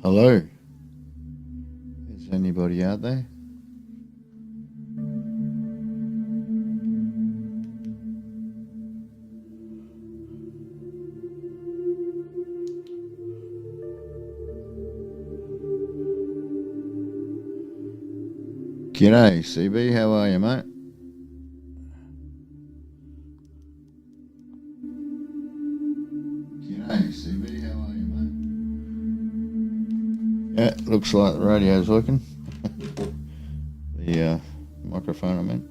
Hello, is anybody out there? G'day, CB, how are you, mate? G'day, CB, how are you, mate? Yeah, looks like the radio's working. The microphone, I mean.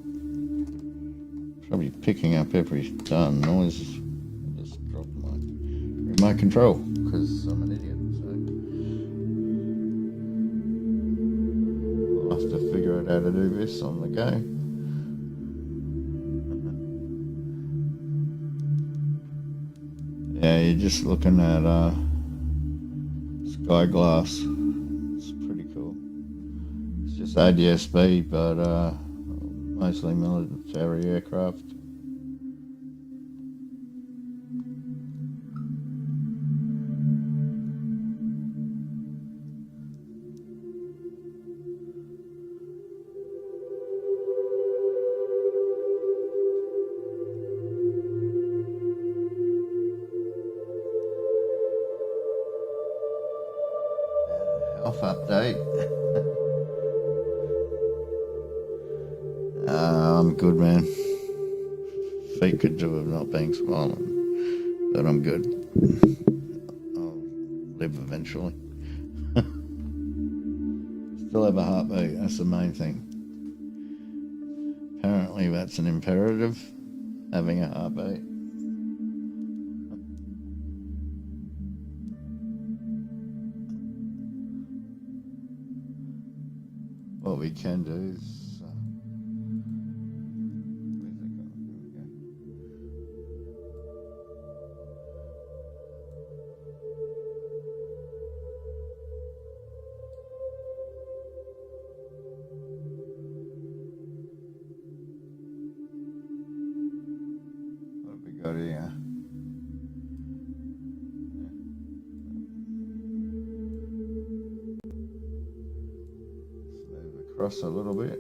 Probably picking up every darn noise. I just dropped my remote control because I'm an idiot, so I'll have to figure out how to do this on the go. Yeah, you're just looking at Sky Glass. It's pretty cool. It's just ADS-B, but mostly military aircraft. Health update. I'm good, man. Feet could do with not being swollen, but I'm good. I'll live eventually. Still have a heartbeat, that's the main thing. Apparently that's an imperative, having a heartbeat. What we can do is what have we got here? Let's move across a little bit.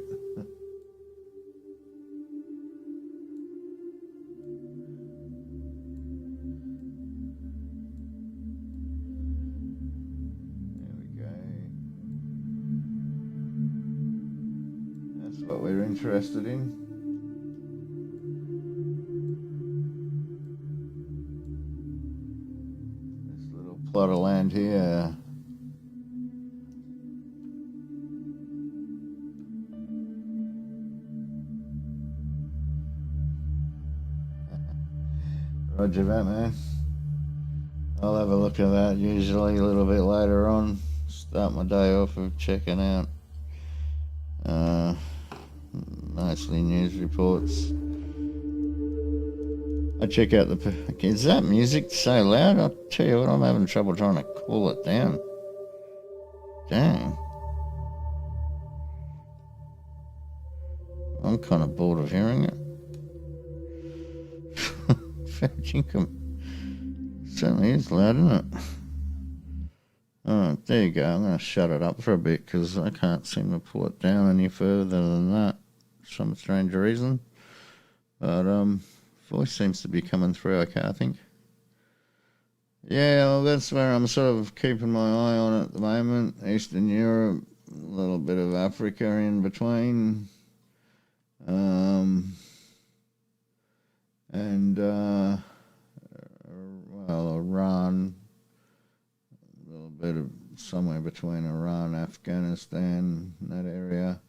What we're interested in. This little plot of land here. Roger that, man. I'll have a look at that usually a little bit later on. Start my day off with checking out uh, mostly news reports. I check out the... Is that music so loud? I'll tell you what, I'm having trouble trying to cool it down. Dang. I'm kind of bored of hearing it. Certainly is loud, isn't it? Oh, there you go. I'm going to shut it up for a bit because I can't seem to pull it down any further than that for some strange reason. But voice seems to be coming through okay, I think. Yeah, well, that's where I'm sort of keeping my eye on at the moment. Eastern Europe, a little bit of Africa in between. And Iran, a little bit of somewhere between Iran, Afghanistan, that area.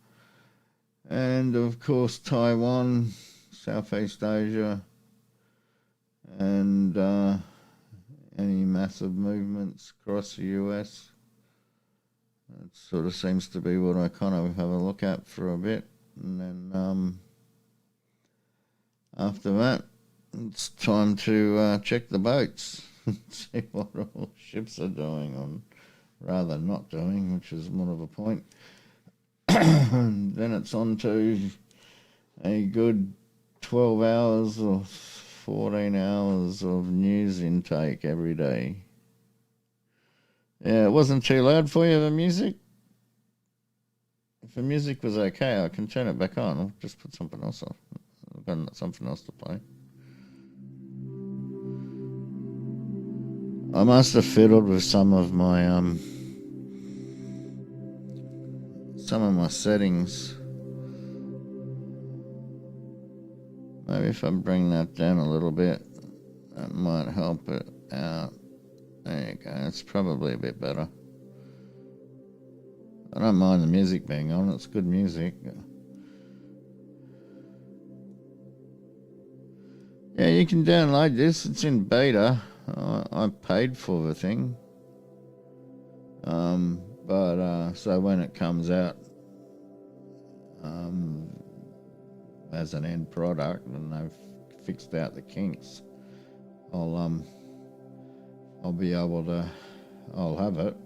And of course Taiwan, Southeast Asia, and any massive movements across the US. That sort of seems to be what I kind of have a look at for a bit. And then after that, it's time to check the boats and see what all ships are doing, or rather not doing, which is more of a point. And then it's on to a good 12 hours or 14 hours of news intake every day. Yeah, it wasn't too loud for you, the music? If the music was okay, I can turn it back on. I'll just put something else on. I've got something else to play. I must have fiddled with some of my settings. Maybe if I bring that down a little bit, that might help it out. There you go. It's probably a bit better. I don't mind the music being on. It's good music. Yeah, you can download this. It's in beta. I paid for the thing. But so when it comes out as an end product and they've fixed out the kinks, I'll be able to, I'll have it.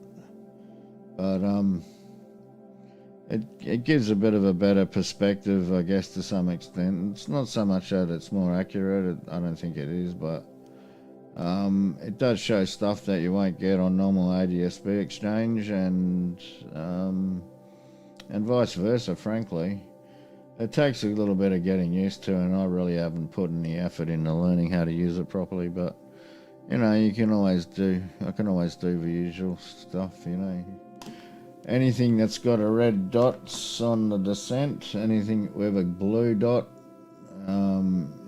But it gives a bit of a better perspective, I guess, to some extent. It's not so much that it's more accurate. I don't think it is, but it does show stuff that you won't get on normal ADSB exchange, and vice versa, frankly. It takes a little bit of getting used to, and I really haven't put any effort into learning how to use it properly, but, you know, I can always do the usual stuff, you know. Anything that's got a red dots on the descent, anything with a blue dot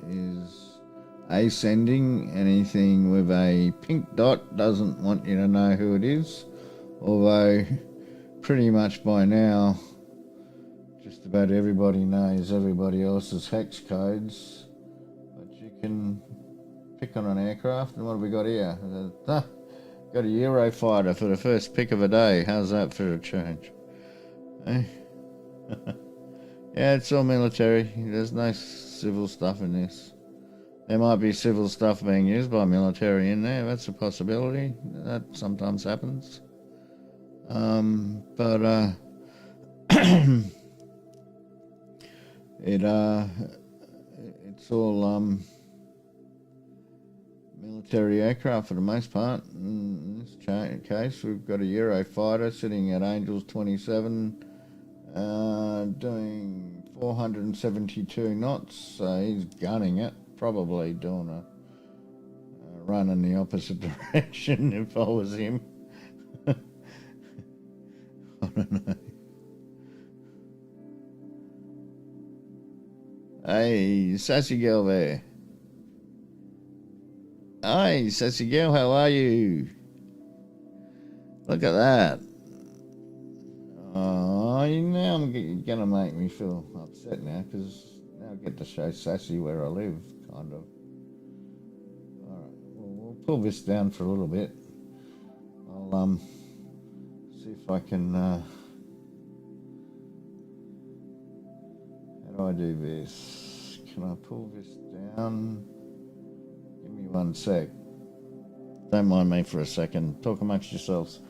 is ascending. Anything with a pink dot doesn't want you to know who it is, although pretty much by now just about everybody knows everybody else's hex codes. But you can pick on an aircraft, and what have we got here? Got a Eurofighter for the first pick of a day. How's that for a change? Eh? Yeah, it's all military. There's no civil stuff in this. There might be civil stuff being used by military in there. That's a possibility. That sometimes happens. But it's all military aircraft for the most part. In this case, we've got a Eurofighter sitting at Angels 27, doing 472 knots. So he's gunning it, probably doing a run in the opposite direction if I was him. I don't know. Hey, sassy girl there. Hi, sassy girl, how are you? Look at that. Oh, now I'm gonna make me feel upset now, because now I get to show sassy where I live, kind of. Alright, well, we'll pull this down for a little bit. I'll see if I can. How do I do this? Can I pull this down? Give me 1 sec. Don't mind me for a second. Talk amongst yourselves.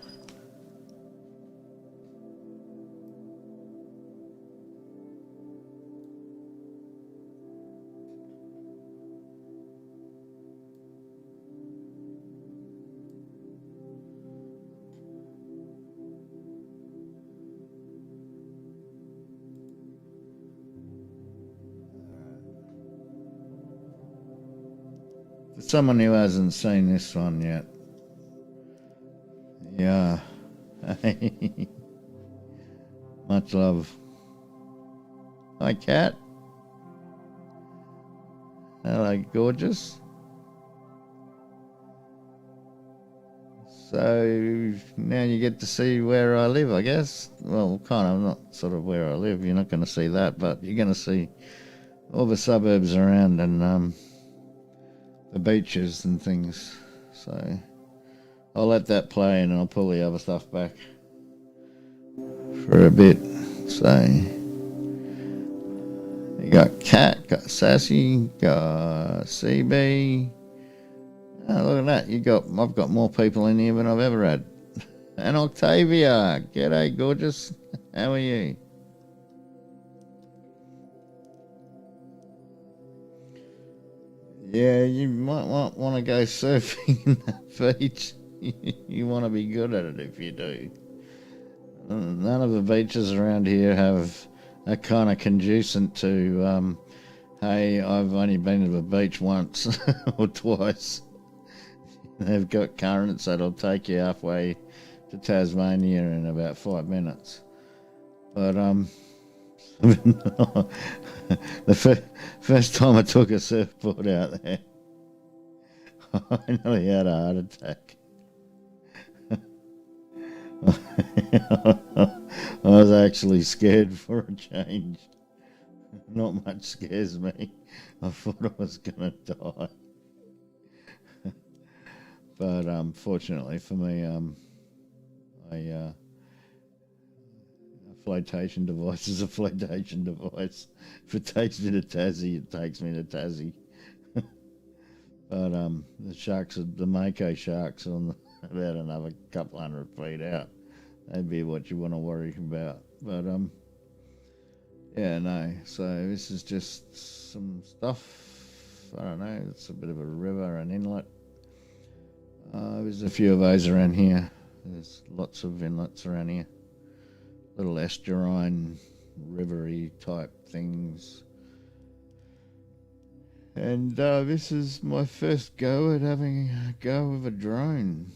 For someone who hasn't seen this one yet, yeah, much love. Hi, Cat. Hello, gorgeous. So now you get to see where I live, I guess. Well, kind of, not sort of where I live. You're not going to see that, but you're going to see all the suburbs around and the beaches and things. So I'll let that play and I'll pull the other stuff back for a bit. So you got Cat, got Sassy, got CB. Oh, look at that! I've got more people in here than I've ever had. And Octavia, g'day, gorgeous. How are you? Yeah, you might want to go surfing in that beach. You want to be good at it if you do. None of the beaches around here are kind of conducive to, hey, I've only been to the beach once or twice. They've got currents that'll take you halfway to Tasmania in about 5 minutes. But the first time I took a surfboard out there, I nearly had a heart attack. I was actually scared for a change. Not much scares me. I thought I was going to die. But fortunately for me, a flotation device is a flotation device. If it takes me to Tassie, it takes me to Tassie. But the sharks, the Mako sharks, on about another couple 100 feet out. That'd be what you want to worry about. But yeah, no. So this is just some stuff. I don't know. It's a bit of a river, an inlet. There's a few of those around here. There's lots of inlets around here. Little estuarine, rivery type things. And this is my first go at having a go with a drone.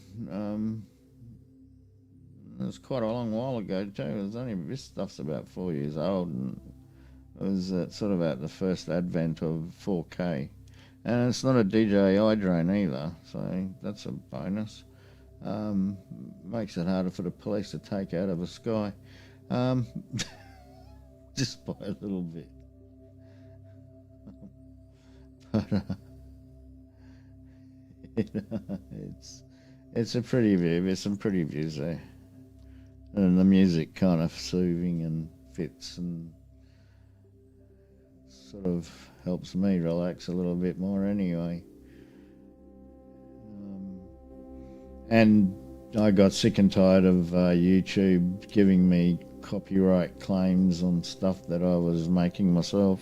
It was quite a long while ago too. This stuff's about 4 years old, and it was sort of at the first advent of 4K. And it's not a DJI drone either, so that's a bonus. Makes it harder for the police to take out of the sky, just by a little bit. But it's a pretty view. There's some pretty views there, and the music kind of soothing and fits and sort of helps me relax a little bit more anyway. And I got sick and tired of YouTube giving me copyright claims on stuff that I was making myself.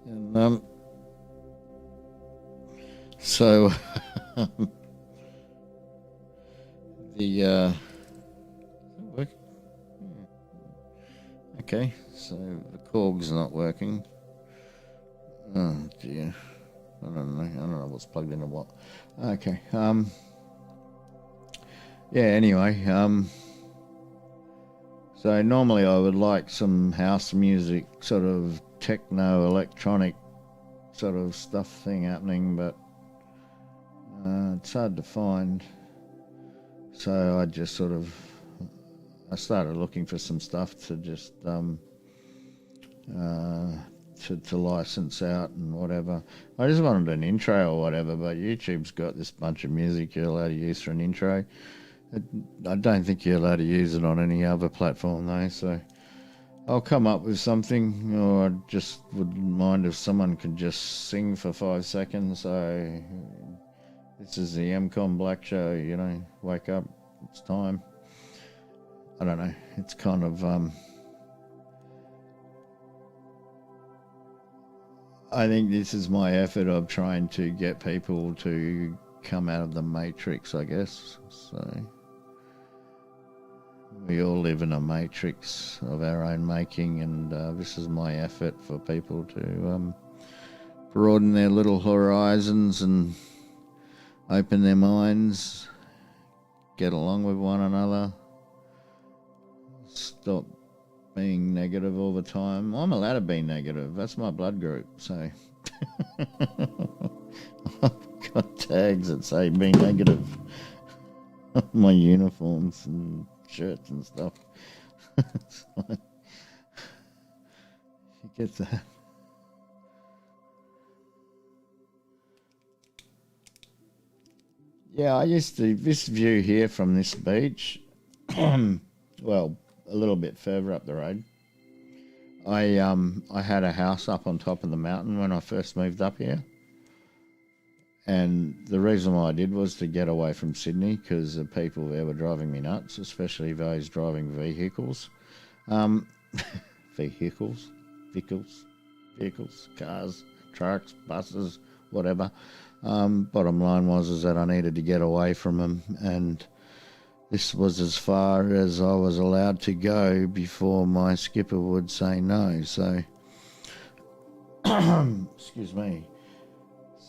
And so the okay, so the Korg's not working. Oh dear. I don't know what's plugged in or what. Okay. Yeah, anyway, so normally I would like some house music, sort of techno electronic sort of stuff thing happening, but it's hard to find. So I just I started looking for some stuff to just to license out and whatever. I just wanted an intro or whatever, but YouTube's got this bunch of music you're allowed to use for an intro. I don't think you're allowed to use it on any other platform though, so I'll come up with something, or I just wouldn't mind if someone could just sing for 5 seconds. So this is the MCOM Black Show, wake up, it's time. I don't know, it's kind of, I think this is my effort of trying to get people to come out of the matrix, I guess. So we all live in a matrix of our own making, and this is my effort for people to broaden their little horizons and open their minds, get along with one another, stop being negative all the time. I'm allowed to be negative. That's my blood group. So I've got tags that say be negative on my uniforms and shirts and stuff. So, you get that. Yeah, I used to, this view here from this beach, well, a little bit further up the road. I had a house up on top of the mountain when I first moved up here, and the reason why I did was to get away from Sydney because the people there were driving me nuts, especially those driving vehicles, vehicles, cars, trucks, buses, whatever. Bottom line was is that I needed to get away from them, and this was as far as I was allowed to go before my skipper would say no. So, excuse me.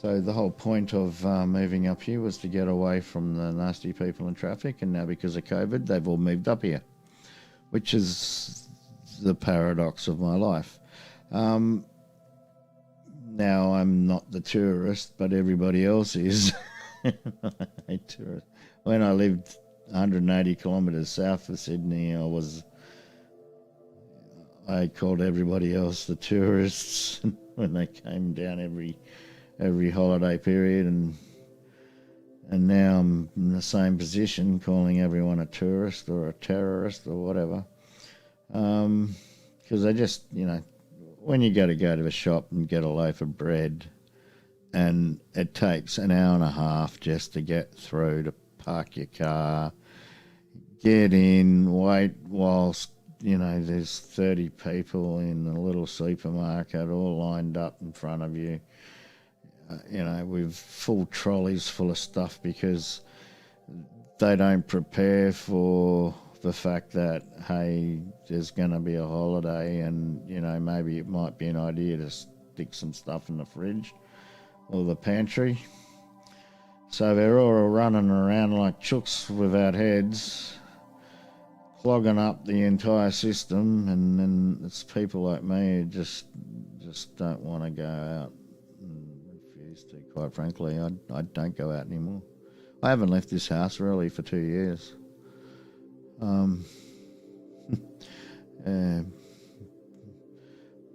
So the whole point of moving up here was to get away from the nasty people in traffic, and now because of COVID, they've all moved up here, which is the paradox of my life. Now I'm not the tourist, but everybody else is. I hate tourists. When I lived 180 kilometres south of Sydney, I called everybody else the tourists when they came down every holiday period, and now I'm in the same position, calling everyone a tourist or a terrorist or whatever, because I just, when you go to a shop and get a loaf of bread, and it takes an hour and a half just to get through, to park your car, get in, wait whilst, there's 30 people in a little supermarket all lined up in front of you, with full trolleys full of stuff, because they don't prepare for the fact that, hey, there's going to be a holiday, and, maybe it might be an idea to stick some stuff in the fridge or the pantry. So they're all running around like chooks without heads, clogging up the entire system, and then it's people like me who just don't want to go out, and refuse to, quite frankly. I don't go out anymore. I haven't left this house really for 2 years.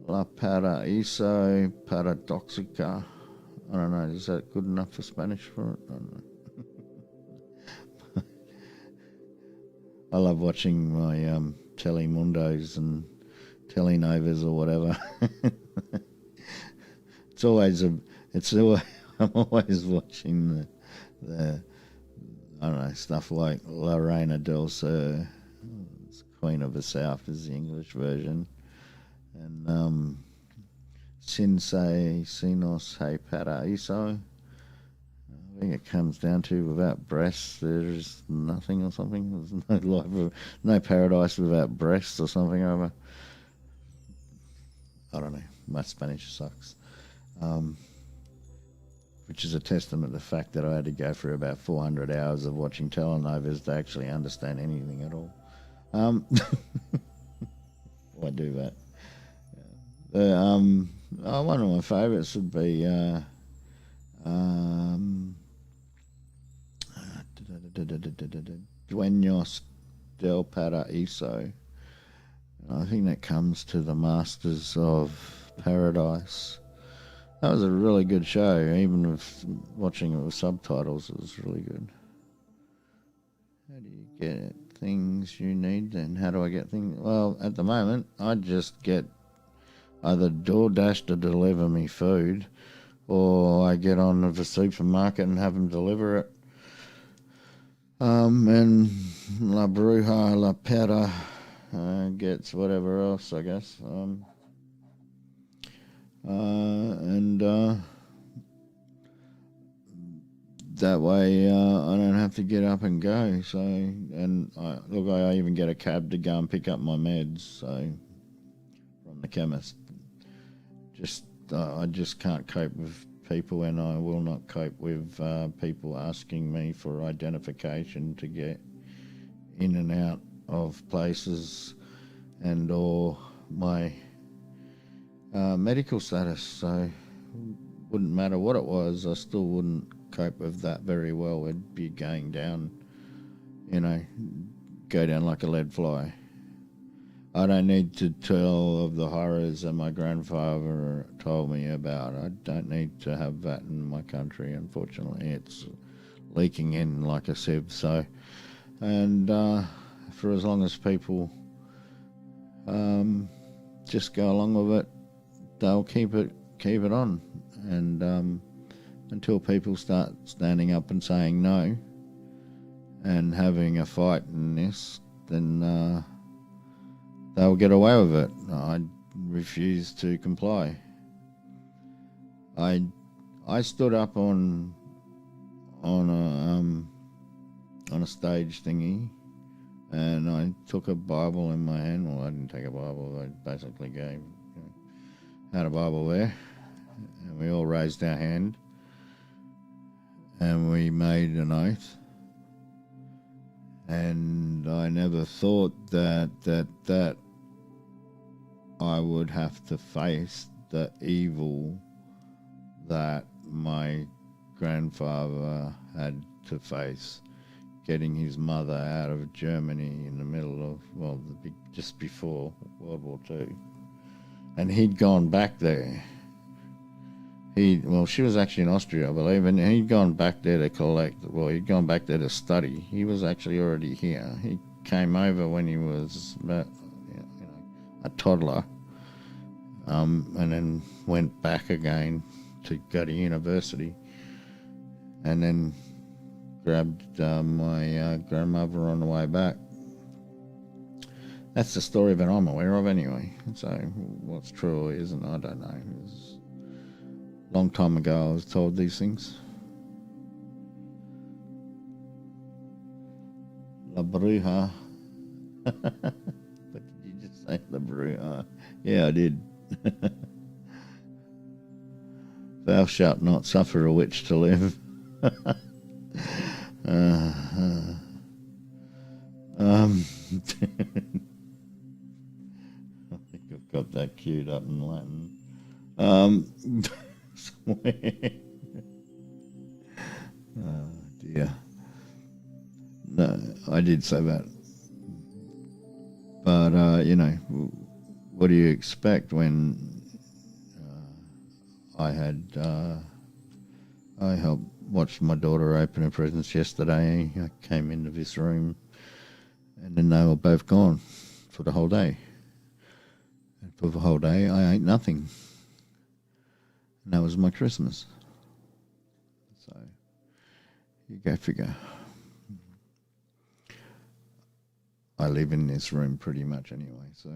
La paraíso paradoxica. I don't know, is that good enough for Spanish for it? I don't know. I love watching my Telemundos and Telenovas or whatever. I'm always watching the I don't know, stuff like Lorena Del Sur, Queen of the South is the English version, and Sin Se Sinos He Paraíso. I think it comes down to without breasts there's nothing or something. There's no life, no paradise without breasts or something. I don't know. My Spanish sucks. Which is a testament to the fact that I had to go through about 400 hours of watching telenovas to actually understand anything at all. Why do that? One of my favourites would be Dueños del Paraíso. I think that comes to the masters of Paradise. That was a really good show. Even with watching it with subtitles, it was really good. How do you get things you need? And how do I get things? Well, at the moment, I just get either DoorDash to deliver me food, or I get on to the supermarket and have them deliver it. And La Bruja, La Pera gets whatever else, I guess. And that way I don't have to get up and go. So, and I even get a cab to go and pick up my meds. So, from the chemist. I just can't cope with people, and I will not cope with people asking me for identification to get in and out of places, and or my medical status. So wouldn't matter what it was, I still wouldn't cope with that very well. It'd be going down, go down like a lead fly. I don't need to tell of the horrors that my grandfather told me about. I don't need to have that in my country, unfortunately. It's leaking in like a sieve. So, and for as long as people just go along with it, they'll keep it on. And until people start standing up and saying no and having a fight in this, then they'll get away with it. I refuse to comply. I stood up on a stage thingy, and I took a Bible in my hand. Well, I didn't take a Bible. I basically had a Bible there, and we all raised our hand, and we made an oath. And I never thought that I would have to face the evil that my grandfather had to face, getting his mother out of Germany in the middle of, just before World War II. And he'd gone back there. She was actually in Austria, I believe, and he'd gone back there to he'd gone back there to study. He was actually already here. He came over when he was about, a toddler, and then went back again to go to university, and then grabbed my grandmother on the way back. That's the story that I'm aware of anyway. So what's true or isn't, I don't know. It was a long time ago I was told these things. La Bruja. But did you just say La Bruja? Yeah, I did. Thou shalt not suffer a witch to live. I think I've got that queued up in Latin. Oh dear. No, I did say that. But, what do you expect when I helped watch my daughter open her presents yesterday. I came into this room and then they were both gone for the whole day. And for the whole day I ate nothing. And that was my Christmas. So, you go figure. I live in this room pretty much anyway, so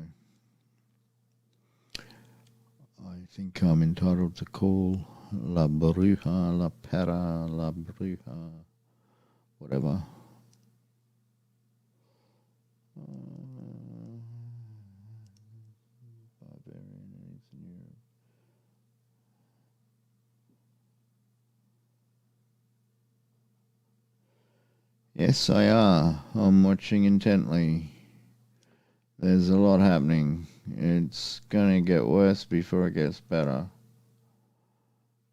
I think I'm entitled to call La Bruja, La Pera, La Bruja, whatever. Barbarian in Eastern Europe. Yes, I are. I'm watching intently. There's a lot happening. It's going to get worse before it gets better.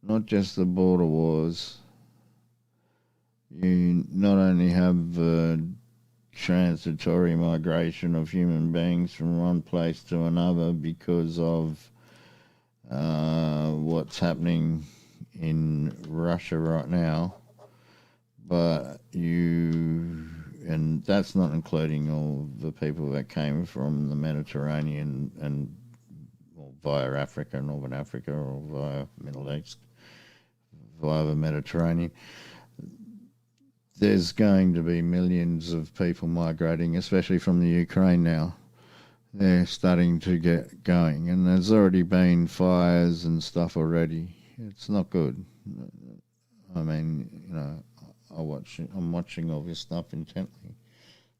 Not just the border wars. You not only have transitory migration of human beings from one place to another because of what's happening in Russia right now, but and that's not including all the people that came from the Mediterranean and or via Africa, Northern Africa, or via Middle East, via the Mediterranean. There's going to be millions of people migrating, especially from the Ukraine now. They're starting to get going, and there's already been fires and stuff already. It's not good. I mean, I'm watching all this stuff intently.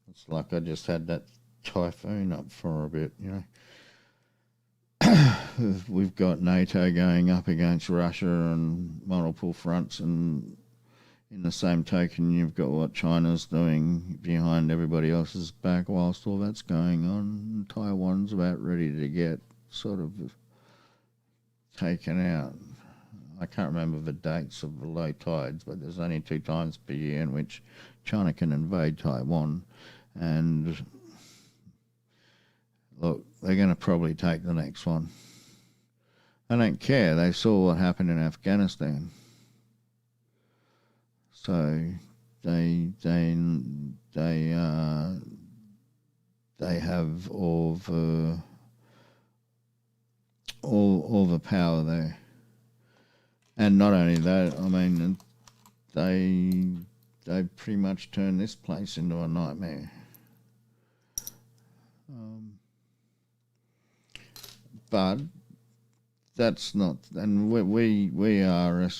It's like I just had that typhoon up for a bit, We've got NATO going up against Russia on multiple fronts, and in the same token, you've got what China's doing behind everybody else's back whilst all that's going on. Taiwan's about ready to get sort of taken out. I can't remember the dates of the low tides, but there's only 2 times per year in which China can invade Taiwan. And look, they're going to probably take the next one. I don't care. They saw what happened in Afghanistan. So they have all the power there. And not only that, I mean, they pretty much turned this place into a nightmare. But that's not, and we are in a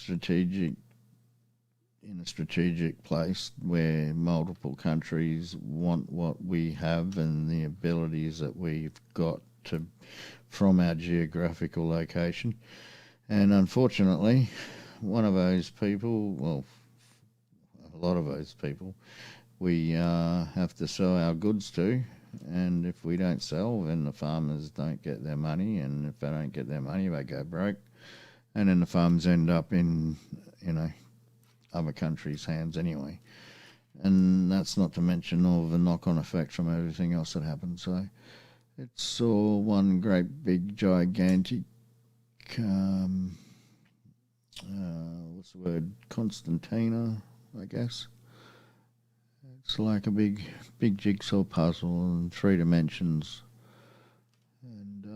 strategic place where multiple countries want what we have and the abilities that we've got to from our geographical location. And unfortunately, one of those people, well, a lot of those people, we have to sell our goods to. And if we don't sell, then the farmers don't get their money. And if they don't get their money, they go broke. And then the farms end up in, other countries' hands anyway. And that's not to mention all the knock-on effects from everything else that happens. So it's all one great big gigantic what's the word? Constantina, I guess. It's like a big jigsaw puzzle in 3 dimensions, and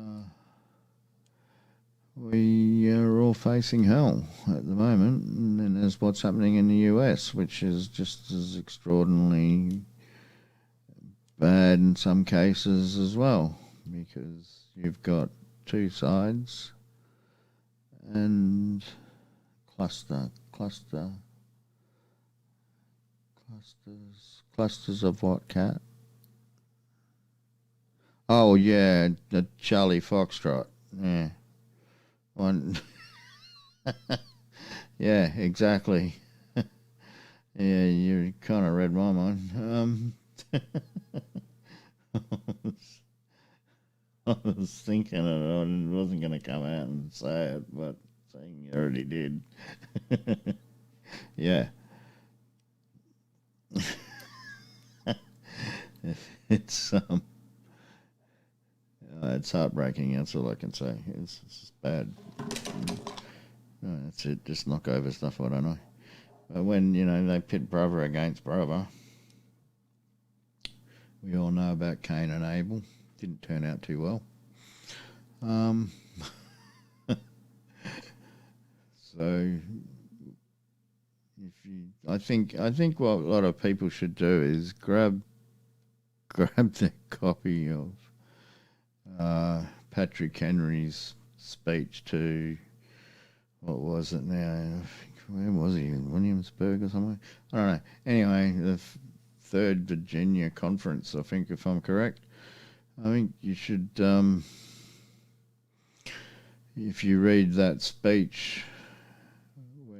we are all facing hell at the moment. And then there's what's happening in the US, which is just as extraordinarily bad in some cases as well, because you've got 2 sides and clusters of what, cat? Oh yeah, the Charlie Foxtrot. Yeah, one. Yeah, exactly. Yeah, you kind of read my mind. I was thinking it, I wasn't going to come out and say it, but saying you already did. Yeah. It's it's heartbreaking. That's all I can say. It's bad. No, that's it. Just knock over stuff. I don't know. But when they pit brother against brother, we all know about Cain and Abel. Didn't turn out too well. So I think what a lot of people should do is grab their copy of Patrick Henry's speech to, what was it now? Where was he? In Williamsburg or somewhere? I don't know. Anyway, the 3rd Virginia Conference, I think, if I'm correct. I think you should, if you read that speech,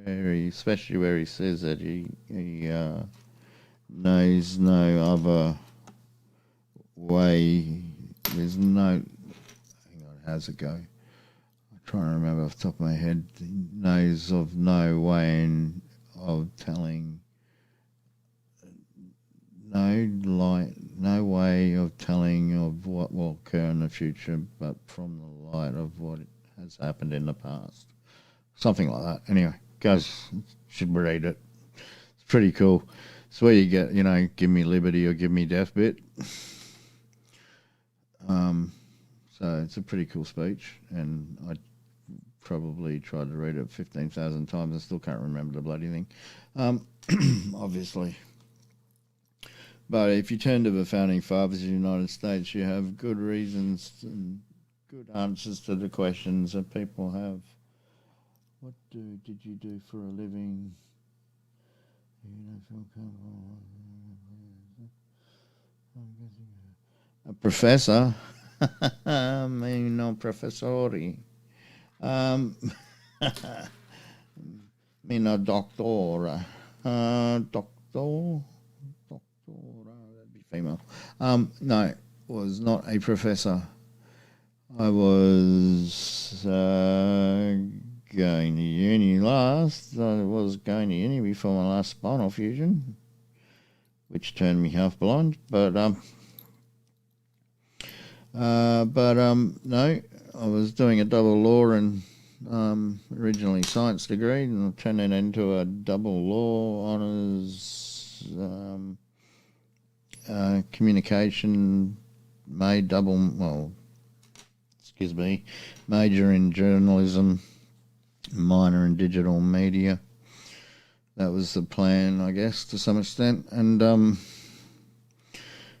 especially where he says that he knows no other way. There's no. Hang on, how's it go? I'm trying to remember off the top of my head. He knows of no way of telling. No way of telling of what will occur in the future, but from the light of what has happened in the past. Something like that. Anyway, guys should read it. It's pretty cool. It's where you get, give me liberty or give me death bit. So it's a pretty cool speech, and I probably tried to read it 15,000 times. I still can't remember the bloody thing, obviously. But if you turn to the founding fathers of the United States, you have good reasons and good answers to the questions that people have. What did you do for a living? A professor? Me no professori. Me no doctora. Doctor? That'd be female. No, was not a professor. I was going to uni last. I was going to uni before my last spinal fusion, which turned me half blind. But no, I was doing a double law and originally science degree, and I turned it into a double law honours communication, major in journalism, minor in digital media. That was the plan, I guess, to some extent. And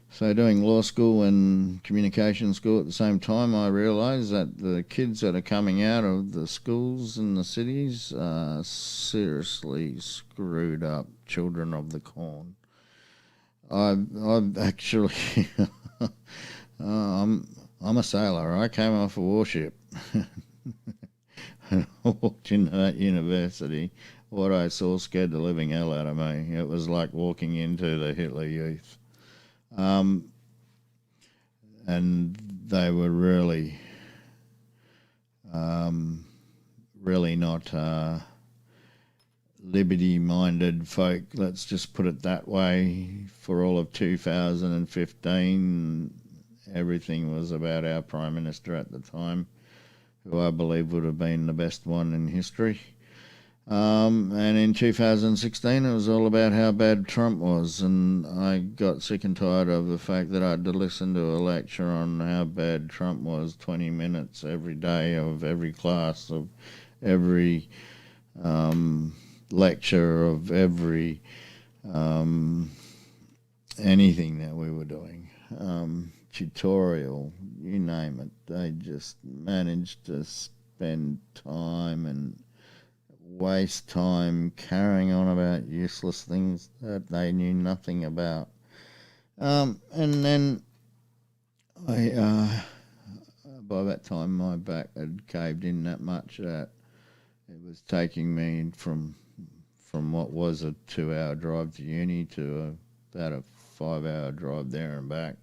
so doing law school and communication school at the same time, I realised that the kids that are coming out of the schools in the cities are seriously screwed up children of the corn. I've actually, I'm a sailor. I came off a warship. And I walked into that university. What I saw scared the living hell out of me. It was like walking into the Hitler Youth. And they were really not liberty-minded folk, let's just put it that way. For all of 2015, everything was about our Prime Minister at the time, who I believe would have been the best one in history. And in 2016, it was all about how bad Trump was, and I got sick and tired of the fact that I had to listen to a lecture on how bad Trump was 20 minutes every day of every class, of every lecture, of every anything that we were doing, tutorial, you name it. They just managed to spend time and waste time carrying on about useless things that they knew nothing about. And then I, by that time, my back had caved in that much that it was taking me from what was a 2-hour drive to uni to about a 5-hour drive there and back,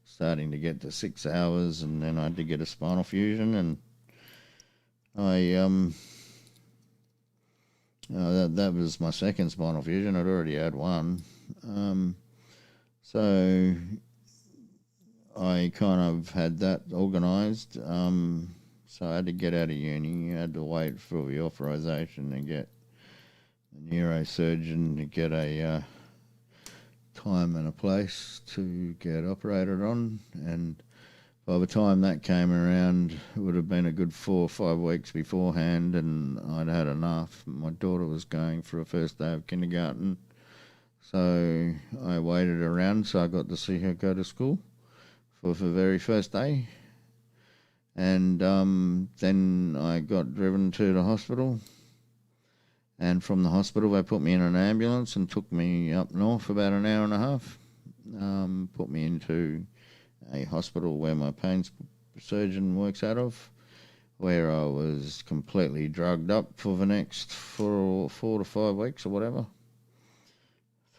starting to get to 6 hours, and then I had to get a spinal fusion, and that was my second spinal fusion. I'd already had one. So I kind of had that organised. So I had to get out of uni. I had to wait for the authorisation to get a neurosurgeon to get a time and a place to get operated on. And by the time that came around, it would have been a good 4 or 5 weeks beforehand, and I'd had enough. My daughter was going for her first day of kindergarten, so I waited around so I got to see her go to school for the very first day. And then I got driven to the hospital, and from the hospital they put me in an ambulance and took me up north about an hour and a half, put me into a hospital where my pain surgeon works out of, where I was completely drugged up for the next 4 to 5 weeks or whatever.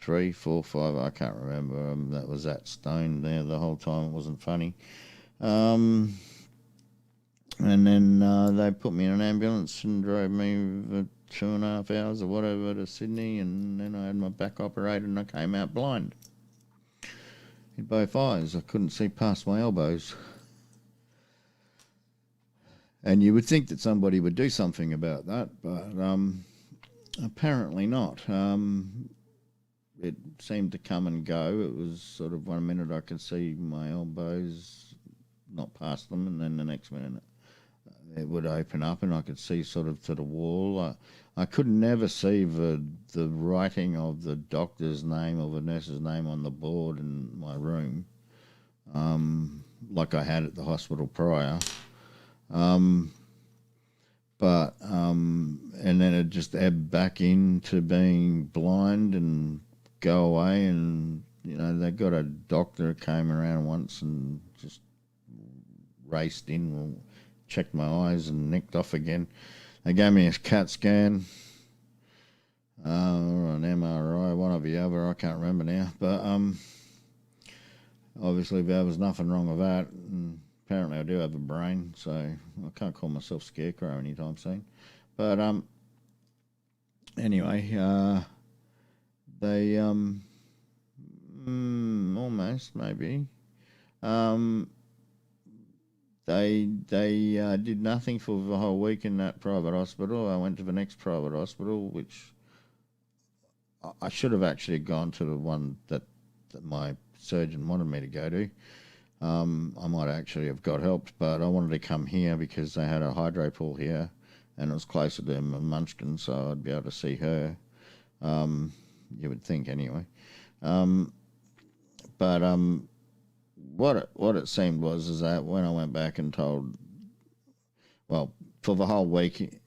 3, 4, 5, I can't remember. That was that stoned there the whole time. It wasn't funny. And then they put me in an ambulance and drove me for 2.5 hours or whatever to Sydney, and then I had my back operated and I came out blind in both eyes. I couldn't see past my elbows. And you would think that somebody would do something about that, but apparently not. It seemed to come and go. It was sort of 1 minute I could see my elbows not past them, and then the next minute it would open up and I could see sort of to the wall. I could never see the writing of the doctor's name or the nurse's name on the board in my room, like I had at the hospital prior. And then it just ebbed back into being blind and go away. And, they got a doctor who came around once and just raced in, checked my eyes and nicked off again. They gave me a CAT scan or an MRI, one or the other, I can't remember now. But obviously there was nothing wrong with that. And apparently I do have a brain, so I can't call myself Scarecrow anytime soon. But anyway, they almost maybe they did nothing for the whole week in that private hospital. I went to the next private hospital, which I should have actually gone to the one that my surgeon wanted me to go to. I might actually have got help, but I wanted to come here because they had a hydro pool here and it was closer to Munchkin, so I'd be able to see her. You would think anyway. But what it seemed is that when I went back and told, well, for the whole week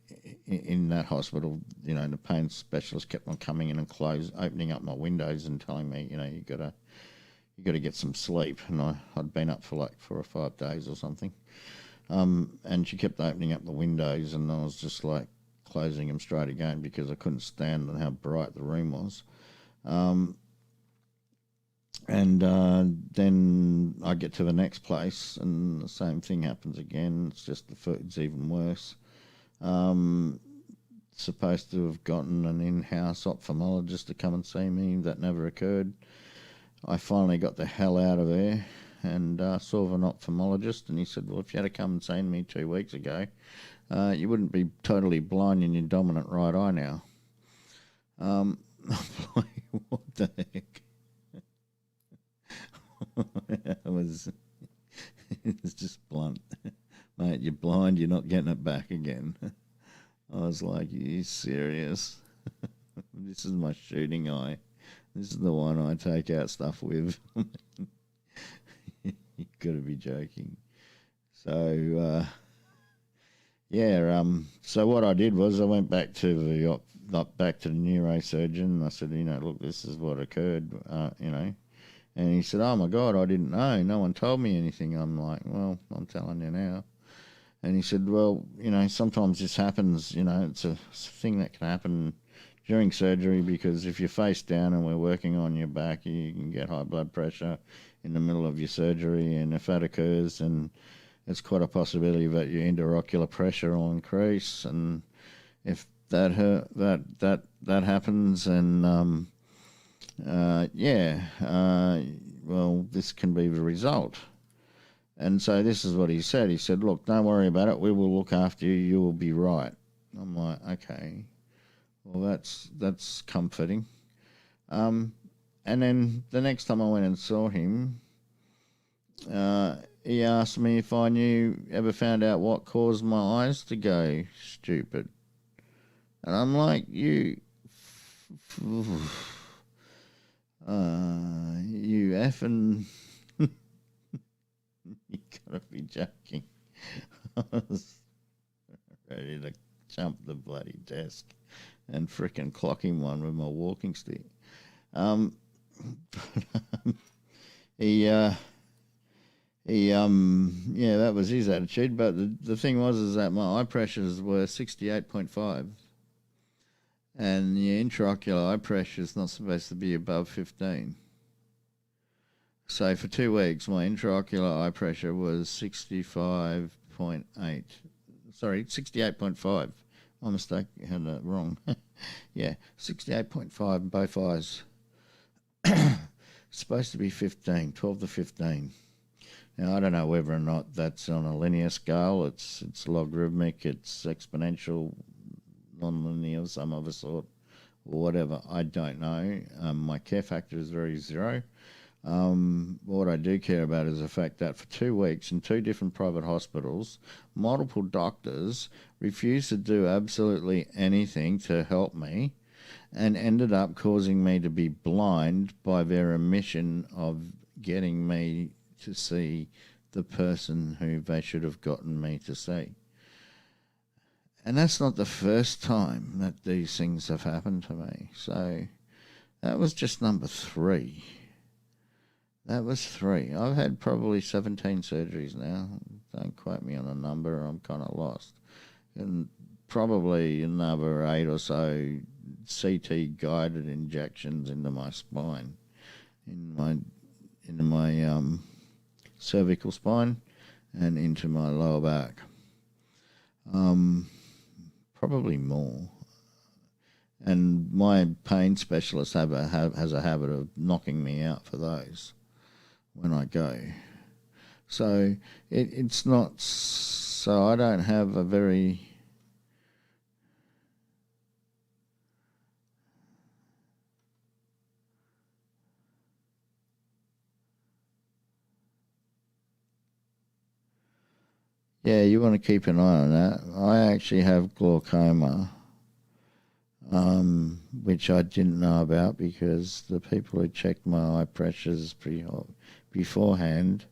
in that hospital, the pain specialist kept on coming in and opening up my windows and telling me, you got to get some sleep. And I'd been up for like 4 or 5 days or something. And she kept opening up the windows and I was just like closing them straight again because I couldn't stand how bright the room was. And then I get to the next place and the same thing happens again. It's just the food's even worse. Supposed to have gotten an in-house ophthalmologist to come and see me. That never occurred. I finally got the hell out of there and saw an ophthalmologist, and he said, well, if you had to come and see me 2 weeks ago, you wouldn't be totally blind in your dominant right eye now. I'm like, what the heck? it was just blunt. Mate, you're blind, you're not getting it back again. I was like, are you serious? This is my shooting eye. This is the one I take out stuff with. You've got to be joking. So, so what I did was I went back to the neurosurgeon. I said, look, this is what occurred, And he said, oh, my God, I didn't know. No one told me anything. I'm like, well, I'm telling you now. And he said, well, sometimes this happens, it's a thing that can happen during surgery because if you're face down and we're working on your back, you can get high blood pressure in the middle of your surgery. And if that occurs, then it's quite a possibility that your intraocular pressure will increase. And if that happens, and well, this can be the result. And so this is what he said. He said, look, don't worry about it. We will look after you. You will be right. I'm like, okay. Well, that's comforting. And then the next time I went and saw him, he asked me if I ever found out what caused my eyes to go stupid. And I'm like, you effing... You gotta be joking. I was ready to jump the bloody desk and frickin' clock him one with my walking stick. That was his attitude. But the thing is that my eye pressures were 68.5, and the intraocular eye pressure is not supposed to be above 15. So for 2 weeks, my intraocular eye pressure was 65.8. Sorry, 68.5. My mistake, I had that wrong. Yeah, 68.5 in both eyes. Supposed to be 15, 12 to 15. Now, I don't know whether or not that's on a linear scale. It's logarithmic, it's exponential, non-linear, some other sort, or whatever. I don't know. My care factor is very zero. What I do care about is the fact that for 2 weeks in two different private hospitals, multiple doctors refused to do absolutely anything to help me and ended up causing me to be blind by their omission of getting me to see the person who they should have gotten me to see. And that's not the first time that these things have happened to me. So that was just number three. That was three. I've had probably 17 surgeries now. Don't quote me on a number, I'm kind of lost. And probably another 8 or so CT guided injections into my spine, into my cervical spine and into my lower back. Probably more. And my pain specialist has a habit of knocking me out for those when I go. So it's not, so I don't have a very, yeah, you want to keep an eye on that. I actually have glaucoma, which I didn't know about because the people who checked my eye pressures beforehand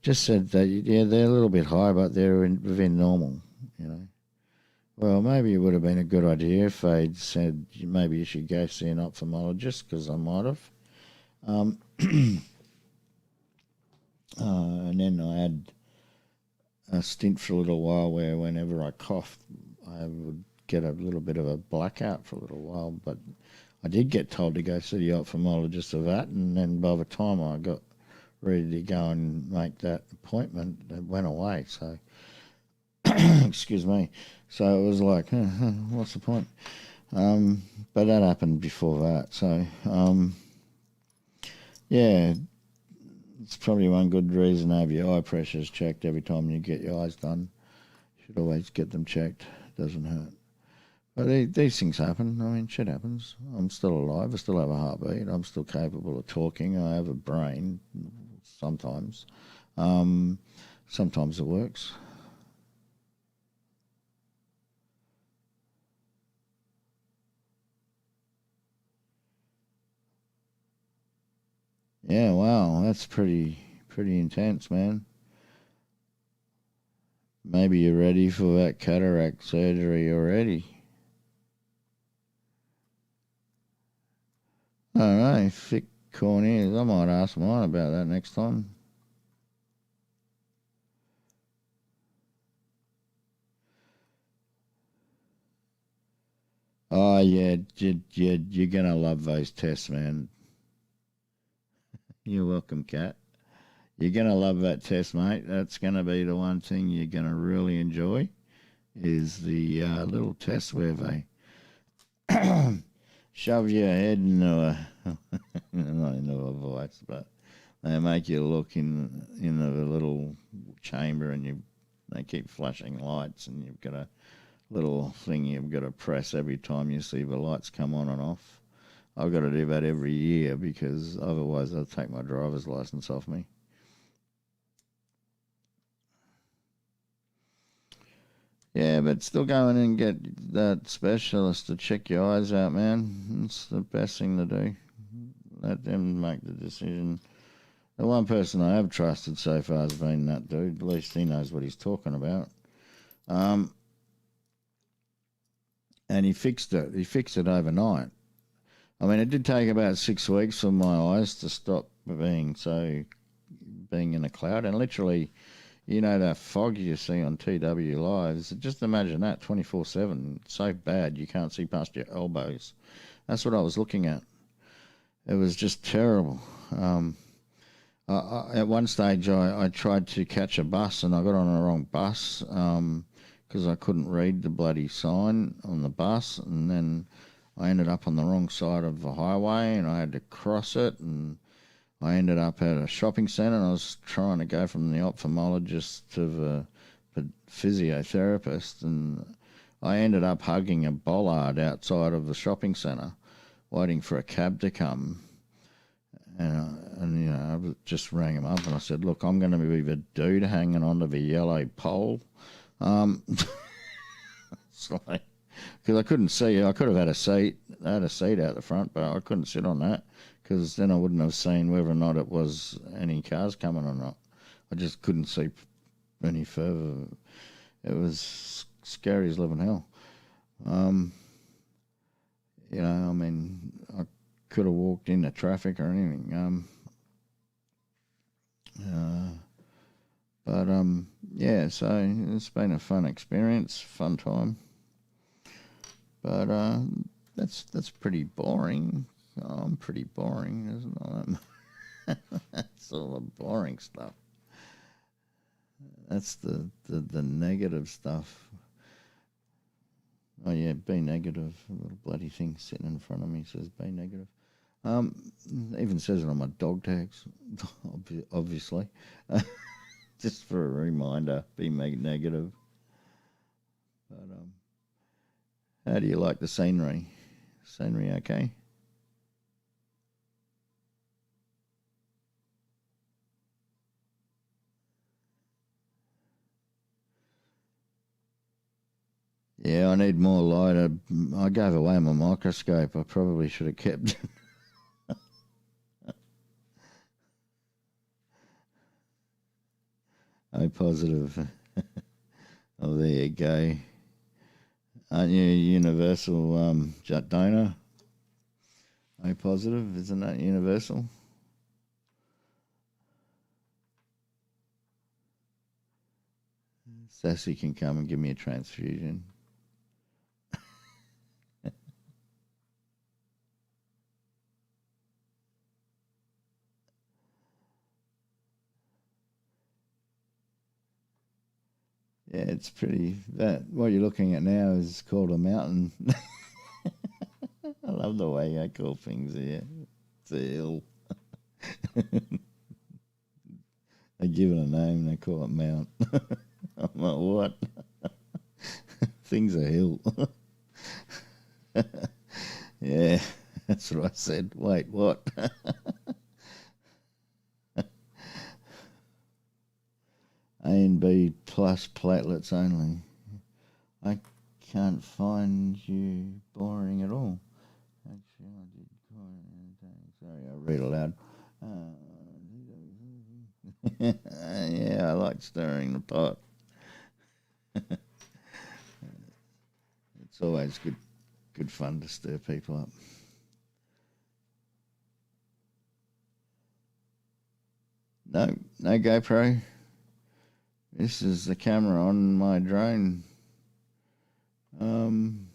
just said that, yeah, they're a little bit high, but they're within normal, you know. Well, maybe it would have been a good idea if they'd said maybe you should go see an ophthalmologist, because I might have. And then I had a stint for a little while where whenever I coughed, I would get a little bit of a blackout for a little while. But I did get told to go see the ophthalmologist for that, and then by the time I got ready to go and make that appointment, it went away. So, excuse me. So it was like, what's the point? But that happened before that. So, yeah, it's probably one good reason to have your eye pressures checked every time you get your eyes done. You should always get them checked. It doesn't hurt. But these things happen. I mean, shit happens. I'm still alive. I still have a heartbeat. I'm still capable of talking. I have a brain sometimes. Sometimes it works. Yeah, wow, that's pretty intense, man. Maybe you're ready for that cataract surgery already. I don't know, thick corneas. I might ask mine about that next time. Oh yeah, you're gonna love those tests, man. You're welcome, Kat. You're gonna love that test, mate. That's gonna be the one thing you're gonna really enjoy. Is the little test where they shove your head into a not into a vice, but they make you look in the little chamber, and they keep flashing lights, and you've got a little thing you've got to press every time you see the lights come on and off. I've got to do that every year because otherwise they'll take my driver's license off me. Yeah, but still go in and get that specialist to check your eyes out, man. It's the best thing to do. Let them make the decision. The one person I have trusted so far has been that dude. At least he knows what he's talking about. And he fixed it. He fixed it overnight. I mean, it did take about 6 weeks for my eyes to stop being in a cloud, and literally, you know, that fog you see on TW Lives. Just imagine that 24/7. So bad you can't see past your elbows. That's what I was looking at. It was just terrible. At one stage, I tried to catch a bus, and I got on the wrong bus because I couldn't read the bloody sign on the bus, and then I ended up on the wrong side of the highway, and I had to cross it, and I ended up at a shopping centre and I was trying to go from the ophthalmologist to the physiotherapist, and I ended up hugging a bollard outside of the shopping centre waiting for a cab to come. And I just rang him up and I said, look, I'm going to be the dude hanging onto the yellow pole. It's like, because I couldn't see. I could have had a seat. I had a seat out the front, but I couldn't sit on that because then I wouldn't have seen whether or not it was any cars coming or not. I just couldn't see any further. It was scary as living hell. I mean, I could have walked into traffic or anything. Yeah, so it's been a fun experience, fun time. But that's pretty boring. I'm pretty boring, isn't I? That's all the boring stuff. That's the negative stuff. Oh yeah, be negative. A little bloody thing sitting in front of me says be negative. Even says it on my dog tags, obviously. Just for a reminder, be negative. But how do you like the scenery? Scenery okay? Yeah, I need more light. I gave away my microscope. I probably should have kept it. Oh, positive. Oh, there you go. Aren't you universal donor? O positive, isn't that universal? Sassy can come and give me a transfusion. Yeah, it's pretty. That what you're looking at now is called a mountain. I love the way I call things here. It's a hill. They give it a name. They call it mount. I'm like, what? Things a hill. Yeah, that's what I said. Wait, what? A and B plus platelets only. I can't find you boring at all. Actually, I did. Sorry, I'll read aloud. Yeah, I like stirring the pot. It's always good fun to stir people up. No, no GoPro. This is the camera on my drone. It's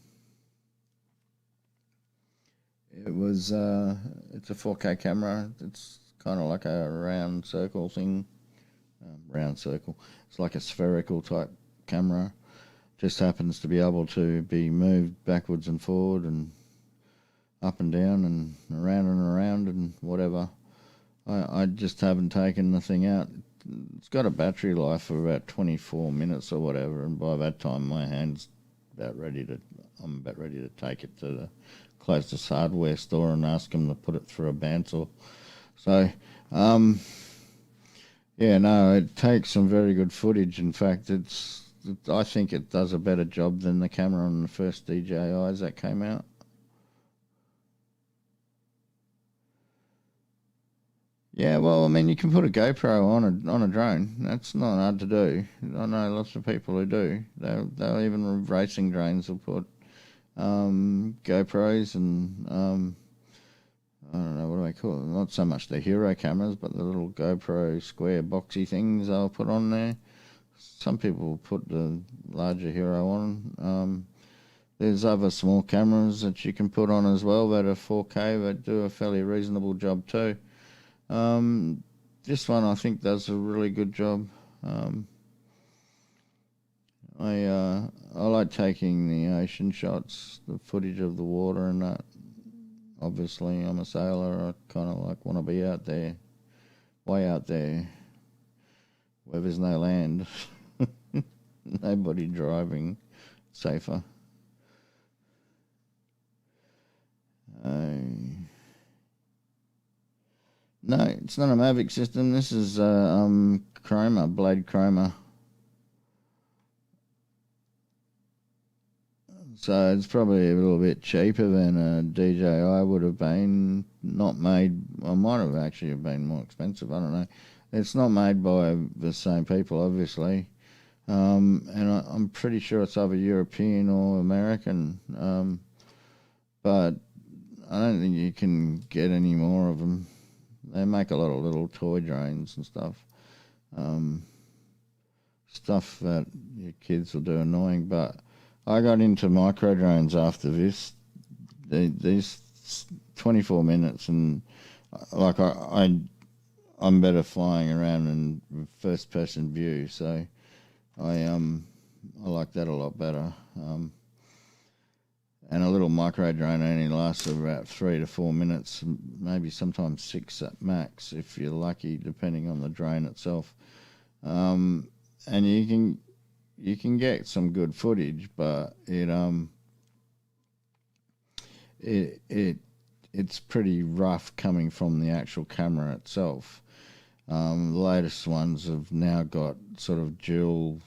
a 4K camera. It's kind of like a round circle thing. Round circle. It's like a spherical type camera. Just happens to be able to be moved backwards and forward and up and down and around and whatever. I just haven't taken the thing out. It's got a battery life for about 24 minutes or whatever, and by that time my hand's I'm about ready to take it to the closest hardware store and ask them to put it through a bandsaw. So, yeah, no, it takes some very good footage. In fact, I think it does a better job than the camera on the first DJIs that came out. Yeah, well, I mean, you can put a GoPro on a drone. That's not hard to do. I know lots of people who do. They'll even racing drones will put GoPros and I don't know what do I call them. Not so much the hero cameras, but the little GoPro square boxy things they'll put on there. Some people put the larger hero on. There's other small cameras that you can put on as well that are 4K that do a fairly reasonable job too. This one I think does a really good job. I like taking the ocean shots, the footage of the water and that. Obviously, I'm a sailor. I kind of like want to be out there. way out there where there's no land, nobody driving, safer. No, it's not a Mavic system. This is Chroma, Blade Chroma. So it's probably a little bit cheaper than a DJI would have been. Not made, I might have actually been more expensive. I don't know. It's not made by the same people, obviously. And I'm pretty sure it's either European or American. But I don't think you can get any more of them. They make a lot of little toy drones and stuff. Stuff that your kids will do annoying. But I got into micro drones after this. These 24 minutes, and like I'm better flying around in first person view, so I like that a lot better. And a little micro drone only lasts about 3 to 4 minutes, maybe sometimes 6 at max if you're lucky, depending on the drone itself. And you can get some good footage, but it's pretty rough coming from the actual camera itself. The latest ones have now got sort of dual,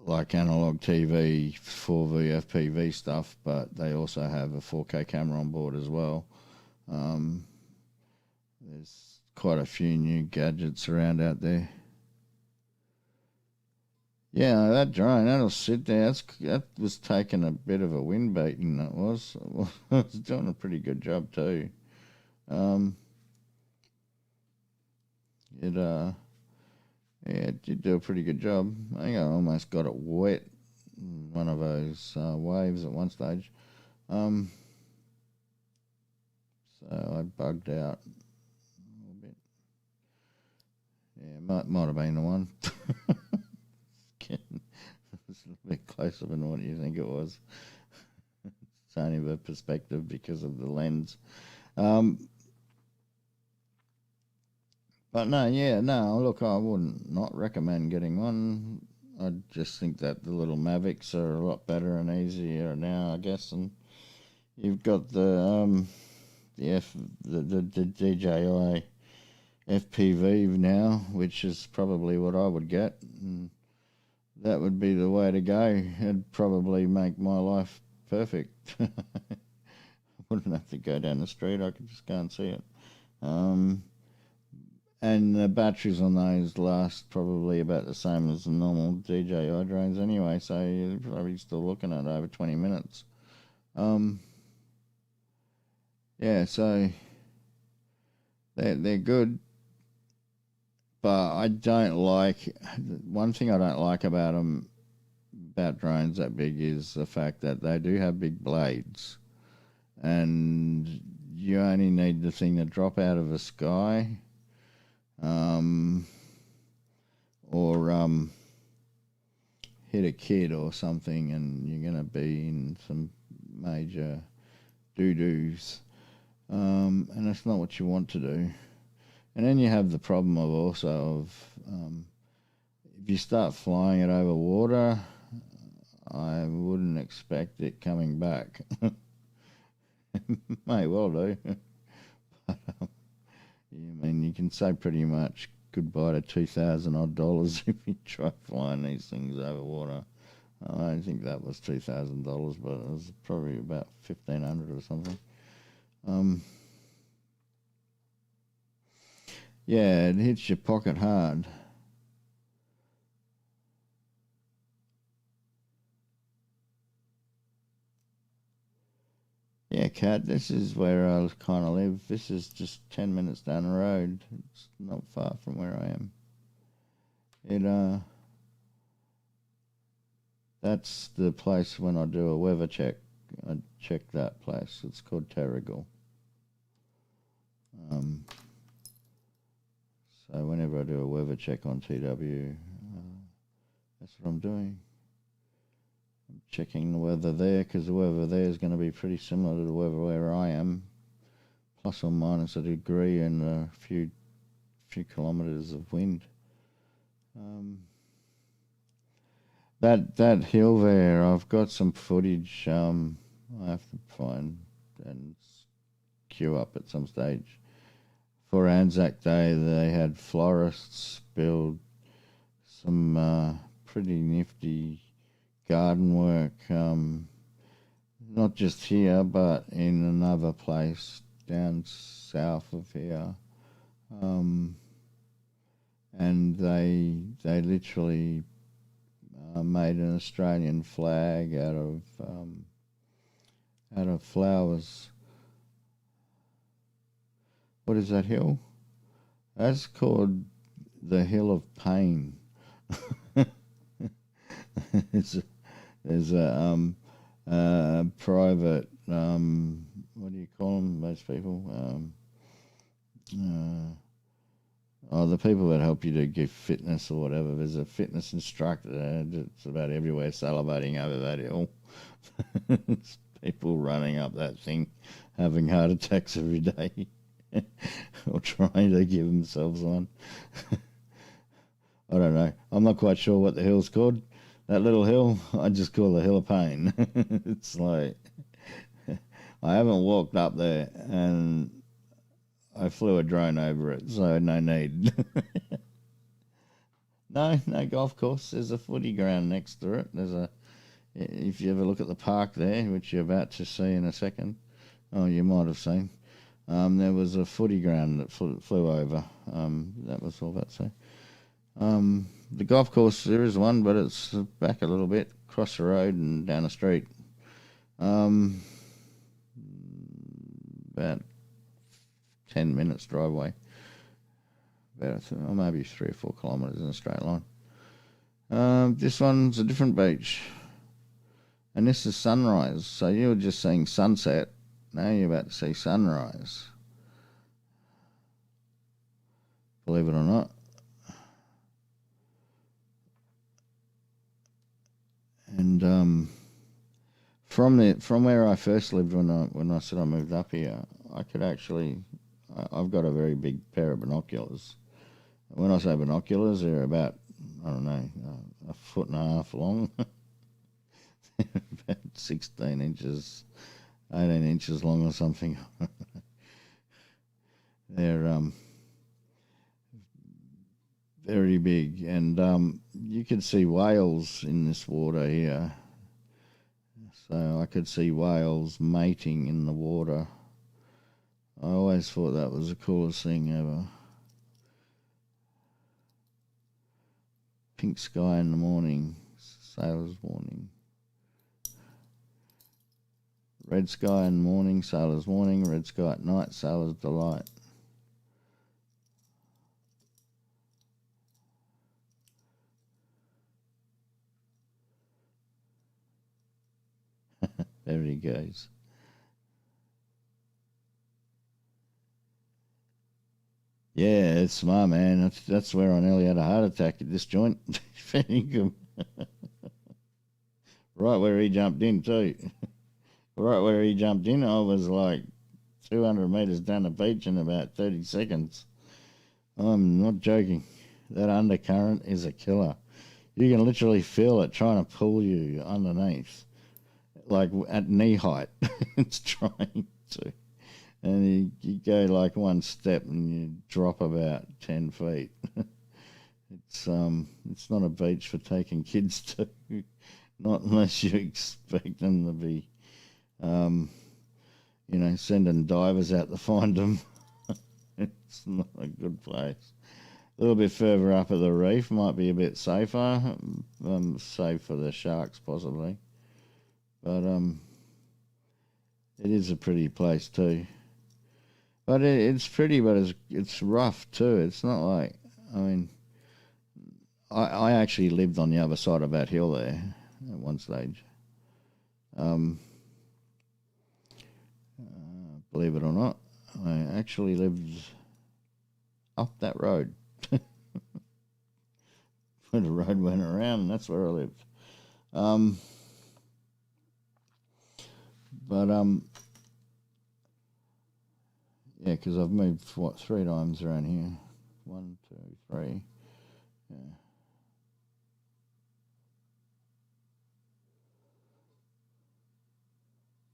like analog TV, 4V, FPV stuff, but they also have a 4K camera on board as well. There's quite a few new gadgets around out there. Yeah, that drone, that'll sit there. That was taking a bit of a wind beating, that was. It was doing a pretty good job too. Yeah, it did do a pretty good job. I think I almost got it wet in one of those waves at one stage. So I bugged out a little bit. Yeah, might have been the one. It's a bit closer than what you think it was. It's only the perspective because of the lens. But no, look, I wouldn't not recommend getting one. I just think that the little Mavics are a lot better and easier now, I guess. And you've got the DJI FPV now, which is probably what I would get. And that would be the way to go. It'd probably make my life perfect. I wouldn't have to go down the street. I could just go and see it. And the batteries on those last probably about the same as the normal DJI drones anyway, so you're probably still looking at over 20 minutes. Yeah, so they're good, but I don't like, one thing I don't like about them, about drones that big, is the fact that they do have big blades, and you only need the thing to drop out of the sky, or hit a kid or something, and you're going to be in some major doo-doos. And that's not what you want to do. And then you have the problem of also if you start flying it over water, I wouldn't expect it coming back. May well do. But, you can say pretty much goodbye to $2,000 odd if you try flying these things over water. I don't think that was $2,000, but it was probably about $1,500 or something. Yeah, it hits your pocket hard. Yeah, Kat, this is where I kind of live. This is just 10 minutes down the road. It's not far from where I am. That's the place when I do a weather check. I check that place. It's called Terrigal. So whenever I do a weather check on TW, that's what I'm doing. I'm checking the weather there, because the weather there is going to be pretty similar to the weather where I am, plus or minus a degree and a few few kilometres of wind. That hill there, I've got some footage. I have to find and queue up at some stage. For Anzac Day, they had florists build some pretty nifty garden work, not just here, but in another place down south of here. And they literally made an Australian flag out of flowers. What is that hill? That's called the Hill of Pain. There's a private, what do you call them, those people? The people that help you to give fitness or whatever. There's a fitness instructor that's about everywhere salivating over that hill. It's people running up that thing, having heart attacks every day. Or trying to give themselves one. I don't know. I'm not quite sure what the hill's called. That little hill, I just call the Hill of Pain. It's like, I haven't walked up there, and I flew a drone over it, so no need. No golf course. There's a footy ground next to it. If you ever look at the park there, which you're about to see in a second, you might have seen. There was a footy ground that flew over. That was all that say. The golf course, there is one, but it's back a little bit, across the road and down the street. About 10 minutes drive away. Or maybe 3 or 4 kilometres in a straight line. This one's a different beach. And this is sunrise. So you were just seeing sunset. Now you're about to see sunrise. Believe it or not. And from where I first lived when I said I moved up here, I could actually, I've got a very big pair of binoculars. When I say binoculars, they're about, I don't know, a foot and a half long, about 16 inches, 18 inches long or something. They're very big, and you could see whales in this water here. So I could see whales mating in the water. I always thought that was the coolest thing ever. Pink sky in the morning, sailor's warning. Red sky in the morning, sailor's warning. Red sky at night, sailor's delight. There he goes. Yeah, it's smart, man. That's where I nearly had a heart attack at this joint. Right where he jumped in, too. Right where he jumped in, I was like 200 metres down the beach in about 30 seconds. I'm not joking. That undercurrent is a killer. You can literally feel it trying to pull you underneath, like at knee height. It's trying to. And you go like one step and you drop about 10 feet. It's not a beach for taking kids to, not unless you expect them to be, sending divers out to find them. It's not a good place. A little bit further up at the reef might be a bit safer, safe for the sharks possibly. But it is a pretty place too. But it's pretty, but it's rough too. It's not like, I actually lived on the other side of that hill there at one stage. Believe it or not, I actually lived up that road. Where the road went around, and that's where I lived. Yeah, because I've moved, 3 times around here. 1, 2, 3. Yeah.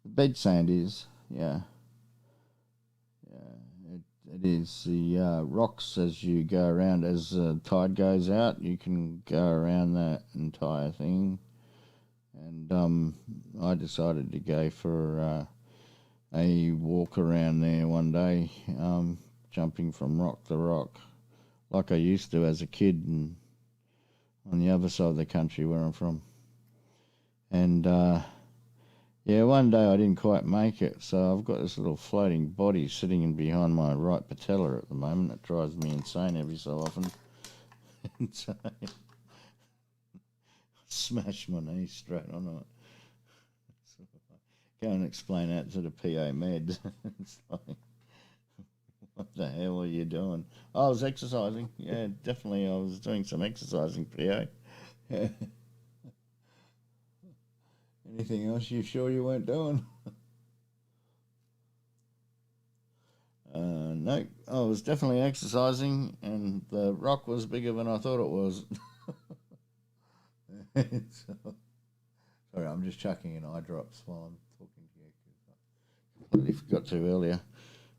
The beach sand is, yeah. Yeah, it is. The rocks as you go around, as the tide goes out, you can go around that entire thing. And I decided to go for a walk around there one day, jumping from rock to rock, like I used to as a kid, and on the other side of the country where I'm from. And yeah, one day I didn't quite make it, so I've got this little floating body sitting in behind my right patella at the moment. It drives me insane every so often. And so I smash my knee straight onto it. So I go and explain that to the PA med. It's like, what the hell are you doing? I was exercising. Yeah, definitely I was doing some exercising, PA. Yeah. Anything else you sure you weren't doing? No, I was definitely exercising, and the rock was bigger than I thought it was. So, sorry, I'm just chucking in eye drops while I'm talking to you. 'Cause I completely forgot to earlier.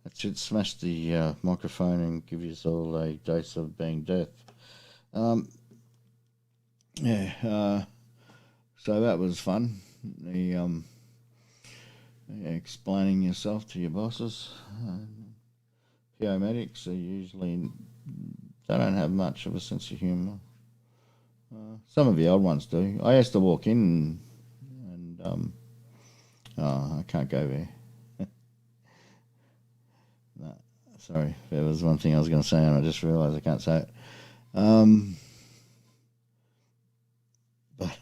That should smash the microphone and give you all a dose of being deaf. Um, yeah, so that was fun. The explaining yourself to your bosses. PO medics are usually they don't have much of a sense of humour. Some of the old ones do. I used to walk in and oh, I can't go there. No, sorry, there was one thing I was going to say and I just realised I can't say it. Um, but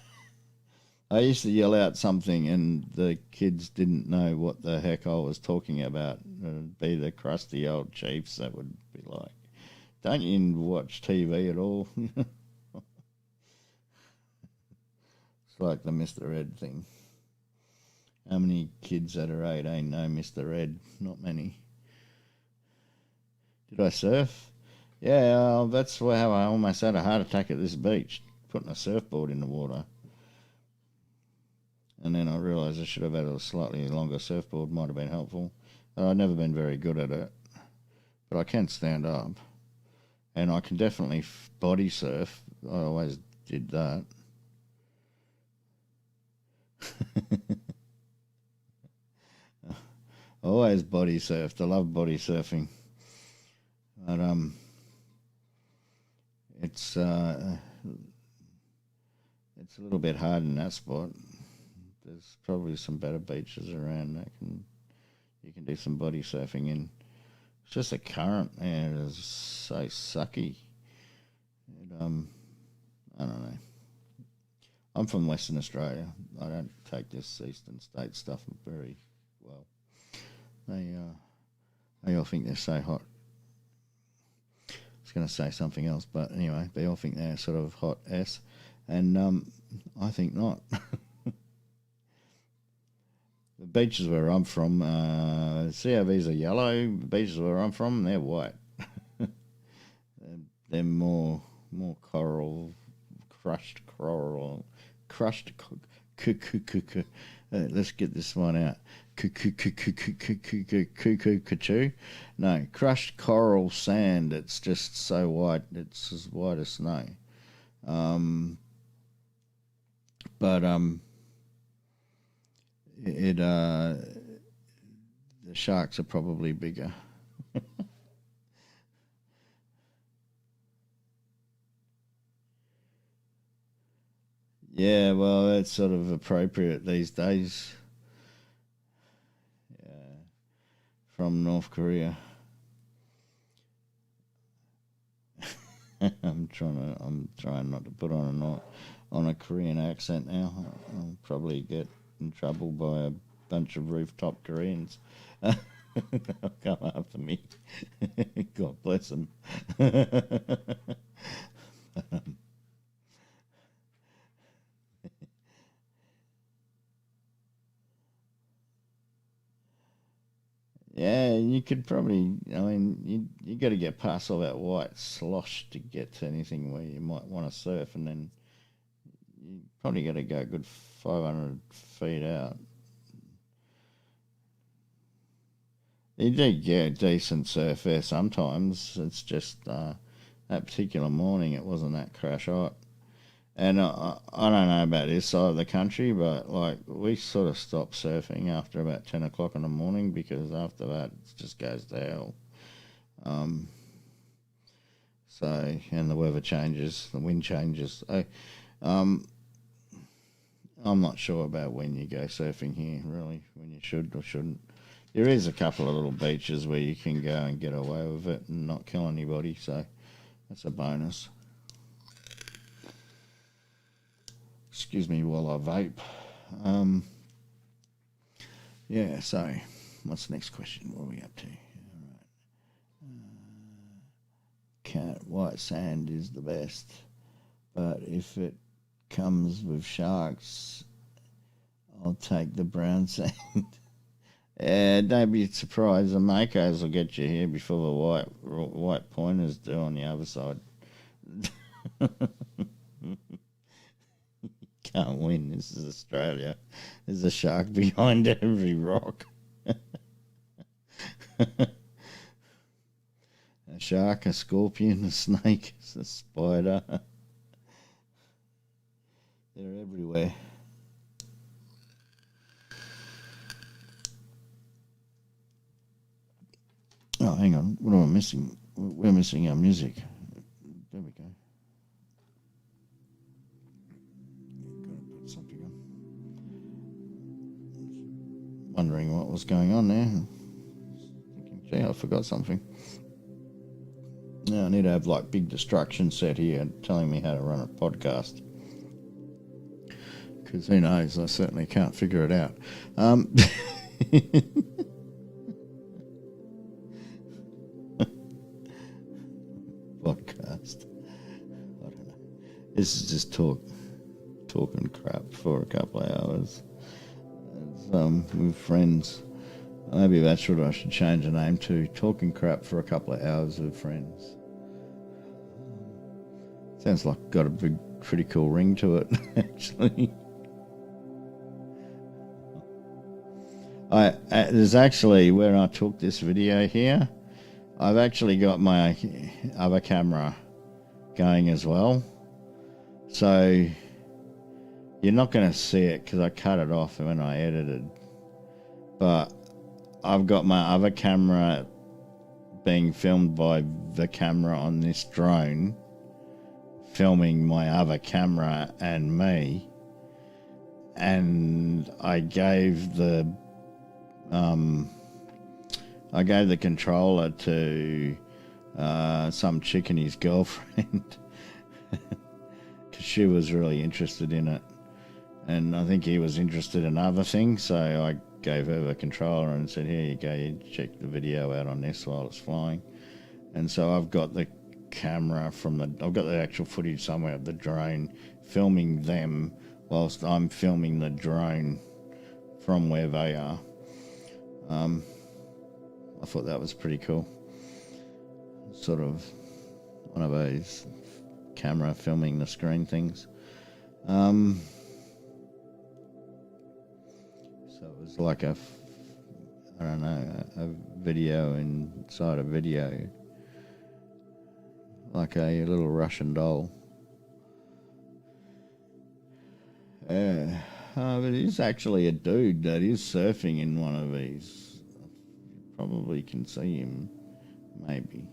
I used to yell out something and the kids didn't know what the heck I was talking about. It'd be the crusty old chiefs that would be like, "Don't you watch TV at all?" It's like the Mr. Ed thing. How many kids that are 18 know Mr. Ed? Not many. Did I surf? Yeah, that's how I almost had a heart attack at this beach, putting a surfboard in the water. And then I realised I should have had a slightly longer surfboard, might have been helpful. I've never been very good at it, but I can stand up. And I can definitely body surf. I always did that. I always body surfed. I love body surfing. But it's it's a little bit hard in that spot. There's probably some better beaches around that you can do some body surfing in. It's just the current, man. It is so sucky. It, I don't know. I'm from Western Australia. I don't take this eastern state stuff very well. They all think they're so hot. I was going to say something else, but anyway, they all think they're sort of hot S, and I think not. The beaches where I'm from, CRVs are yellow. The beaches where I'm from, they're white. They're more coral, crushed coral, crushed. Let's get this one out. No, crushed coral sand. It's just so white. It's as white as snow. But the sharks are probably bigger. Yeah, well, that's sort of appropriate these days. Yeah, from North Korea. I'm trying not to put on a Korean accent now. I'll probably get in trouble by a bunch of rooftop Koreans. They'll come after me. God bless them. Yeah, you could probably, I mean, you got to get past all that white slosh to get to anything where you might want to surf, and then you probably got to go a good 500 feet out. You do get decent surf there sometimes. It's just that particular morning it wasn't that crash hot. And I don't know about this side of the country, but like we sort of stopped surfing after about 10 o'clock in the morning because after that it just goes to hell. Um, so, and the weather changes, the wind changes. Um, I'm not sure about when you go surfing here, really, when you should or shouldn't. There is a couple of little beaches where you can go and get away with it and not kill anybody, so that's a bonus. Excuse me while I vape. Yeah, so what's the next question? What are we up to? All right. Cat white sand is the best, but if it comes with sharks, I'll take the brown sand. Don't be surprised. The Makos will get you here before the white pointers do on the other side. Can't win. This is Australia. There's a shark behind every rock. A shark, a scorpion, a snake, a spider. They're everywhere. Oh, hang on. What am I missing? We're missing our music. There we go. Gotta put something on. Wondering what was going on there. Thinking, gee, I forgot something. Now I need to have like big distraction set here telling me how to run a podcast. Because who knows? I certainly can't figure it out. Podcast. I don't know. This is just talking crap for a couple of hours. It's, with friends. Maybe that's what I should change the name to. Talking crap for a couple of hours with friends. Sounds like got a big, pretty cool ring to it, actually. There's actually, where I took this video here, I've actually got my other camera going as well. So you're not going to see it because I cut it off when I edited. But I've got my other camera being filmed by the camera on this drone, filming my other camera and me. And I gave the controller to some chick and his girlfriend because she was really interested in it, and I think he was interested in other things, so I gave her the controller and said, here you go, you check the video out on this while it's flying. And so I've got the camera I've got the actual footage somewhere of the drone filming them whilst I'm filming the drone from where they are. I thought that was pretty cool. Sort of one of those camera filming the screen things. So it was like a video inside a video. Like a little Russian doll. But it is actually a dude that is surfing in one of these. Probably can see him, maybe.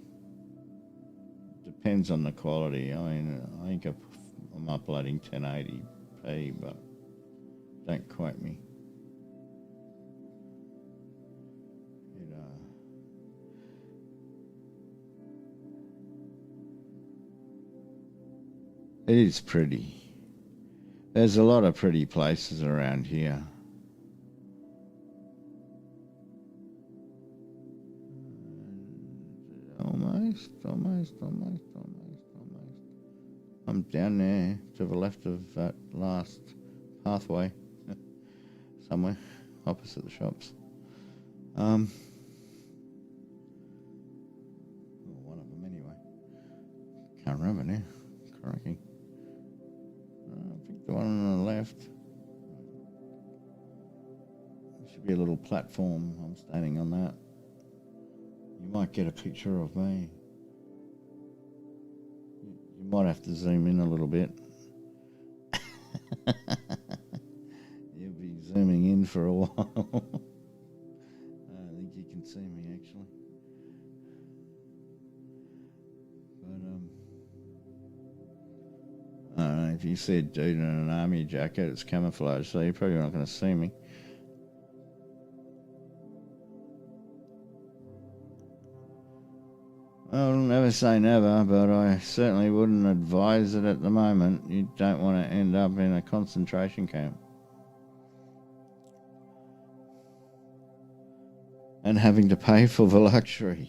Depends on the quality. I mean, I think I'm uploading 1080p, but don't quote me. It is pretty. There's a lot of pretty places around here. Almost. I'm down there to the left of that last pathway, somewhere opposite the shops. can't remember now. Crikey. I think the one on the left. There should be a little platform. I'm standing on that. You might get a picture of me. You might have to zoom in a little bit. You'll be zooming in for a while. I don't think you can see me actually. But I don't know, if you see a dude in an army jacket, it's camouflage, so you're probably not going to see me. I'll never say never, but I certainly wouldn't advise it at the moment. You don't want to end up in a concentration camp. And having to pay for the luxury.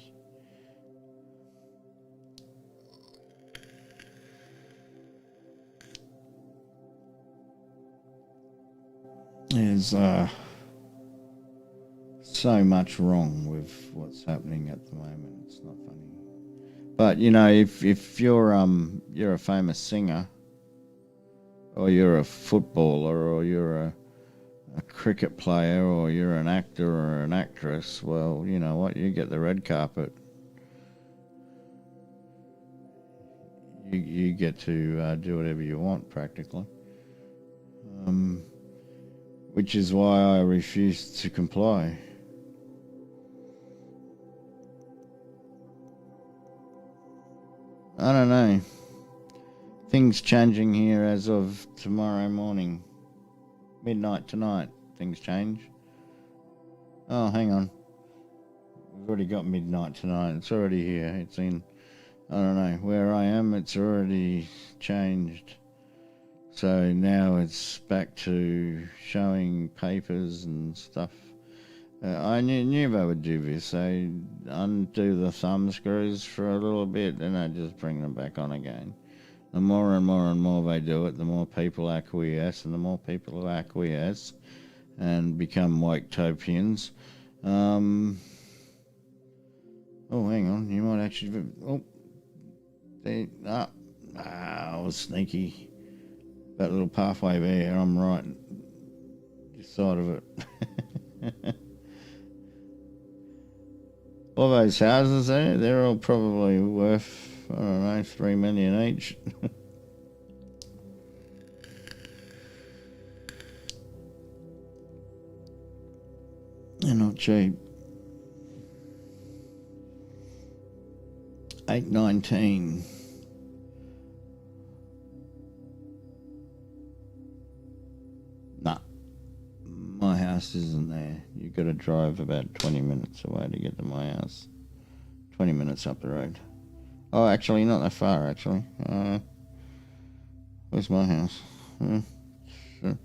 There's so much wrong with what's happening at the moment. It's not funny. But you know, if you're a famous singer, or you're a footballer, or you're a cricket player, or you're an actor or an actress, well, you know what? You get the red carpet. You get to do whatever you want, practically. Which is why I refuse to comply. I don't know. Things changing here as of tomorrow morning. Midnight tonight, things change. Oh, hang on. We've already got midnight tonight. It's already here. It's in, I don't know, where I am, it's already changed. So now it's back to showing papers and stuff. I knew they would do this. They undo the thumb screws for a little bit, and they just bring them back on again. The more and more and more they do it, the more people acquiesce, and the more people who acquiesce and become woke-topians. Oh, hang on. You might actually... Oh, I was sneaky. That little pathway there, I'm right this side of it. All those houses there, they're all probably worth, I don't know, $3 million each. They're not cheap. 819. Nah, my house isn't there. You've got to drive about 20 minutes away to get to my house. 20 minutes up the road. Oh, actually, not that far, actually. Where's my house? Sure.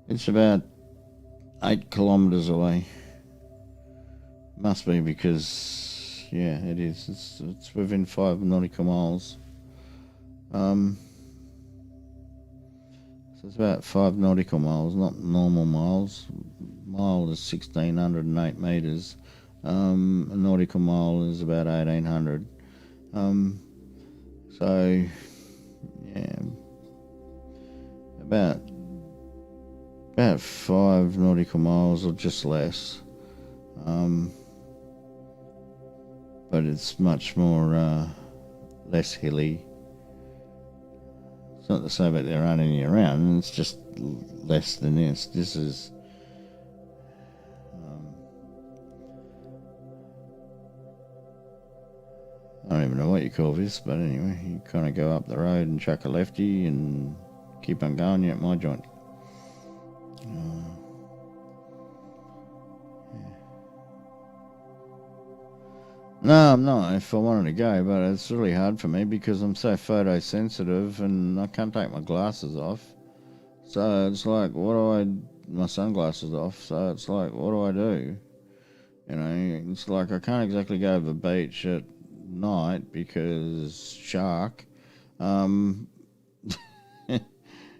It's about 8 kilometres away. Must be because, yeah, it is. It's within 5 nautical miles. So it's about 5 nautical miles, not normal miles. Mile is 1,608 metres. A nautical mile is about 1,800. So, yeah, about 5 nautical miles or just less. But it's much more less hilly. It's not to say that there aren't any around, it's just less than this. This is I don't even know what you call this, but anyway, you kind of go up the road and chuck a lefty and keep on going. You're at my joint. No, I'm not if I wanted to go, but it's really hard for me because I'm so photosensitive and I can't take my glasses off. So it's like, my sunglasses off, so it's like, what do I do? You know, it's like I can't exactly go to the beach at night because shark.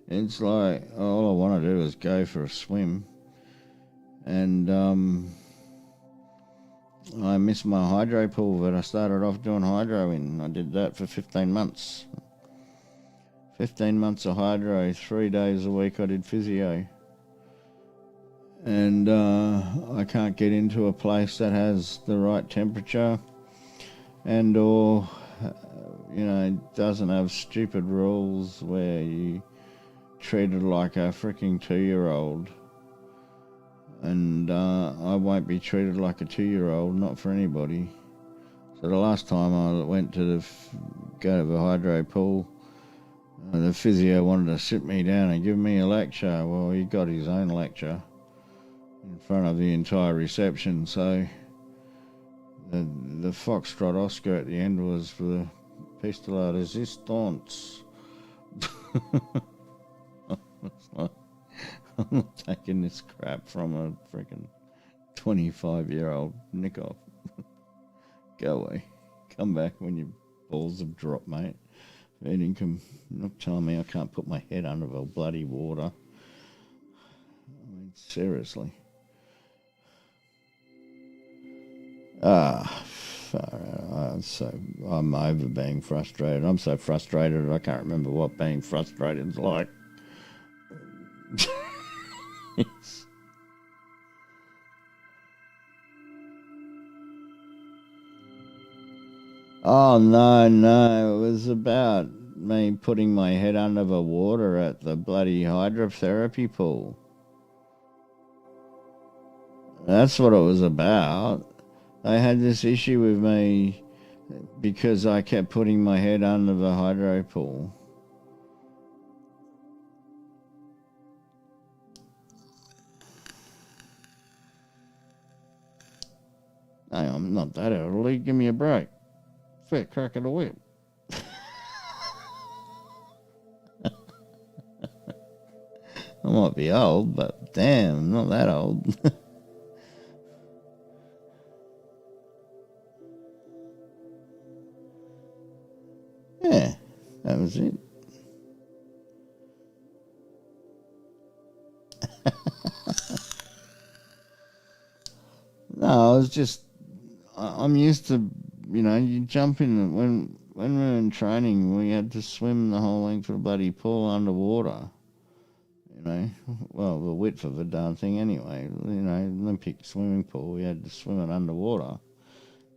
It's like, all I want to do is go for a swim. And, I missed my hydro pool that I started off doing hydro in. I did that for 15 months. 15 months of hydro, 3 days a week I did physio. And I can't get into a place that has the right temperature and or, doesn't have stupid rules where you treated like a freaking 2-year-old. And I won't be treated like a 2-year-old, not for anybody. So the last time I went to go to the hydro pool, the physio wanted to sit me down and give me a lecture. Well, he got his own lecture in front of the entire reception. So the Foxtrot Oscar at the end was for the pistol de resistance. I'm not taking this crap from a freaking 25-year-old nick off. Go away. Come back when your balls have dropped, mate. You can not tell me I can't put my head under the bloody water. I mean, seriously. I'm over being frustrated. I'm so frustrated I can't remember what being frustrated is like. Oh, no. It was about me putting my head under the water at the bloody hydrotherapy pool. That's what it was about. They had this issue with me because I kept putting my head under the hydro pool. Hey, I'm not that elderly. Give me a break. Fair crack of the whip. I might be old, but damn, I'm not that old. Yeah, that was it. No, I was just, I'm used to, you jump in, when we were in training, we had to swim the whole length of the bloody pool underwater. Well, the width of the darn thing anyway. Olympic swimming pool, we had to swim it underwater.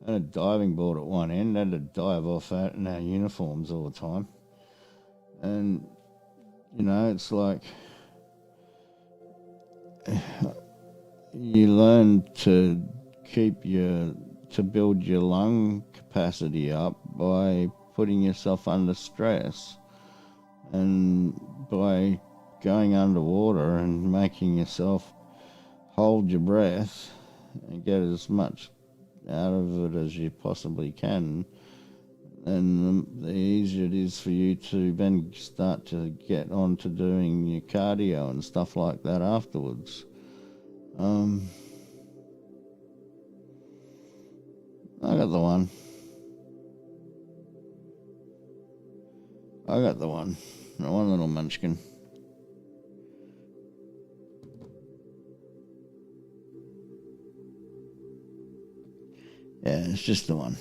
Had a diving board at one end, had to dive off that in our uniforms all the time. And, it's like you learn to build your lung capacity up by putting yourself under stress and by going underwater and making yourself hold your breath and get as much out of it as you possibly can, and the easier it is for you to then start to get on to doing your cardio and stuff like that afterwards. I got the one. The one little munchkin. Yeah, it's just the one.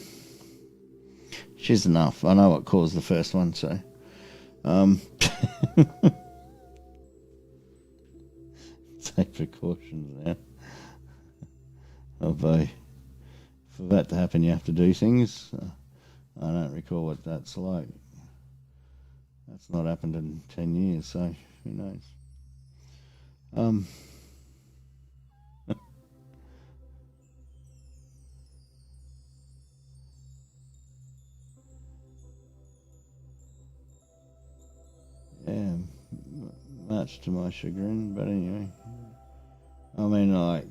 She's enough. I know what caused the first one, so. Take precautions now. Although, for that to happen, you have to do things. I don't recall what that's like. That's not happened in 10 years, so who knows. Yeah, much to my chagrin, but anyway. I mean, like,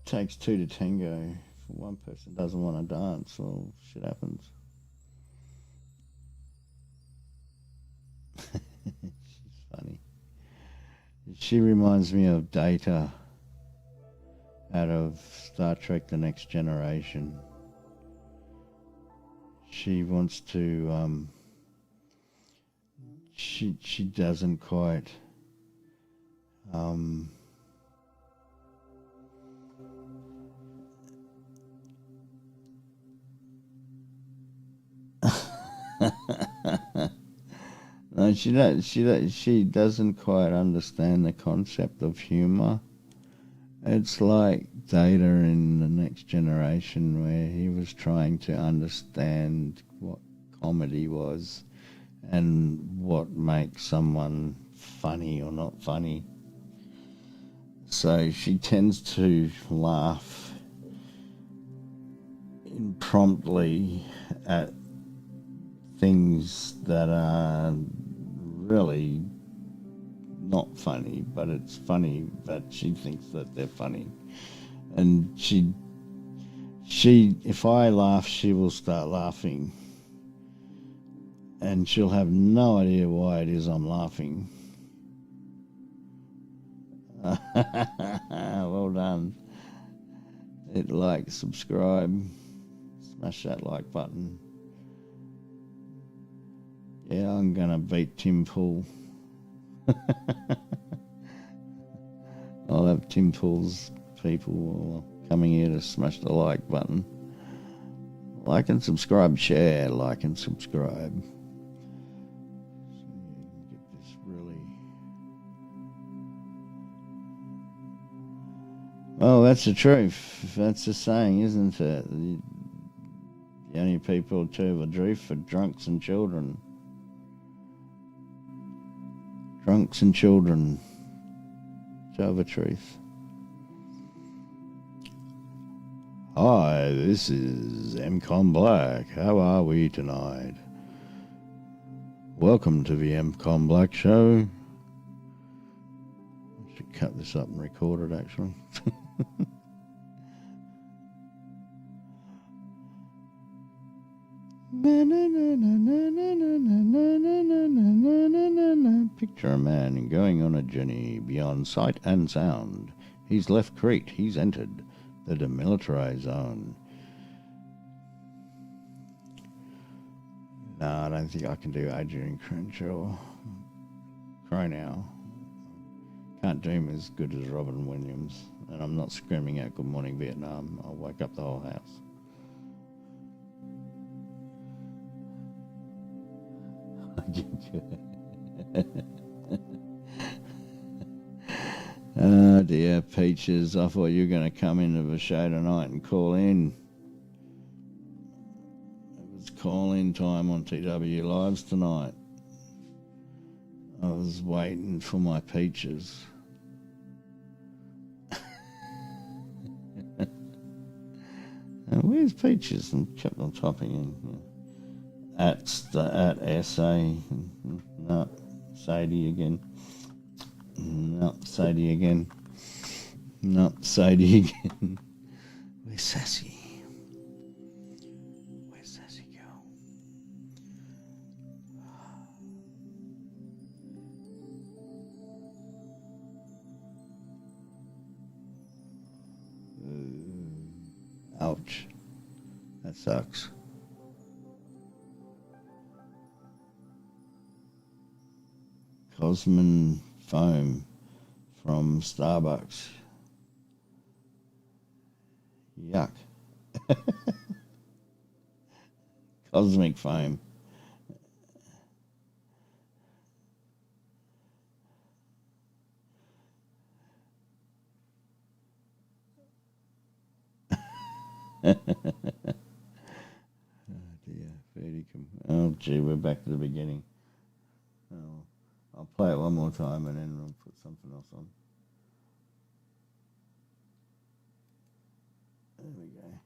takes two to tango. If one person doesn't want to dance, well, shit happens. She's funny. She reminds me of Data out of Star Trek The Next Generation. She wants to, she doesn't quite, She doesn't quite understand the concept of humor. It's like Data in The Next Generation, where he was trying to understand what comedy was and what makes someone funny or not funny. So she tends to laugh impromptu at things that are really not funny, but it's funny that she thinks that they're funny. And if I laugh, she will start laughing. And she'll have no idea why it is I'm laughing. Well done. Hit like, subscribe, smash that like button. Yeah, I'm gonna beat Tim Pool. I'll have Tim Pool's people coming here to smash the like button. Like and subscribe, share, like and subscribe. So you can get this really. Well, that's the truth. That's the saying, isn't it? The only people to tell the truth are drunks and children. Drunks and children tell the truth. Hi, this is MCOM Black. How are we tonight? Welcome to the MCOM Black Show. I should cut this up and record it, actually. Picture a man going on a journey beyond sight and sound. He's left Crete. He's entered the demilitarized zone. No, I don't think I can do Adrian Crenshaw. Now. Can't do him as good as Robin Williams. And I'm not screaming out Good Morning Vietnam. I'll wake up the whole house. Oh dear, Peaches, I thought you were going to come into the show tonight and call in. It was call-in time on TW Lives tonight. I was waiting for my Peaches. Where's Peaches? And kept on typing in. At SA. No, Sadie again. No, Sadie again. No, Sadie again. Where's Sassy? Where's Sassy go? Ouch. That sucks. Cosmin foam from Starbucks. Yuck. Cosmic foam. Oh dear. Oh gee, we're back to the beginning. Oh. I'll play it one more time and then I'll put something else on. There we go.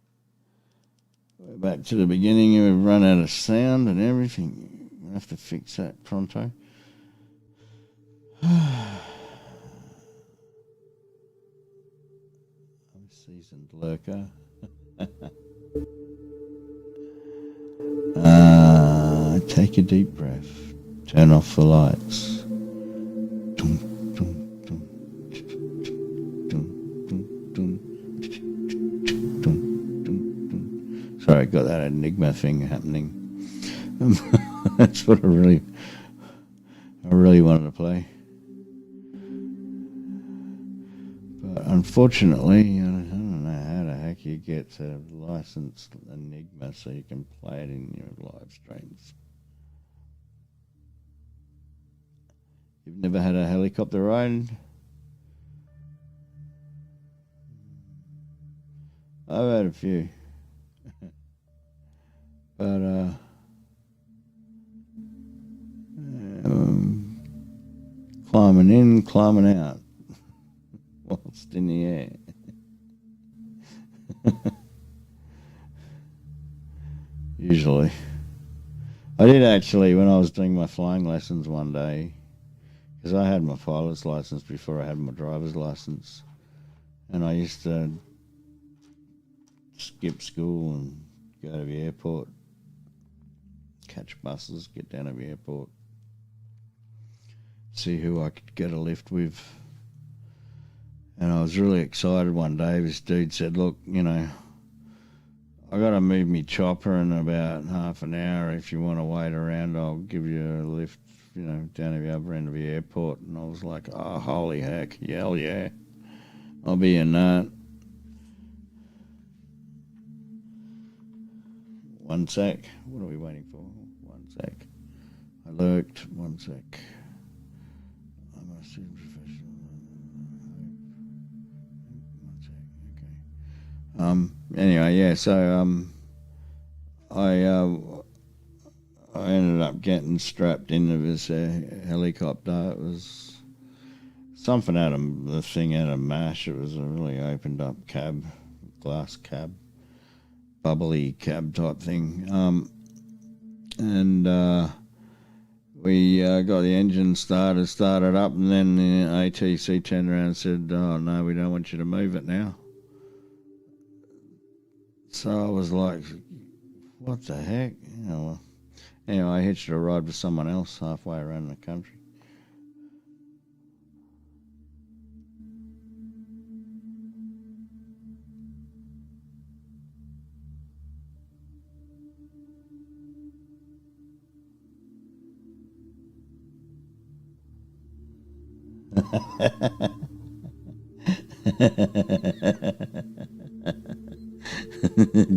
We're back to the beginning. We've run out of sound and everything. We'll have to fix that pronto. I'm a seasoned lurker. Take a deep breath. Turn off the lights. Sorry, I got that Enigma thing happening. That's what I really wanted to play. But unfortunately, I don't know how the heck you get a licensed Enigma so you can play it in your live streams. You've never had a helicopter ride? I've had a few. But um, climbing in, climbing out whilst in the air. Usually. I did actually, when I was doing my flying lessons one day, because I had my pilot's license before I had my driver's license, and I used to skip school and go to the airport, catch buses, get down to the airport, see who I could get a lift with. And I was really excited one day. This dude said, look, I got to move me chopper in about half an hour. If you want to wait around, I'll give you a lift, down to the other end of the airport. And I was like, oh, holy heck, hell yeah. I'll be in that. One sec. What are we waiting for? One sec. I lurked. One sec. I'm a student professional. One sec. Okay. Anyway, yeah. So I ended up getting strapped into this helicopter. It was something the thing out of MASH. It was a really opened up cab, glass cab, bubbly cab type thing. And we got the engine started up, and then the ATC turned around and said, oh, no, we don't want you to move it now. So I was like, what the heck? Anyway, I hitched a ride with someone else halfway around the country.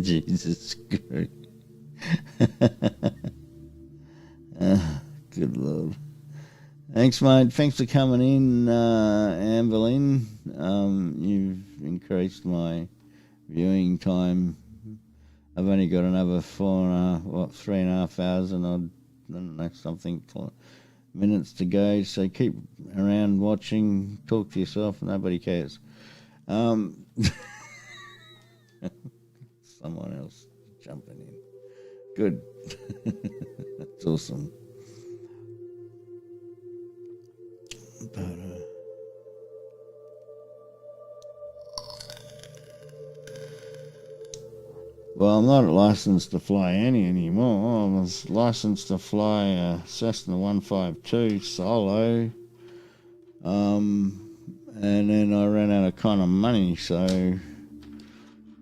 Jesus Christ. Good Lord. Thanks, mate. Thanks for coming in, Amberlyn. You've increased my viewing time. I've only got another 3.5 hours and I don't know, something minutes to go. So keep around watching, talk to yourself, nobody cares. Someone else jumping in. Good. That's awesome. But well, I'm not licensed to fly any anymore. I was licensed to fly a Cessna 152 solo. And then I ran out of kind of money, so it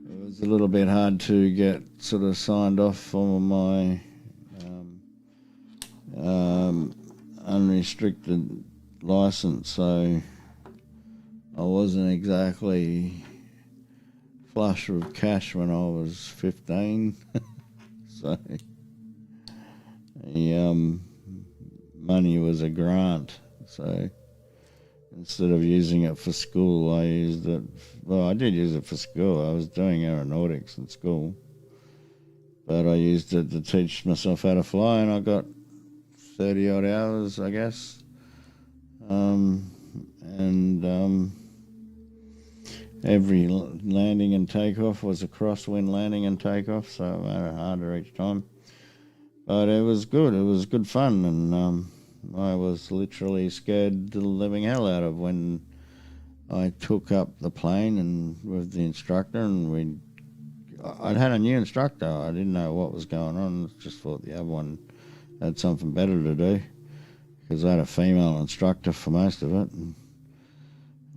was a little bit hard to get sort of signed off for my unrestricted license, so I wasn't exactly flush with cash when I was 15. So the money was a grant, so instead of using it for school, I used it. Well, I did use it for school. I was doing aeronautics in school, but I used it to teach myself how to fly, and I got 30 odd hours, I guess. Every landing and takeoff was a crosswind landing and takeoff, so it made it harder each time. But it was good. It was good fun, and I was literally scared the living hell out of when I took up the plane and with the instructor, and I'd had a new instructor. I didn't know what was going on. Just thought the other one had something better to do, because I had a female instructor for most of it.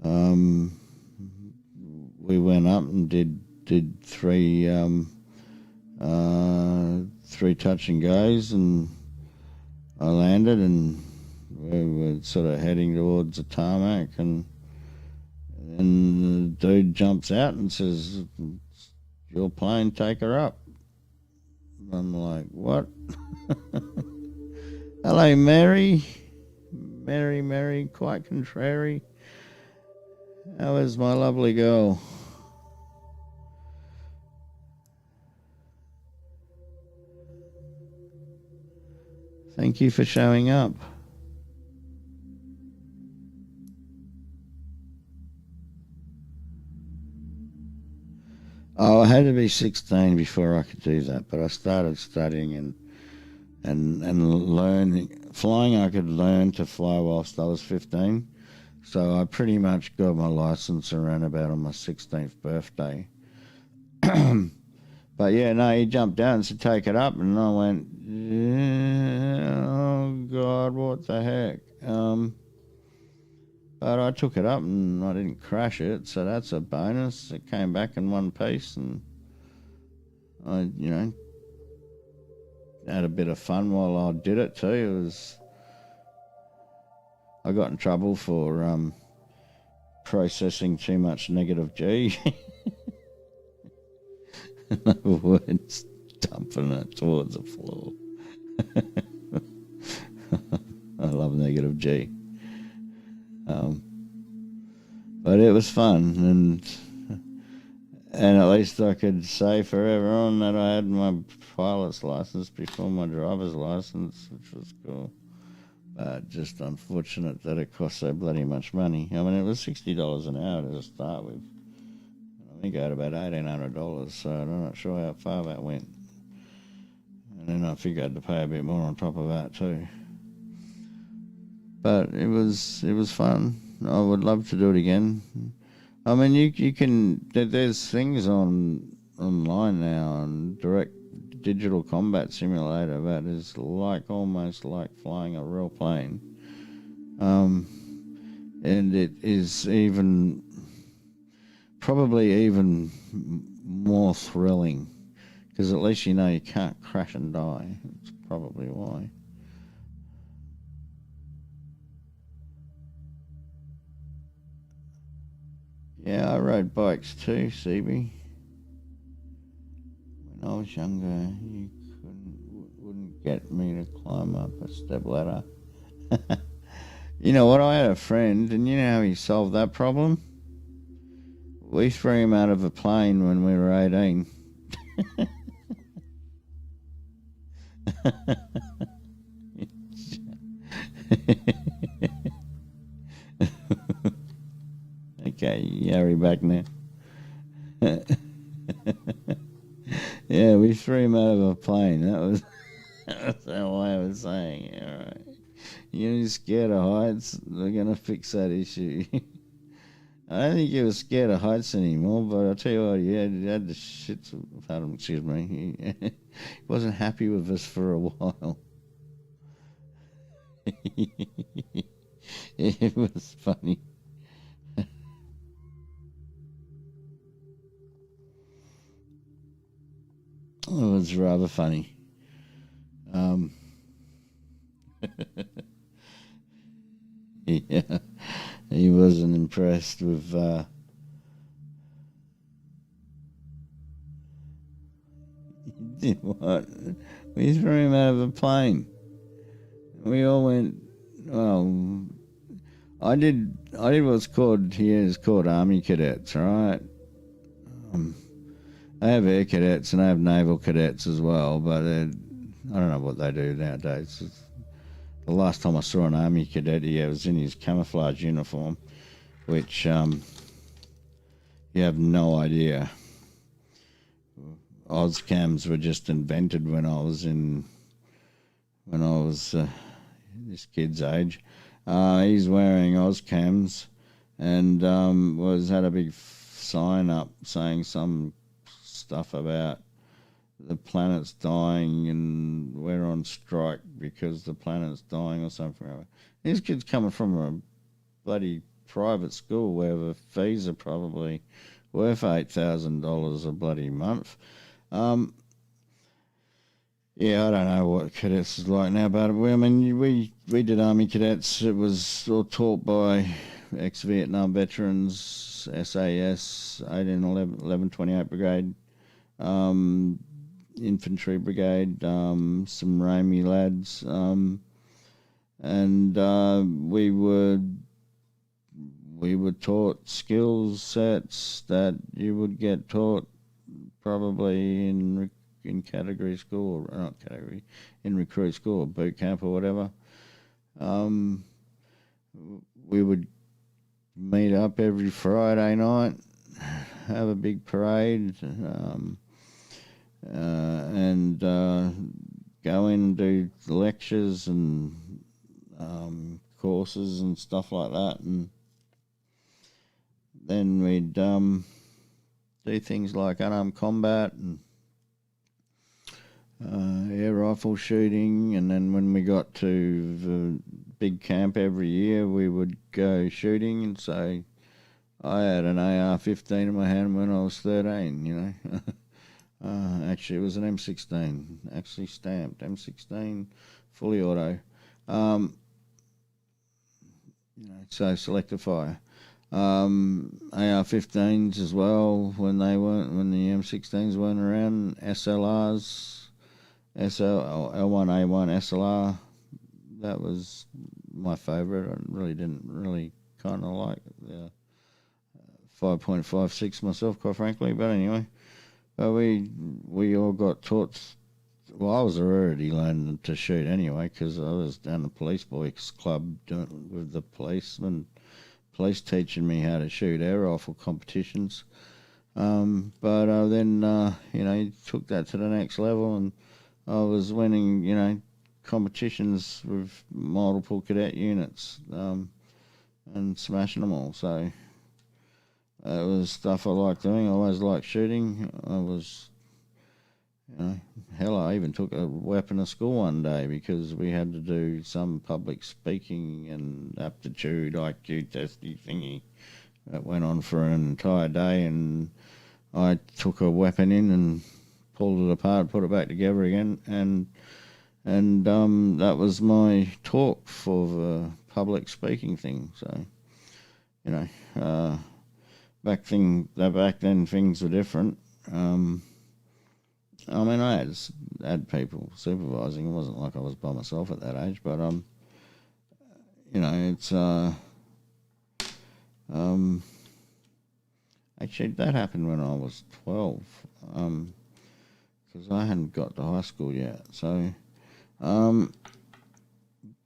And, we went up and did three touch and goes, and I landed, and we were sort of heading towards the tarmac, and the dude jumps out and says, "Your plane, take her up." I'm like, "What?" "Hello, Mary. merry, merry, quite contrary. How is my lovely girl? Thank you for showing up. Oh, I had to be 16 before I could do that, but I started studying and learning. Flying, I could learn to fly whilst I was 15. So I pretty much got my license around about on my 16th birthday. But yeah, no, he jumped out and said, take it up. And I went, yeah, oh, God, what the heck? But I took it up and I didn't crash it, so that's a bonus. It came back in one piece and I, had a bit of fun while I did it too. I got in trouble for processing too much negative G. In other words, dumping it towards the floor. I love negative G. But it was fun, and at least I could say forever on that I had my pilot's license before my driver's license, which was cool. But just unfortunate that it cost so bloody much money. I mean, it was $60 an hour to start with. I think I had about $1,800, so I'm not sure how far that went. And then I figured I had to pay a bit more on top of that too. But it was fun. I would love to do it again. I mean, you can. There's things online now, and direct digital combat simulator that is almost like flying a real plane. And it is probably even more thrilling because at least you know you can't crash and die. That's probably why. Yeah, I rode bikes too, CB. When I was younger, you wouldn't get me to climb up a step ladder. You know what? I had a friend, and you know how he solved that problem? We threw him out of a plane when we were 18. Okay, you hurry back now. Yeah, we threw him out of a plane. That's why I was saying. All right, you're scared of heights. They're gonna fix that issue. I don't think he was scared of heights anymore. But I'll tell you what, he had the shits. Pardon, excuse me. He wasn't happy with us for a while. It was funny. It was rather funny. Yeah, he wasn't impressed with. He did what? We threw him out of a plane. We all went. Well, I did. What's called here is called Army Cadets, right? Um, I have air cadets and I have naval cadets as well, but I don't know what they do nowadays. The last time I saw an army cadet, he was in his camouflage uniform, which you have no idea. Ozcams were just invented when I was this kid's age. He's wearing Ozcams and had a big sign up saying some stuff about the planet's dying and we're on strike because the planet's dying or something. These kids coming from a bloody private school where the fees are probably worth $8,000 a bloody month. Yeah, I don't know what cadets is like now, but we did Army Cadets. It was all taught by ex-Vietnam veterans, SAS, 1128 Brigade, Infantry Brigade, some Ramey lads, and we were taught skill sets that you would get taught probably in category school, or not category, in recruit school or boot camp or whatever. Um, we would meet up every Friday night, have a big parade, and go in and do lectures and courses and stuff like that, and then we'd do things like unarmed combat and air rifle shooting, and then when we got to the big camp every year, we would go shooting. And so I had an AR-15 in my hand when I was 13. Actually, it was an M16, actually stamped M16, fully auto. So selective fire. AR-15s as well when the M16s weren't around. SLRs, L1A1 SLR. That was my favourite. I didn't kind of like the 5.56 myself, quite frankly. But anyway, we all got taught. Well, I was already learning to shoot anyway because I was down the police boys club with the police teaching me how to shoot air rifle competitions. But then took that to the next level, and I was winning competitions with multiple cadet units and smashing them all. So it was stuff I liked doing. I always liked shooting. Hell, I even took a weapon to school one day because we had to do some public speaking and aptitude IQ testy thingy that went on for an entire day, and I took a weapon in and pulled it apart, put it back together again, and that was my talk for the public speaking thing. So, back then things were different. I had people supervising. It wasn't like I was by myself at that age, but it's actually that happened when I was 12, because I hadn't got to high school yet. So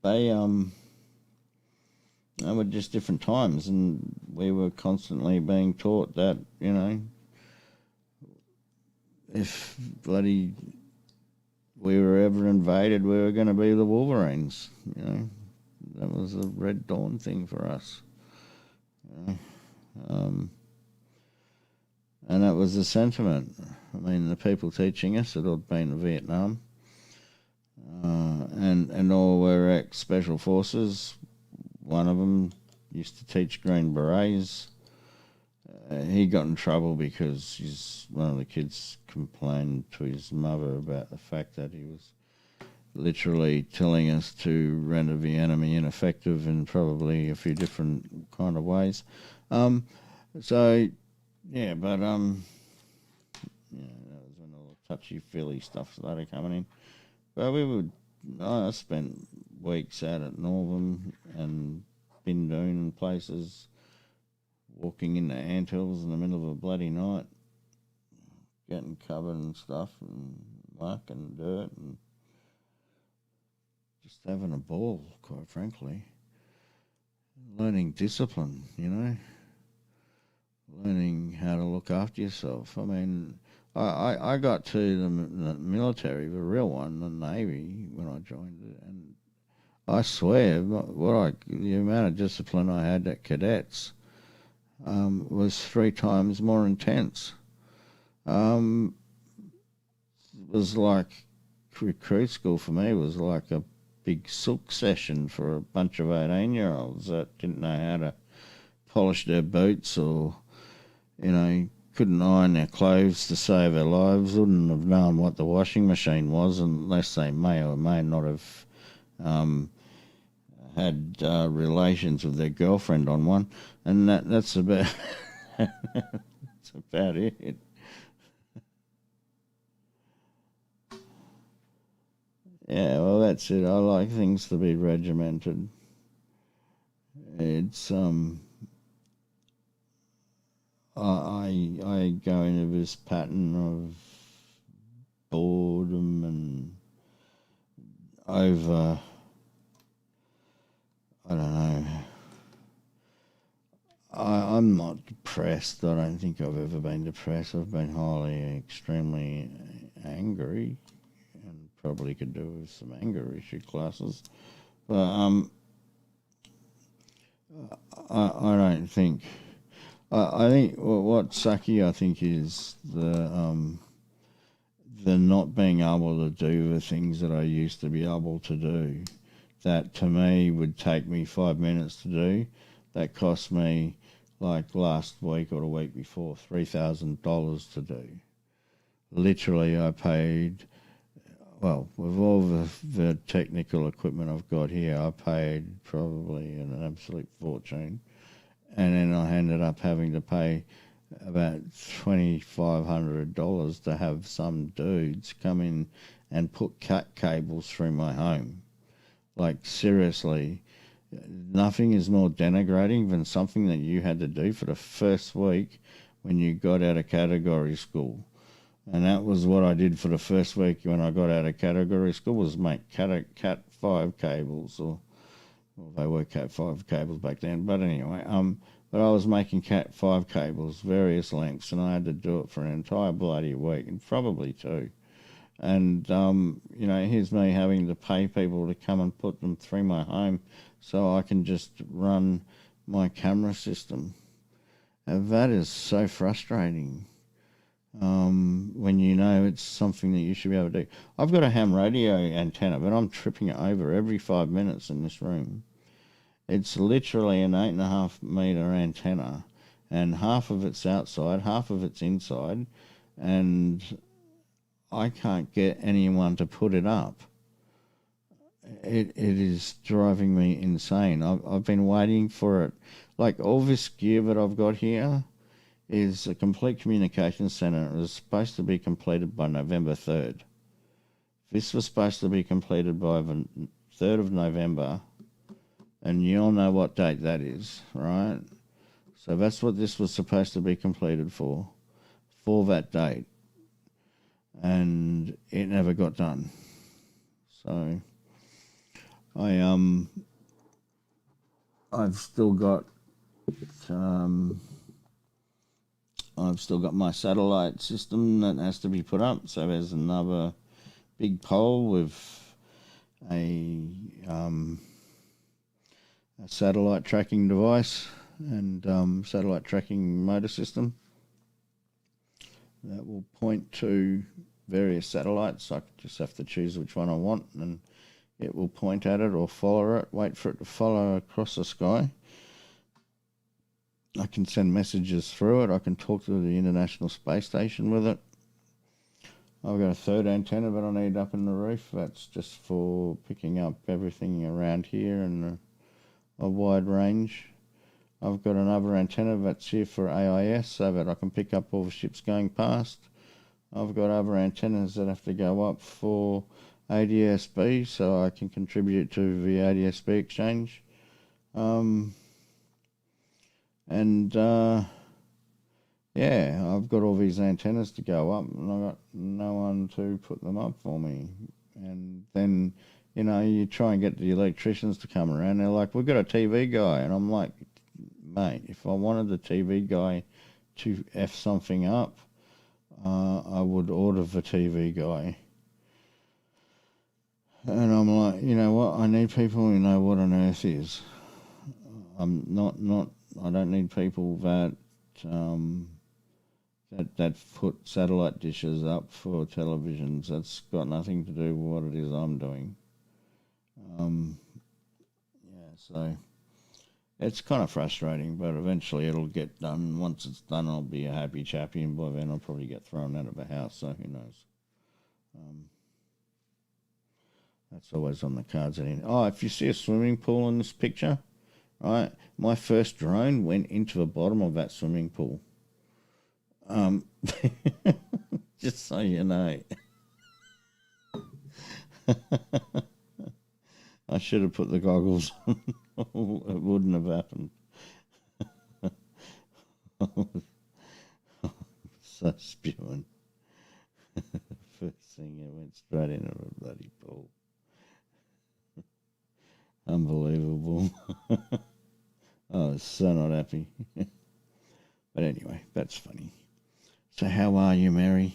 they were just different times, and we were constantly being taught that if bloody we were ever invaded, we were going to be the Wolverines. That was a Red Dawn thing for us. And that was the sentiment. I mean, the people teaching us had all been to Vietnam, and all were ex-special forces. One of them used to teach Green Berets. He got in trouble because one of the kids complained to his mother about the fact that he was literally telling us to render the enemy ineffective in probably a few different kind of ways. That was when all the touchy-feely stuff started coming in. But I spent weeks out at Northam and Bindoon places, walking in the anthills in the middle of a bloody night, getting covered and stuff, and muck and dirt, and just having a ball, quite frankly. Learning discipline, learning how to look after yourself. I mean, I got to the military, the real one, the Navy, when I joined it, and I swear, the amount of discipline I had at cadets was 3 times more intense. It was like recruit school for me was like a big silk session for a bunch of 18-year-olds that didn't know how to polish their boots or, couldn't iron their clothes to save their lives, wouldn't have known what the washing machine was unless they may or may not have had relations with their girlfriend on one, and that's about that's about it. Yeah, well, that's it. I like things to be regimented. It's I go into this pattern of boredom and over. I don't know. I'm not depressed. I don't think I've ever been depressed. I've been highly, extremely angry, and probably could do with some anger issue classes. But I don't think. I think what's sucky. I think is the not being able to do the things that I used to be able to do. That to me would take me 5 minutes to do. That cost me, like last week or the week before, $3,000 to do. Literally, I paid, well, with all the technical equipment I've got here, I paid probably an absolute fortune. And then I ended up having to pay about $2,500 to have some dudes come in and put cat cables through my home. Like, seriously, nothing is more denigrating than something that you had to do for the first week when you got out of category school. And that was what I did for the first week when I got out of category school, was make cat 5 cables, or well, they were cat 5 cables back then. But anyway, but I was making cat 5 cables, various lengths, and I had to do it for an entire bloody week, and probably two. And here's me having to pay people to come and put them through my home so I can just run my camera system. And that is so frustrating. When you know it's something that you should be able to do. I've got a ham radio antenna, but I'm tripping it over every 5 minutes in this room. It's literally an 8.5 meter antenna, and half of it's outside, half of it's inside, and I can't get anyone to put it up. It is driving me insane. I've been waiting for it. Like, all this gear that I've got here is a complete communications center. It was supposed to be completed by November 3rd. This was supposed to be completed by the 3rd of November, and you all know what date that is, right? So that's what this was supposed to be completed for that date. And it never got done. So I've still got my satellite system that has to be put up. So there's another big pole with a satellite tracking device and satellite tracking motor system that will point to various satellites. I just have to choose which one I want, and it will point at it or follow it, wait for it to follow across the sky. I can send messages through it. I can talk to the International Space Station with it. I've got a third antenna that I need up in the roof. That's just for picking up everything around here and a wide range. I've got another antenna that's here for AIS so that I can pick up all the ships going past. I've got other antennas that have to go up for ADS-B so I can contribute to the ADS-B exchange. Yeah, I've got all these antennas to go up, and I've got no one to put them up for me. And then, you try and get the electricians to come around. They're like, we've got a TV guy. And I'm like, mate, if I wanted the TV guy to F something up, I would order the TV guy. And I'm like, you know what? I need people who know what on earth is. I'm not. I don't need people that that put satellite dishes up for televisions. That's got nothing to do with what it is I'm doing. So it's kind of frustrating, but eventually it'll get done. Once it's done, I'll be a happy chappy, and by then I'll probably get thrown out of the house, so who knows. That's always on the cards. If you see a swimming pool in this picture, right, my first drone went into the bottom of that swimming pool. Just so you know. I should have put the goggles on. It wouldn't have happened. So spewing. First thing, it went straight into a bloody pool. Unbelievable. I was so not happy. But anyway, that's funny. So how are you, Mary?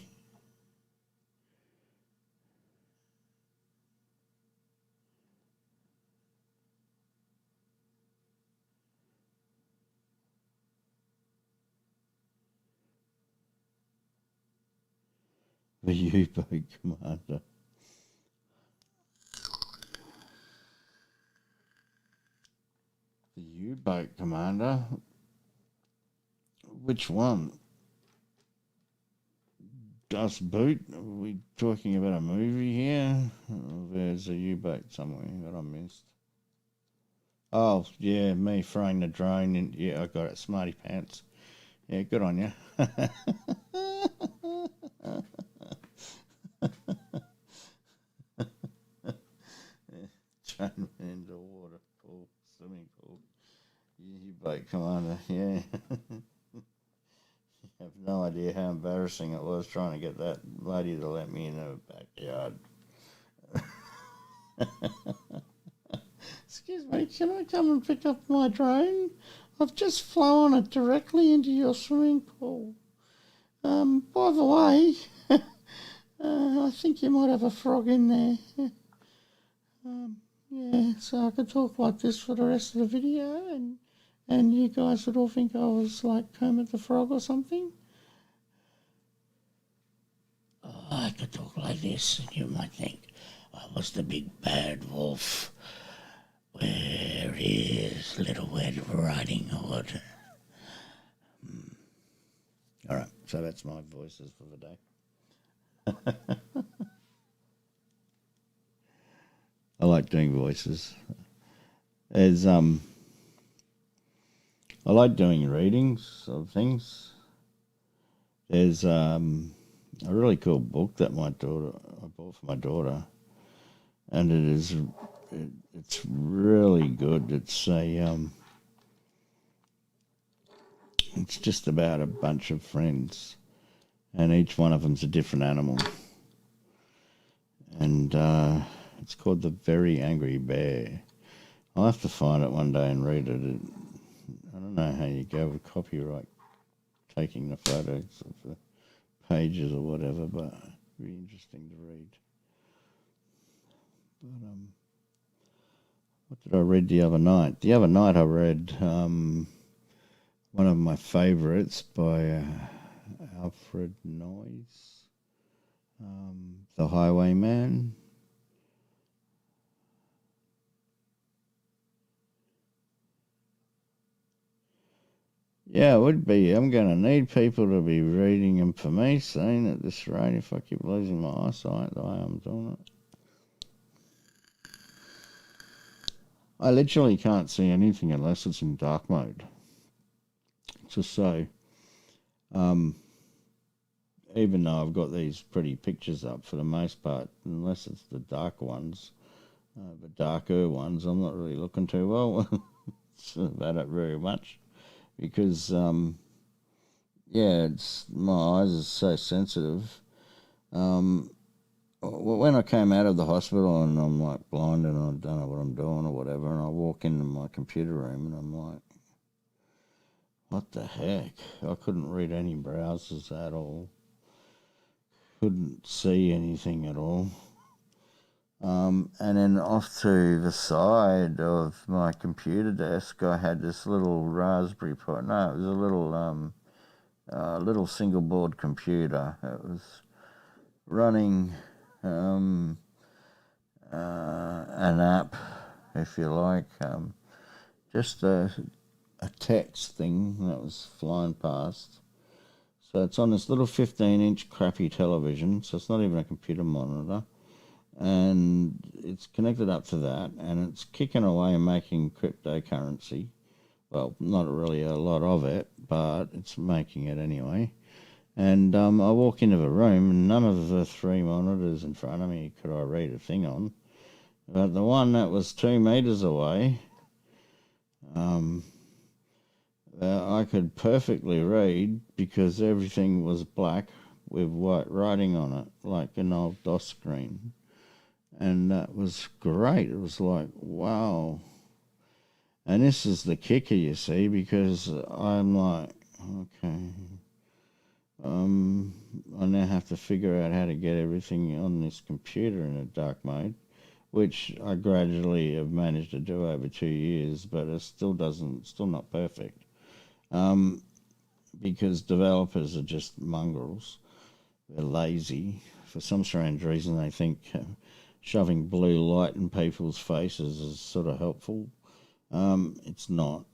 The U-boat commander. The U-boat commander? Which one? Gus Boot? Are we talking about a movie here? Oh, there's a U-boat somewhere that I missed. Oh, yeah, me throwing the drone in. Yeah, I got it. Smarty pants. Yeah, good on you. Drone into water pool, swimming pool. U-boat commander, yeah. I have no idea how embarrassing it was trying to get that lady to let me in her backyard. Excuse me, can I come and pick up my drone? I've just flown it directly into your swimming pool. By the way, I think you might have a frog in there. Yeah, so I could talk like this for the rest of the video, and you guys would all think I was like Kermit the Frog or something. Oh, I could talk like this, and you might think I was the big bad wolf. Where is Little Red Riding Hood? All right, so that's my voices for the day. I like doing voices. There's I like doing readings of things. There's a really cool book that I bought for my daughter, and it's really good. It's just about a bunch of friends, and each one of them's a different animal, and it's called The Very Angry Bear. I'll have to find it one day and read it. I don't know how you go with copyright taking the photos of the pages or whatever, but it'd be interesting to read. But what did I read the other night? The other night I read one of my favourites by Alfred Noyes, The Highwayman. Yeah, it would be. I'm going to need people to be reading them for me soon at this rate if I keep losing my eyesight the way I'm doing it. I literally can't see anything unless it's in dark mode. Just so, even though I've got these pretty pictures up for the most part, unless it's the darker ones, I'm not really looking too well about it very much because, it's my eyes are so sensitive. When I came out of the hospital and I'm like blind and I don't know what I'm doing or whatever, and I walk into my computer room and I'm like, what the heck? I couldn't read any browsers at all. Couldn't see anything at all. And then off to the side of my computer desk, I had this little Raspberry Pi. No, it was a little single board computer. It was running an app, if you like, just a text thing that was flying past. So it's on this little 15-inch crappy television, so it's not even a computer monitor. And it's connected up to that, and it's kicking away and making cryptocurrency. Well, not really a lot of it, but it's making it anyway. And I walk into the room, and none of the three monitors in front of me could I read a thing on. But the one that was 2 meters away, um, I could perfectly read because everything was black with white writing on it, like an old DOS screen. And that was great. It was like, wow. And this is the kicker, you see, because I'm like, okay, I now have to figure out how to get everything on this computer in a dark mode, which I gradually have managed to do over 2 years, but it still not perfect. Because developers are just mongrels. They're lazy. For some strange reason, they think shoving blue light in people's faces is sort of helpful. It's not.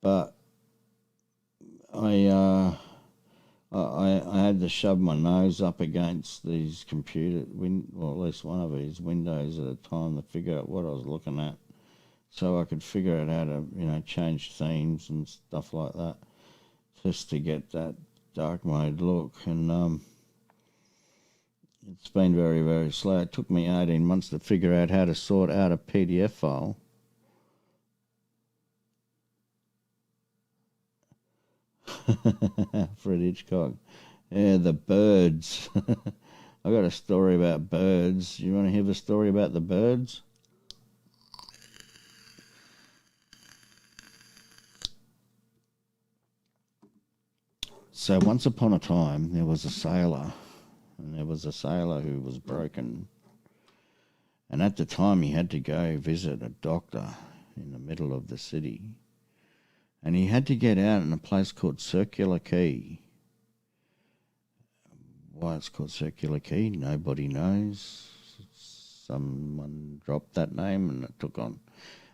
But I had to shove my nose up against these well, at least one of these windows at a time to figure out what I was looking at, so I could figure out how to, change themes and stuff like that, just to get that dark mode look. And it's been very, very slow. It took me 18 months to figure out how to sort out a PDF file. Fred Hitchcock. Yeah, the birds. I got a story about birds. You want to hear the story about the birds? So once upon a time, there was a sailor, and there was a sailor who was broken. And at the time, he had to go visit a doctor in the middle of the city. And he had to get out in a place called Circular Quay. Why it's called Circular Quay, nobody knows. Someone dropped that name and it took on.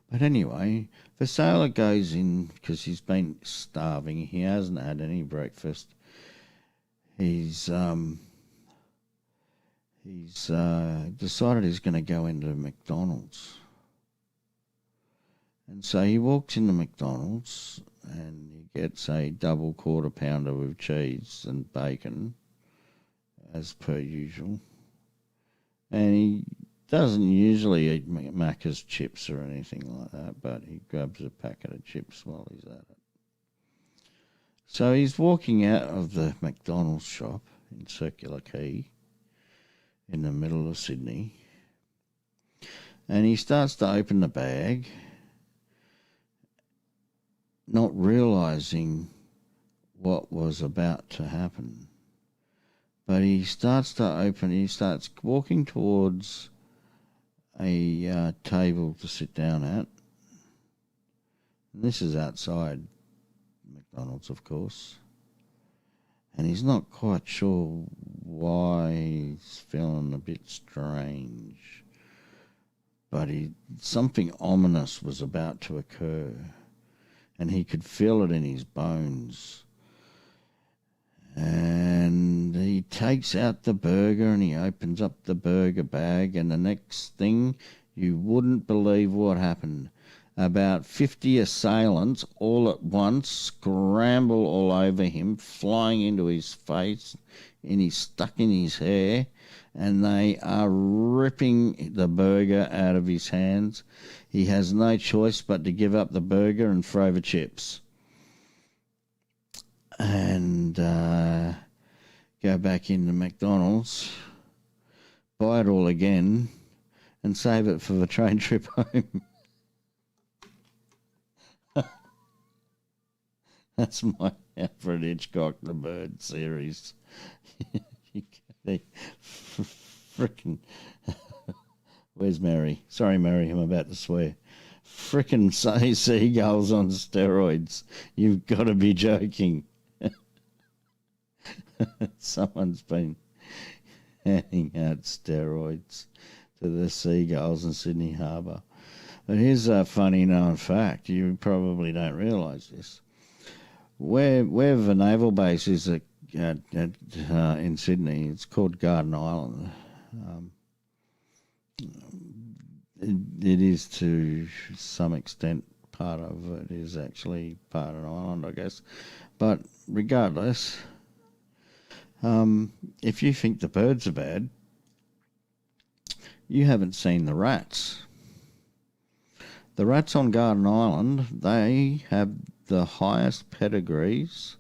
But anyway, the sailor goes in because he's been starving. He hasn't had any breakfast. He's decided he's going to go into McDonald's. And so he walks into McDonald's and he gets a double quarter pounder with cheese and bacon, as per usual. And he doesn't usually eat Macca's chips or anything like that, but he grabs a packet of chips while he's at it. So he's walking out of the McDonald's shop in Circular Quay in the middle of Sydney, and he starts to open the bag, not realising what was about to happen. But he starts walking towards a table to sit down at. And this is outside McDonald's, of course. And he's not quite sure why he's feeling a bit strange. But something ominous was about to occur. And he could feel it in his bones. And he takes out the burger and he opens up the burger bag, and the next thing, you wouldn't believe what happened. About 50 assailants all at once scramble all over him, flying into his face, and he's stuck in his hair, and they are ripping the burger out of his hands. He has no choice but to give up the burger and throw the chips. And go back into McDonald's, buy it all again, and save it for the train trip home. That's my Alfred Hitchcock The Bird series. Frickin' Where's Mary? Sorry, Mary, I'm about to swear. Frickin' seagulls on steroids. You've got to be joking. Someone's been handing out steroids to the seagulls in Sydney Harbour. But here's a funny known fact. You probably don't realise this. Where the naval base is in Sydney, it's called Garden Island. It is to some extent part of it is actually part of an island, I guess. But regardless, if you think the birds are bad, you haven't seen the rats. The rats on Garden Island, they have the highest pedigrees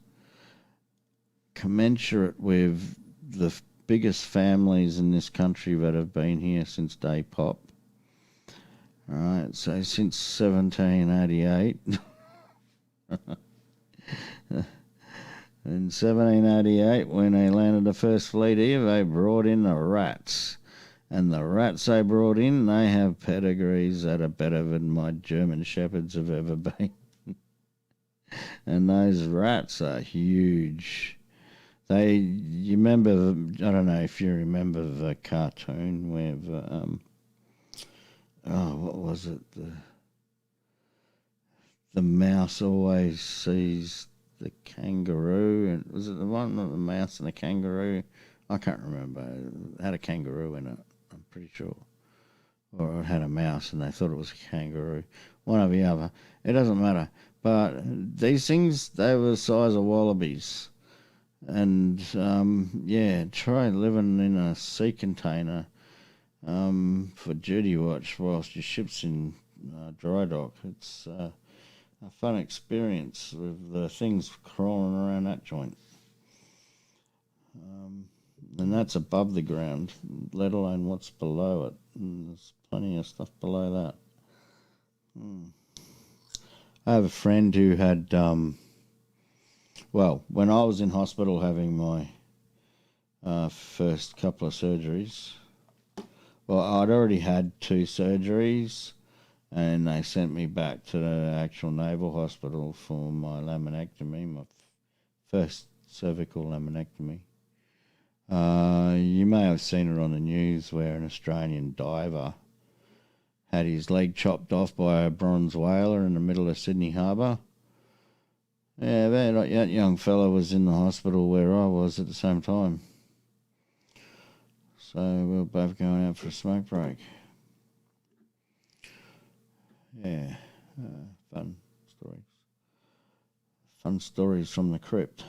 commensurate with the biggest families in this country that have been here since day pop. All right, so since 1788. In 1788, when they landed the first fleet here, they brought in the rats. And the rats they brought in, they have pedigrees that are better than my German Shepherds have ever been. And those rats are huge. You remember, I don't know if you remember the cartoon where what was it? The mouse always sees the kangaroo, and was it the one with the mouse and the kangaroo? I can't remember. It had a kangaroo in it, I'm pretty sure. Or it had a mouse and they thought it was a kangaroo. One or the other. It doesn't matter. But these things, they were the size of wallabies. And, try living in a sea container for duty watch whilst your ship's in dry dock. It's a fun experience with the things crawling around that joint. And that's above the ground, let alone what's below it. And there's plenty of stuff below that. I have a friend who had, when I was in hospital having my first couple of surgeries, I'd already had 2 surgeries, and they sent me back to the actual naval hospital for my laminectomy, my first cervical laminectomy. You may have seen it on the news where an Australian diver had his leg chopped off by a bronze whaler in the middle of Sydney Harbour. Yeah, that young fella was in the hospital where I was at the same time. So we were both going out for a smoke break. Yeah, fun stories. Fun stories from the crypt.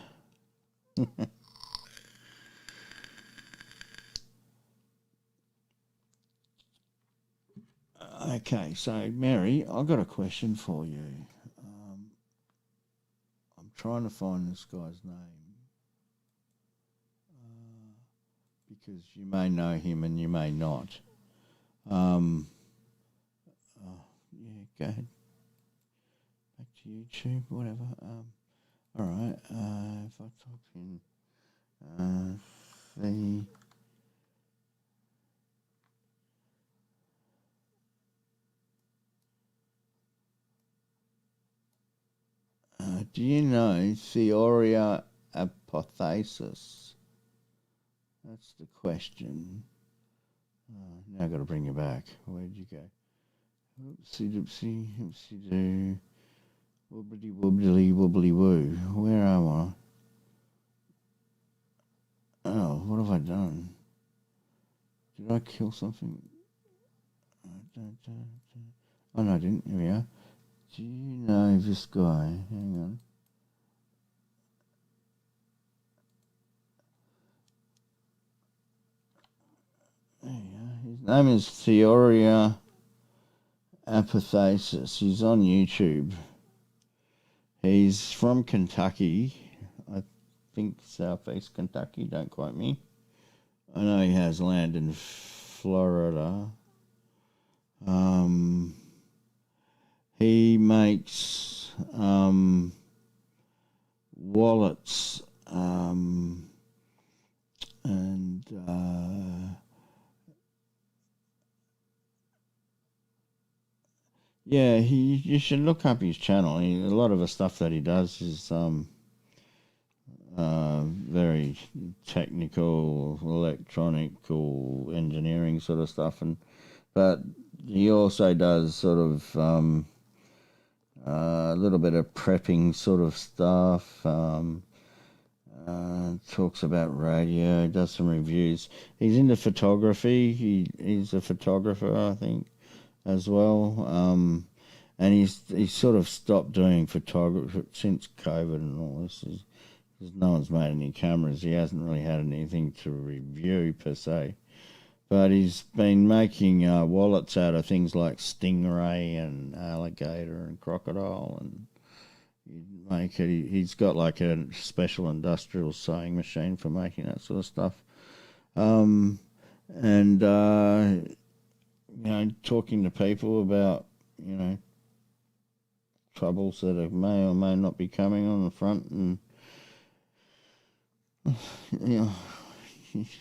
Okay, so Mary, I've got a question for you. I'm trying to find this guy's name because you may know him and you may not. Go ahead. Back to YouTube, whatever. All right. If I type in the do you know Theoria apotheosis? That's the question. Now I've got to bring you back. Where did you go? Oopsie doopsie, oopsie doo. Wobbly wobbly wobbly woo. Where am I? Oh, what have I done? Did I kill something? Oh, no, I didn't. Here we are. Do you know this guy? Hang on. There you go. His name is Theoria apotheosis. He's on YouTube. He's from Kentucky. I think southeast Kentucky. Don't quote me. I know he has land in Florida. He makes wallets and you should look up his channel. A lot of the stuff that he does is very technical, electronical engineering sort of stuff, but he also does sort of a little bit of prepping sort of stuff. Talks about radio, does some reviews. He's into photography. He's a photographer, I think, as well. And he's sort of stopped doing photography since COVID and all this. He's because no one's made any cameras. He hasn't really had anything to review per se. But he's been making wallets out of things like stingray and alligator and crocodile, and he'd make it. He's got like a special industrial sewing machine for making that sort of stuff. And talking to people about troubles that may or may not be coming on the front, and you know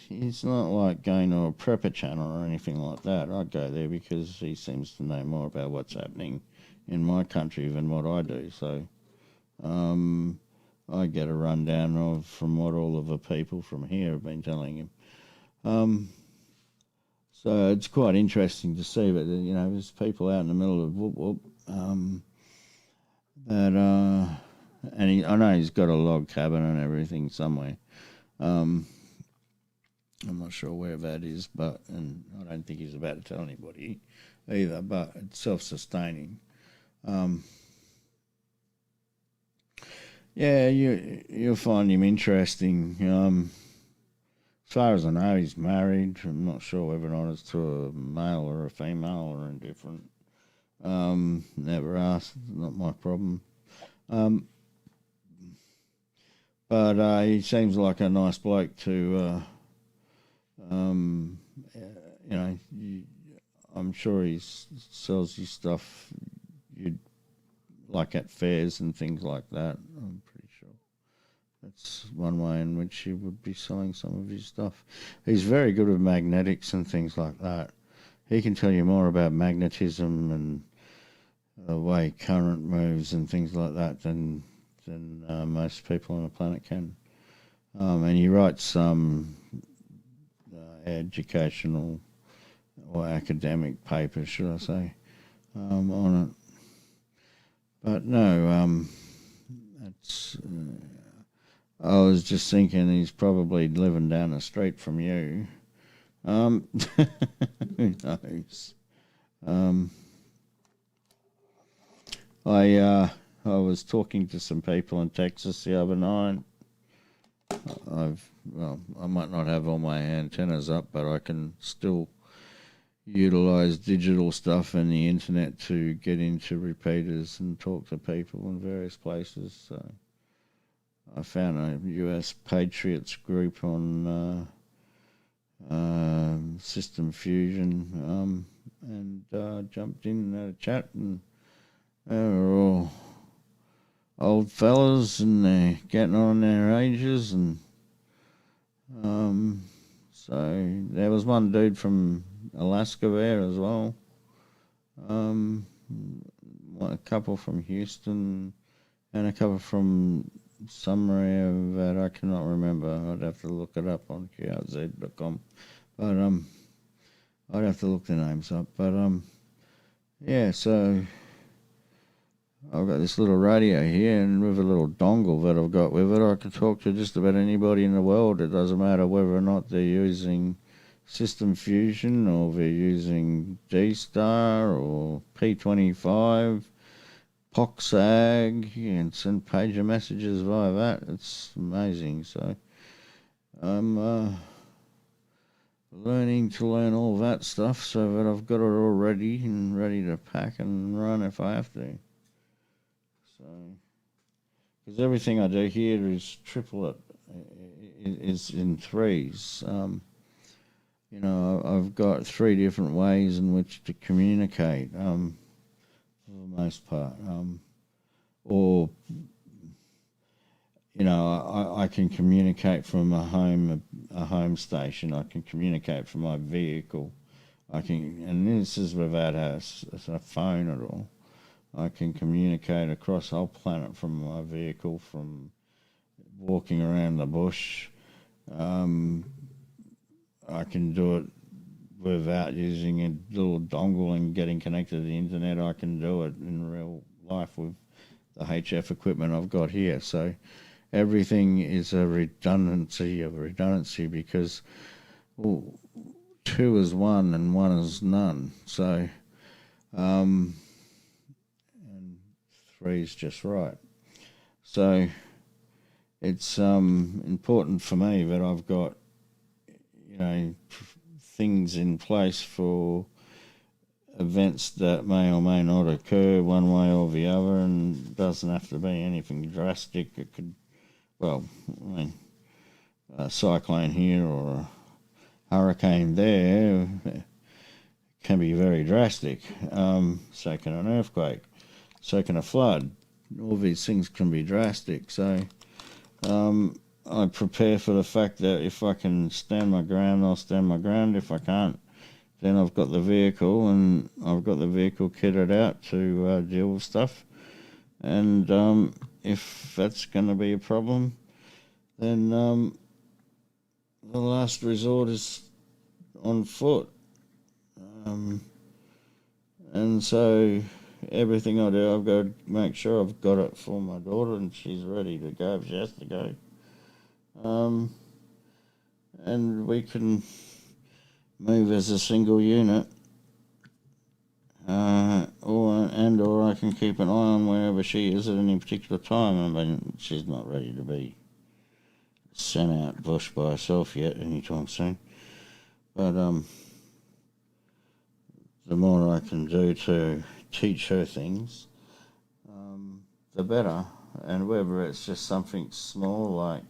it's not like going to a prepper channel or anything like that. I'd go there because he seems to know more about what's happening in my country than what I do. So I get a rundown from what all of the people from here have been telling him. So it's quite interesting to see, but there's people out in the middle of whoop whoop that and I know he's got a log cabin and everything somewhere. I'm not sure where that is, and I don't think he's about to tell anybody either, but it's self-sustaining. Yeah, you'll find him interesting. As far as I know, he's married. I'm not sure whether or not it's to a male or a female or indifferent. Never asked. Not my problem. But he seems like a nice bloke to... I'm sure he sells his stuff you'd like at fairs and things like that. I'm pretty sure that's one way in which he would be selling some of his stuff. He's very good with magnetics and things like that. He can tell you more about magnetism and the way current moves and things like that than most people on the planet can. And he writes some educational or academic papers, should I say, on it. But no, that's. I was just thinking he's probably living down the street from you. Who knows? I was talking to some people in Texas the other night. I might not have all my antennas up, but I can still utilize digital stuff and the internet to get into repeaters and talk to people in various places. So I found a US Patriots group on System Fusion and jumped in and had a chat, and they were all old fellas and they're getting on their ages, and so there was one dude from Alaska there as well, a couple from Houston and a couple from somewhere that I cannot remember. I'd have to look it up on QRZ.com, but I'd have to look the names up, but yeah, so I've got this little radio here, and with a little dongle that I've got with it, I can talk to just about anybody in the world. It doesn't matter whether or not they're using System Fusion or they're using D-Star or P25, POXAG, and send pager messages via that. It's amazing. So I'm learning to learn all that stuff so that I've got it all ready and ready to pack and run if I have to. So, because everything I do here is triplet, is in threes. I've got three different ways in which to communicate, for the most part. I can communicate from a home station. I can communicate from my vehicle. And this is without a phone at all. I can communicate across the whole planet from my vehicle, from walking around the bush. I can do it without using a little dongle and getting connected to the internet. I can do it in real life with the HF equipment I've got here. So everything is a redundancy because two is one and one is none. So and three is just right. So it's important for me that I've got, you know, things in place for events that may or may not occur one way or the other, and doesn't have to be anything drastic. It could, well, I mean, a cyclone here or a hurricane there can be very drastic. So can an earthquake. So can a flood. All these things can be drastic. So I prepare for the fact that if I can stand my ground, I'll stand my ground. If I can't, then I've got the vehicle, and I've got the vehicle kitted out to deal with stuff. And if that's going to be a problem, then the last resort is on foot. And so everything I do, I've got to make sure I've got it for my daughter, and she's ready to go if she has to go. And we can move as a single unit, or I can keep an eye on wherever she is at any particular time. I mean, she's not ready to be sent out bush by herself yet anytime soon. But the more I can do to teach her things, the better. And whether it's just something small like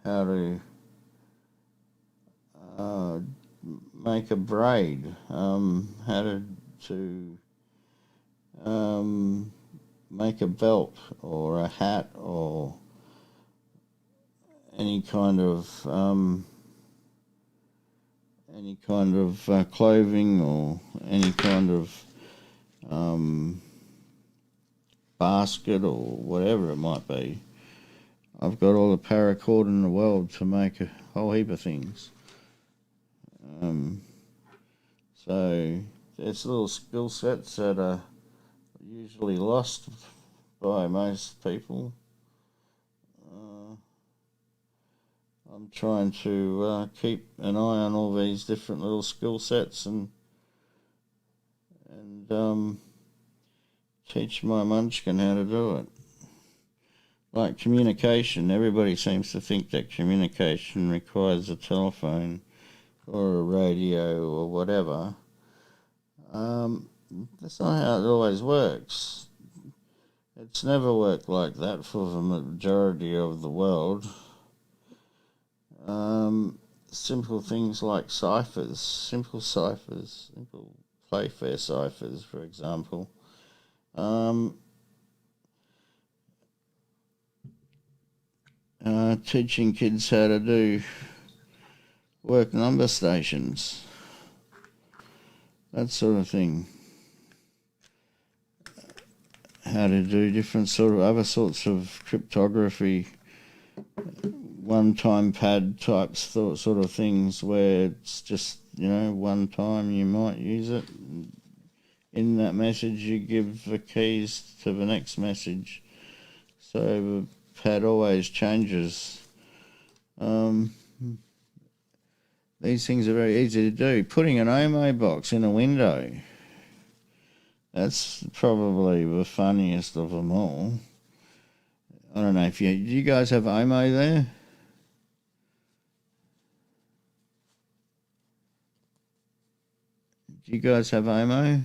how to make a braid, how to make a belt or a hat or any kind of clothing or any kind of basket or whatever it might be. I've got all the paracord in the world to make a whole heap of things. So it's little skill sets that are usually lost by most people. I'm trying to keep an eye on all these different little skill sets and teach my munchkin how to do it. Like communication, everybody seems to think that communication requires a telephone or a radio or whatever. That's not how it always works. It's never worked like that for the majority of the world. Simple things like ciphers, simple Playfair ciphers, for example. Teaching kids how to do work number stations, that sort of thing. How to do different sort of other sorts of cryptography, one-time pad type sort of things where it's just, one time you might use it. In that message you give the keys to the next message. So the pad always changes. These things are very easy to do. Putting an OMO box in a window, that's probably the funniest of them all. I don't know do you guys have OMO there? Do you guys have OMO?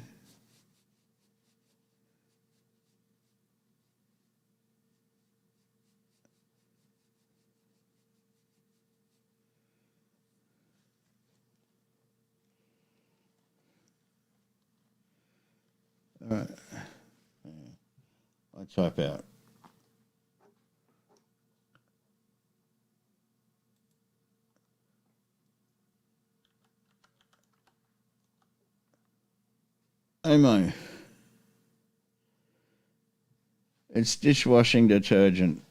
All right. I type out. OMO. It's dishwashing detergent.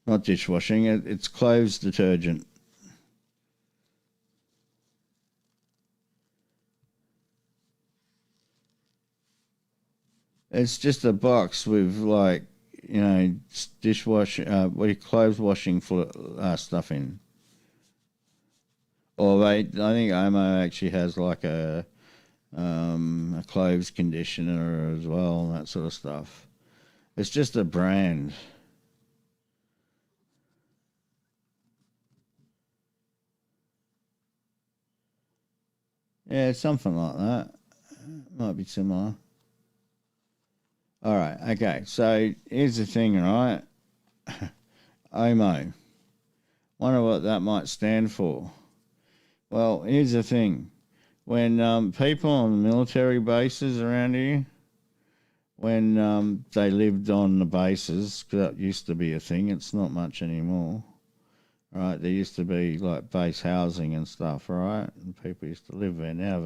Not dishwashing, it's clothes detergent. It's just a box with dishwashing, clothes washing stuff in. Or I think OMO actually has like a clothes conditioner as well, and that sort of stuff. It's just a brand. Yeah, something like that. Might be similar. All right, okay. So here's the thing, right? OMO. Wonder what that might stand for. Well, here's the thing. When people on military bases around here, when they lived on the bases, 'cause that used to be a thing, it's not much anymore, right? There used to be like base housing and stuff, right? And people used to live there. Now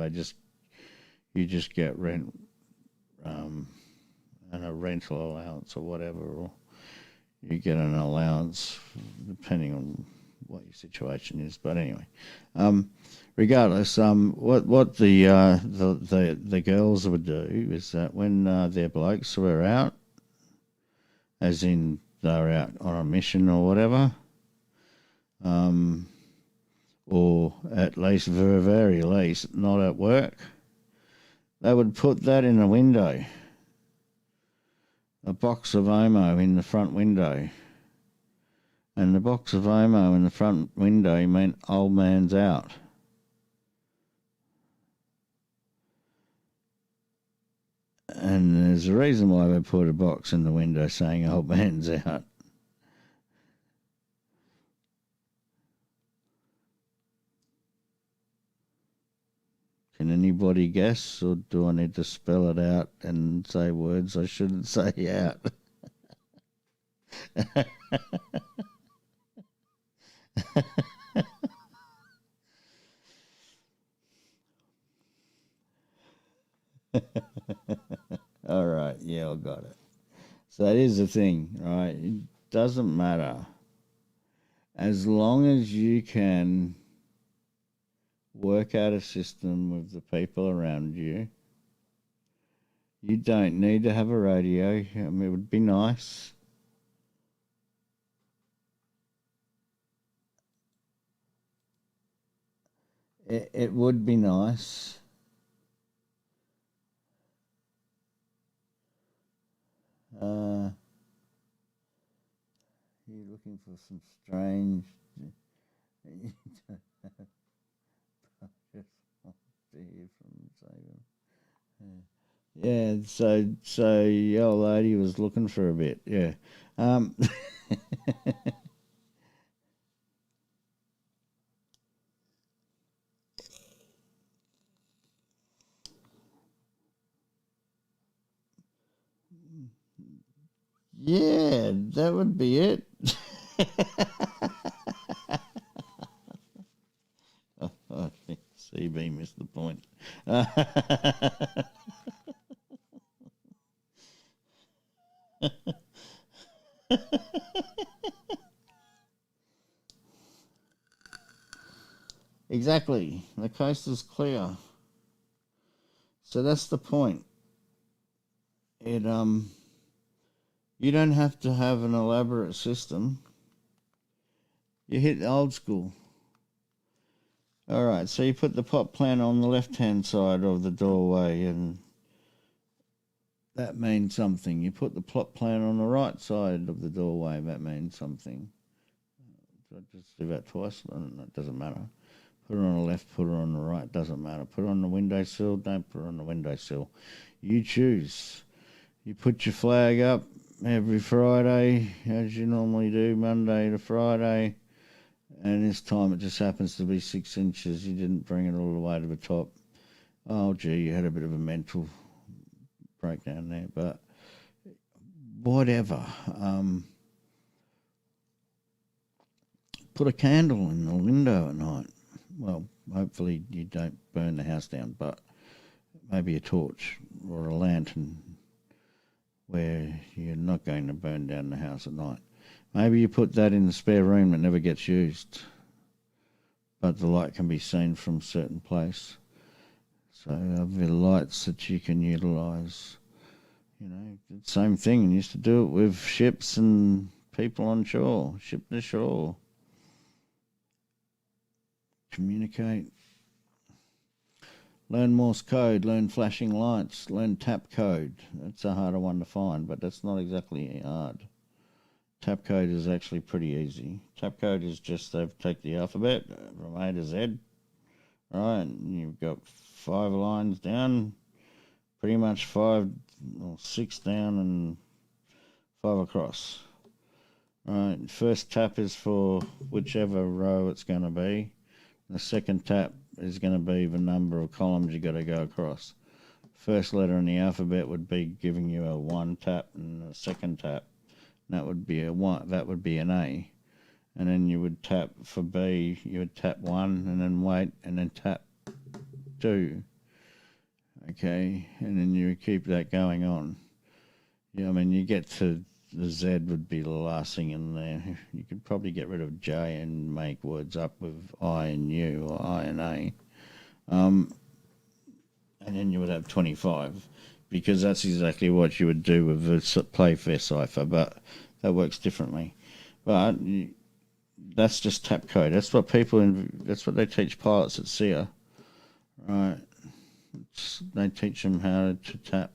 you just get rent um, and a rental allowance or whatever, or you get an allowance depending on what your situation is. But anyway, regardless, what the girls would do is that when their blokes were out, as in they're out on a mission or whatever, um, or at least very very least not at work, they would put that in a window, a box of Omo in the front window. And the box of Omo in the front window meant old man's out. And there's a reason why they put a box in the window saying old man's out. Can anybody guess, or do I need to spell it out and say words I shouldn't say out? All right, yeah, I got it. So that is the thing, right? It doesn't matter. As long as you can work out a system with the people around you, you don't need to have a radio. I mean, it would be nice. It would be nice. Uh, you're looking for some strange. Just want to hear from Sagan. Yeah, so the old lady was looking for a bit. Yeah. Um, yeah, that would be it. I think CB missed the point. Exactly. The coast is clear. So that's the point. It you don't have to have an elaborate system. You hit old school. All right, so you put the pot plant on the left-hand side of the doorway, and that means something. You put the pot plant on the right side of the doorway, that means something. So I just do that twice? It doesn't matter. Put it on the left, put it on the right, doesn't matter. Put it on the windowsill, don't put it on the windowsill. You choose. You put your flag up every Friday, as you normally do, Monday to Friday. And this time it just happens to be 6 inches. You didn't bring it all the way to the top. Oh, gee, you had a bit of a mental breakdown there. But whatever. Put a candle in the window at night. Well, hopefully you don't burn the house down, but maybe a torch or a lantern where you're not going to burn down the house at night. Maybe you put that in the spare room that never gets used, but the light can be seen from a certain place. So there are lights that you can utilise. You know, same thing. You used to do it with ships and people on shore, ship to shore. Communicate. Learn Morse code, learn flashing lights, learn tap code. That's a harder one to find, but that's not exactly hard. Tap code is actually pretty easy. Tap code is just they take the alphabet from A to Z, right? And you've got 5 lines down, pretty much 5 or 6 down and 5 across. Right, first tap is for whichever row it's going to be. The second tap is going to be the number of columns you got to go across. First letter in the alphabet would be giving you a 1 tap, and a second tap, that would be a 1. That would be an A. And then you would tap for B. You would tap 1, and then wait, and then tap 2. Okay, and then you would keep that going on. Yeah, I mean, you get to the Z would be the last thing in there. You could probably get rid of J and make words up with I and U or I and A. And then you would have 25, because that's exactly what you would do with the Playfair cipher, but that works differently. But that's just tap code. That's what that's what they teach pilots at SEA, right? They teach them how to tap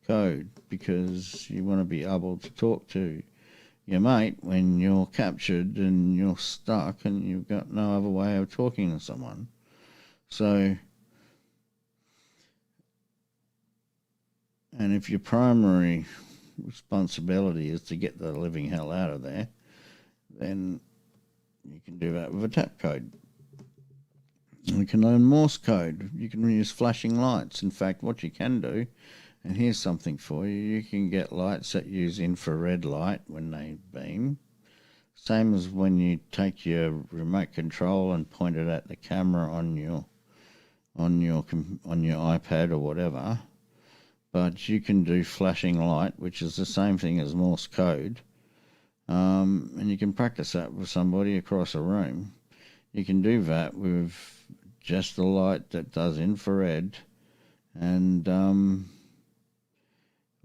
code, because you want to be able to talk to your mate when you're captured and you're stuck and you've got no other way of talking to someone. So, and if your primary responsibility is to get the living hell out of there, then you can do that with a tap code. You can learn Morse code. You can use flashing lights. In fact, what you can do, and here's something for you, you can get lights that use infrared light when they beam. Same as when you take your remote control and point it at the camera on your iPad or whatever. But you can do flashing light, which is the same thing as Morse code. And you can practice that with somebody across a room. You can do that with just a light that does infrared, and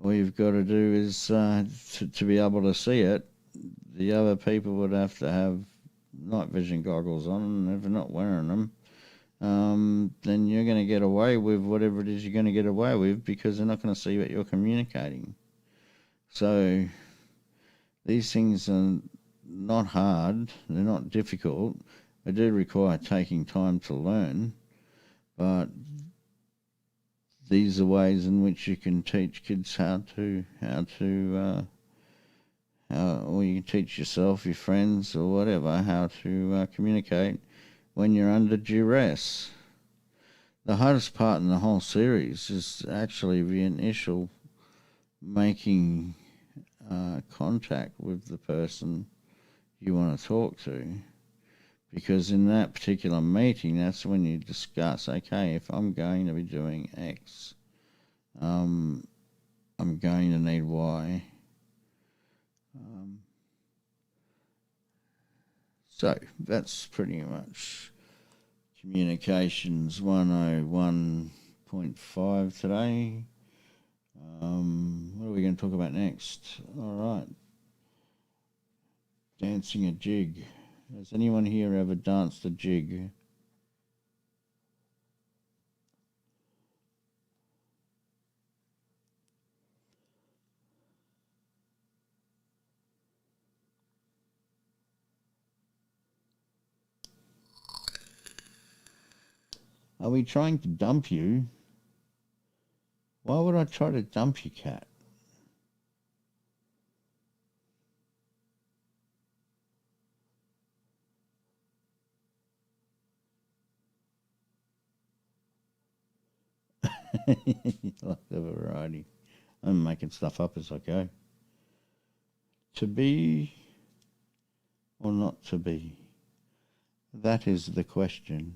all you've got to do is to be able to see it. The other people would have to have night vision goggles on, and if they're not wearing them, then you're going to get away with whatever it is you're going to get away with, because they're not going to see what you're communicating. So these things are not hard, they're not difficult. They do require taking time to learn, but these are ways in which you can teach kids or you can teach yourself, your friends, or whatever, how to communicate when you're under duress. The hardest part in the whole series is actually the initial making contact with the person you want to talk to. Because in that particular meeting, that's when you discuss, okay, if I'm going to be doing X, I'm going to need Y. So that's pretty much Communications 101.5 today. What are we going to talk about next? All right. Dancing a jig. Has anyone here ever danced a jig? Are we trying to dump you? Why would I try to dump you, cat? Like the variety. I'm making stuff up as I go. To be or not to be? That is the question.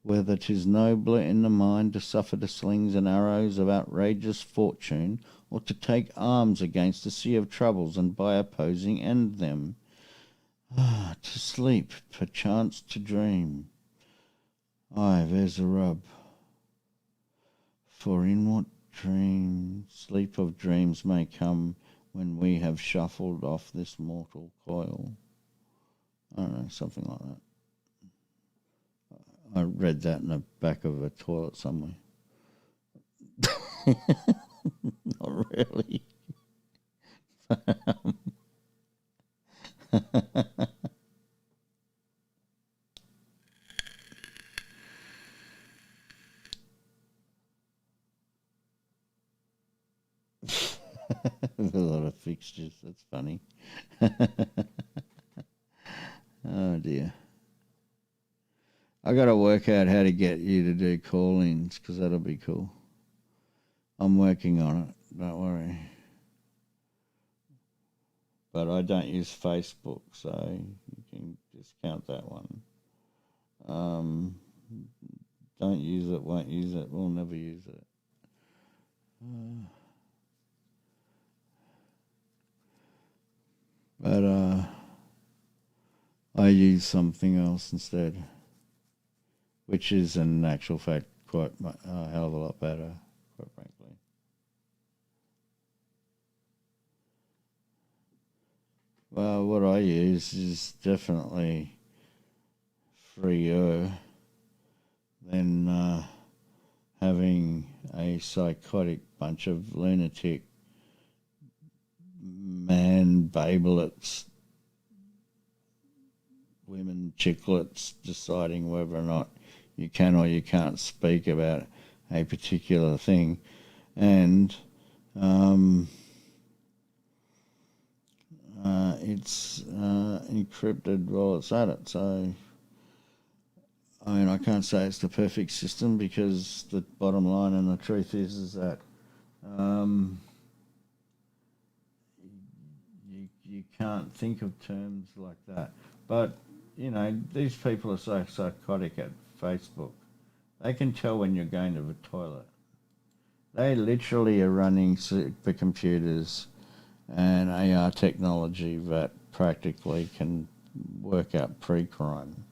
Whether 'tis nobler in the mind to suffer the slings and arrows of outrageous fortune, or to take arms against a sea of troubles and by opposing end them. Ah, to sleep, perchance to dream. Aye, there's a rub. For in what dream sleep of dreams may come when we have shuffled off this mortal coil? I don't know, something like that. I read that in the back of a toilet somewhere. Not really. With a lot of fixtures. That's funny. Oh dear. I got to work out how to get you to do call-ins because that'll be cool. I'm working on it. Don't worry. But I don't use Facebook, so you can discount that one. Don't use it, won't use it, we'll never use it. But I use something else instead, which is in actual fact quite a hell of a lot better, quite frankly. Well, what I use is definitely freer than having a psychotic bunch of lunatic man babelets, women chicklets deciding whether or not you can or you can't speak about a particular thing. And it's encrypted while it's at it. So, I mean, I can't say it's the perfect system because the bottom line and the truth is that you can't think of terms like that. But, you know, these people are so psychotic at Facebook. They can tell when you're going to the toilet. They literally are running supercomputers and AR technology that practically can work out pre-crime.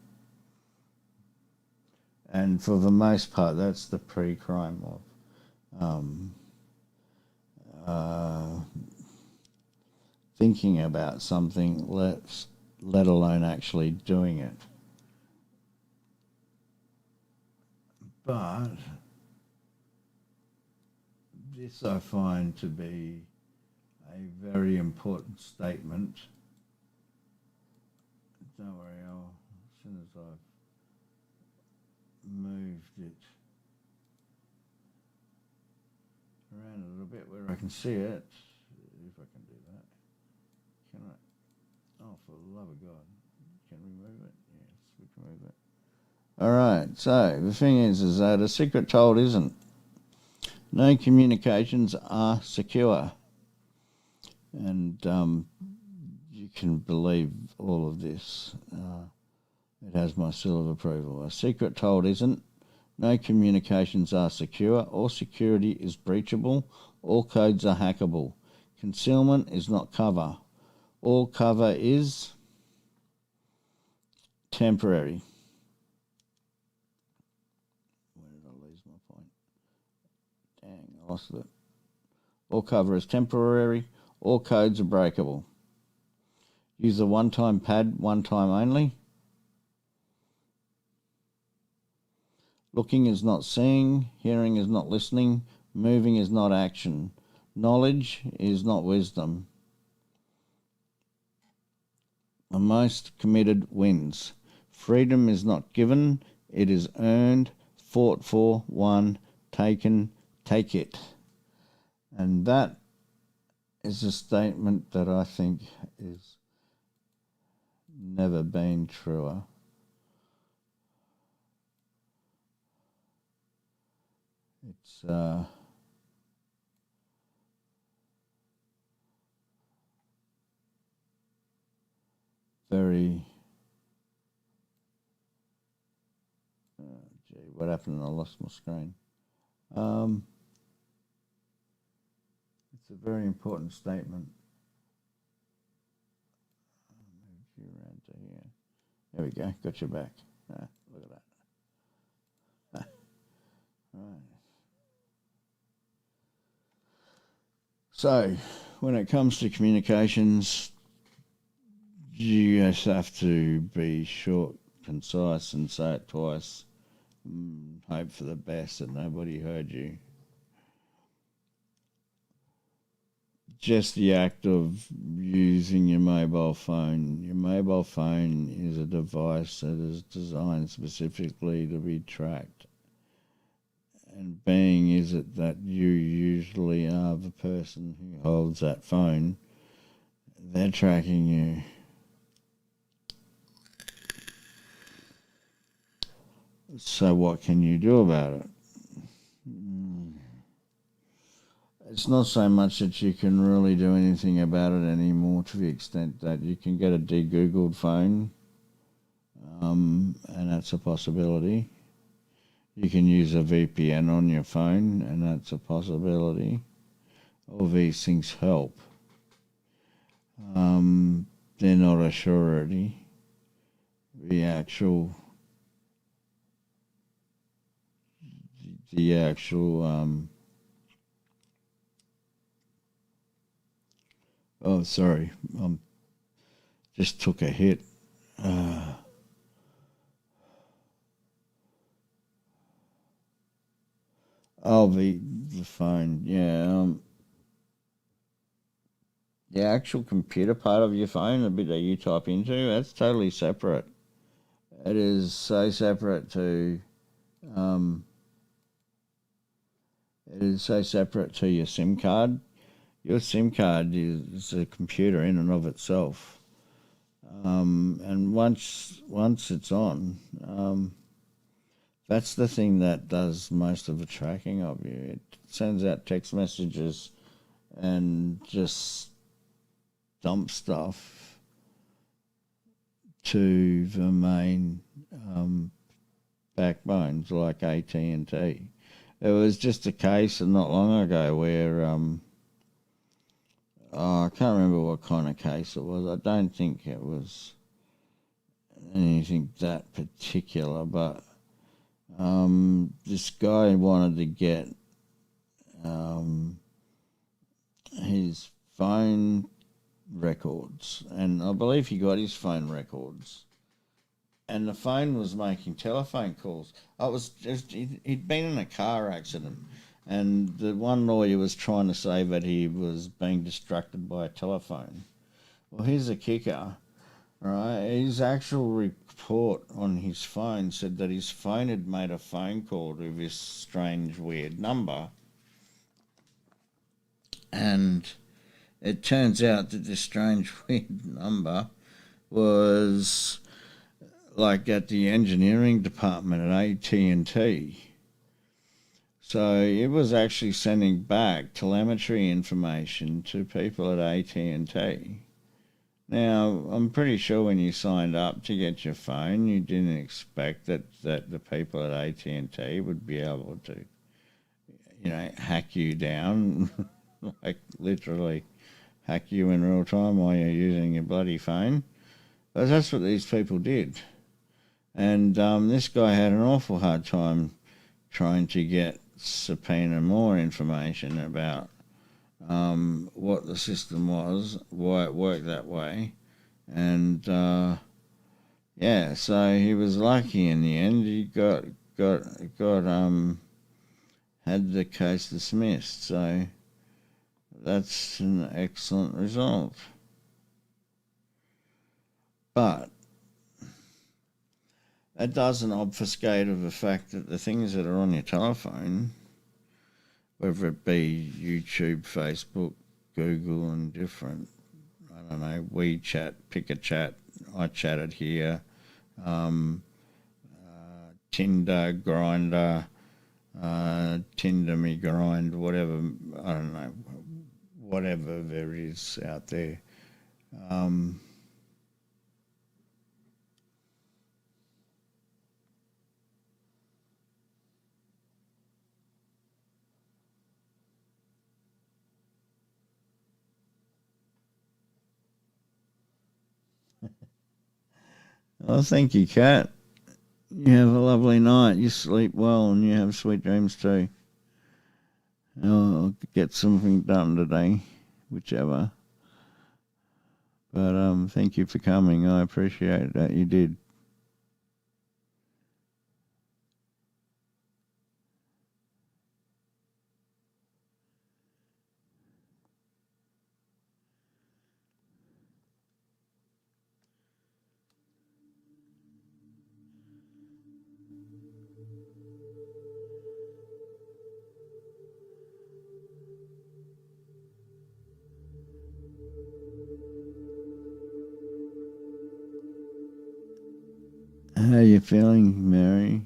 And for the most part, that's the pre-crime of thinking about something, let alone actually doing it. But this I find to be a very important statement. Don't worry, as soon as I've moved it around a little bit where I can see it, if I can do that. Can I? Oh, for the love of God. Can we move it? Yes, we can move it. All right, so the thing is that a secret told isn't. No communications are secure. And you can believe all of this. It has my seal of approval. A secret told isn't. No communications are secure. All security is breachable. All codes are hackable. Concealment is not cover. All cover is temporary. Where did I lose my point? Dang, I lost it. All cover is temporary. All codes are breakable. Use a one-time pad, one time only. Looking is not seeing. Hearing is not listening. Moving is not action. Knowledge is not wisdom. The most committed wins. Freedom is not given. It is earned, fought for, won, taken, take it. And that is a statement that I think is never been truer. It's very... gee, what happened? I lost my screen. It's a very important statement. I'll move you around to here. There we go. Got you back. Look at that. Right. So, when it comes to communications, you just have to be short, concise, and say it twice. Hope for the best that nobody heard you. Just the act of using your mobile phone. Your mobile phone is a device that is designed specifically to be tracked. And being is it that you usually are the person who holds that phone, they're tracking you. So what can you do about it? It's not so much that you can really do anything about it anymore, to the extent that you can get a de-Googled phone, and that's a possibility. You can use a VPN on your phone, and that's a possibility. All these things help. They're not a surety. The actual oh, sorry, just took a hit. Oh, the phone, yeah. The actual computer part of your phone, the bit that you type into, that's totally separate. It is so separate to, um, it is so separate to your SIM card. Your SIM card is a computer in and of itself. And once it's on, that's the thing that does most of the tracking of you. It sends out text messages and just dumps stuff to the main backbones like AT&T. It was just a case not long ago where I can't remember what kind of case it was. I don't think it was anything that particular, but this guy wanted to get his phone records, and I believe he got his phone records, and the phone was making telephone calls. I was just he'd been in a car accident, and the one lawyer was trying to say that he was being distracted by a telephone. Well, here's the kicker, right? His actual report on his phone said that his phone had made a phone call to this strange, weird number, and it turns out that this strange, weird number was like at the engineering department at AT&T. So it was actually sending back telemetry information to people at AT&T. Now, I'm pretty sure when you signed up to get your phone, you didn't expect that the people at AT&T would be able to, hack you down, like literally hack you in real time while you're using your bloody phone. But that's what these people did. And this guy had an awful hard time trying to get subpoena more information about what the system was, why it worked that way. And yeah, so he was lucky in the end. He got had the case dismissed. So that's an excellent result. But that doesn't obfuscate of the fact that the things that are on your telephone, whether it be YouTube, Facebook, Google, and different, I don't know, WeChat, pick a chat, I chatted here, Tinder, Grinder, Tinder me grind, whatever, I don't know, whatever there is out there. Well, thank you, Kat. You have a lovely night. You sleep well and you have sweet dreams too. I'll get something done today, whichever. But thank you for coming. I appreciate that you did. you feeling, Mary?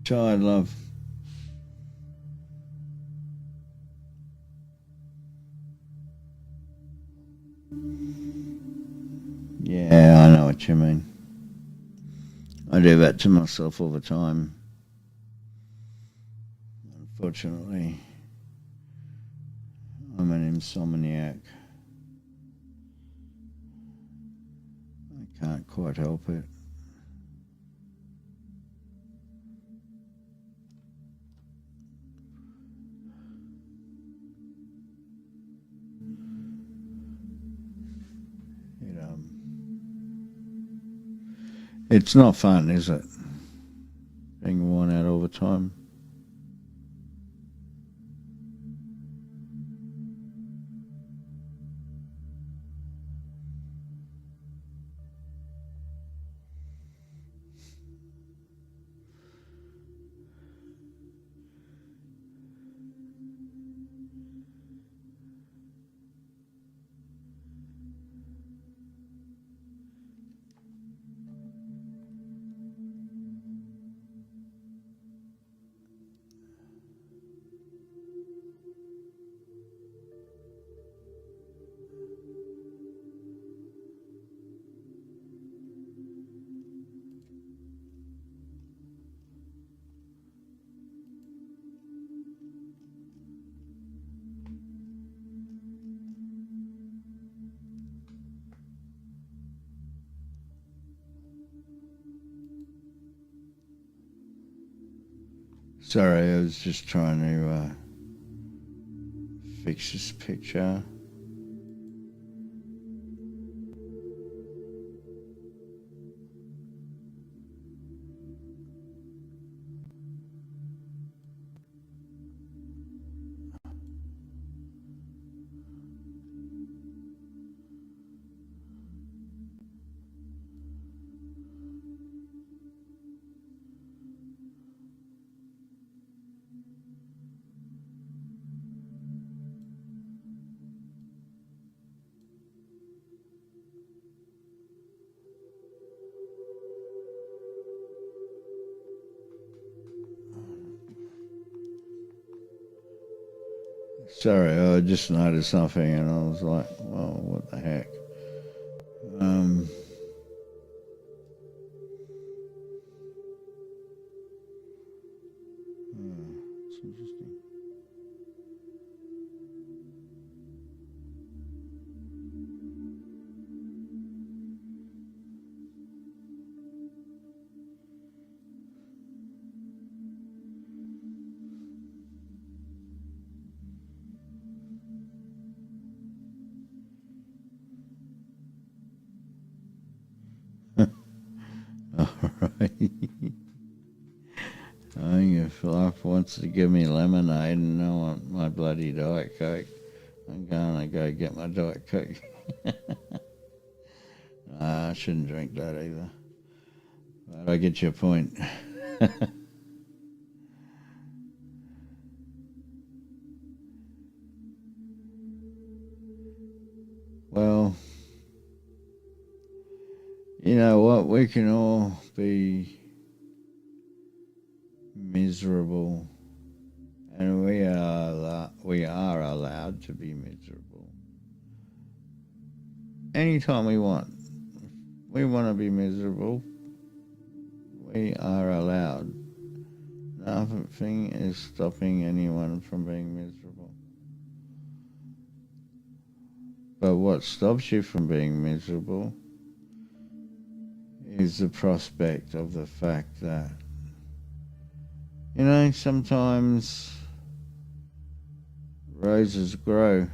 Tired, love. Yeah, I know what you mean. I do that to myself all the time. Unfortunately, I'm an insomniac. I can't quite help it. It it's not fun, is it? Being worn out all the time. Sorry, I was just trying to fix this picture. Sorry, I just noticed something and I was like, well, what the heck? Um, it's interesting. All right. I think if life wants to give me lemonade and I want my bloody Diet Coke, I'm going to go get my Diet Coke. I shouldn't drink that either. But I get your point. Well, you know what? We can all be miserable, and we are allowed to be miserable anytime we want. If we want to be miserable, we are allowed. Nothing is stopping anyone from being miserable. But what stops you from being miserable is the prospect of the fact that, sometimes roses grow.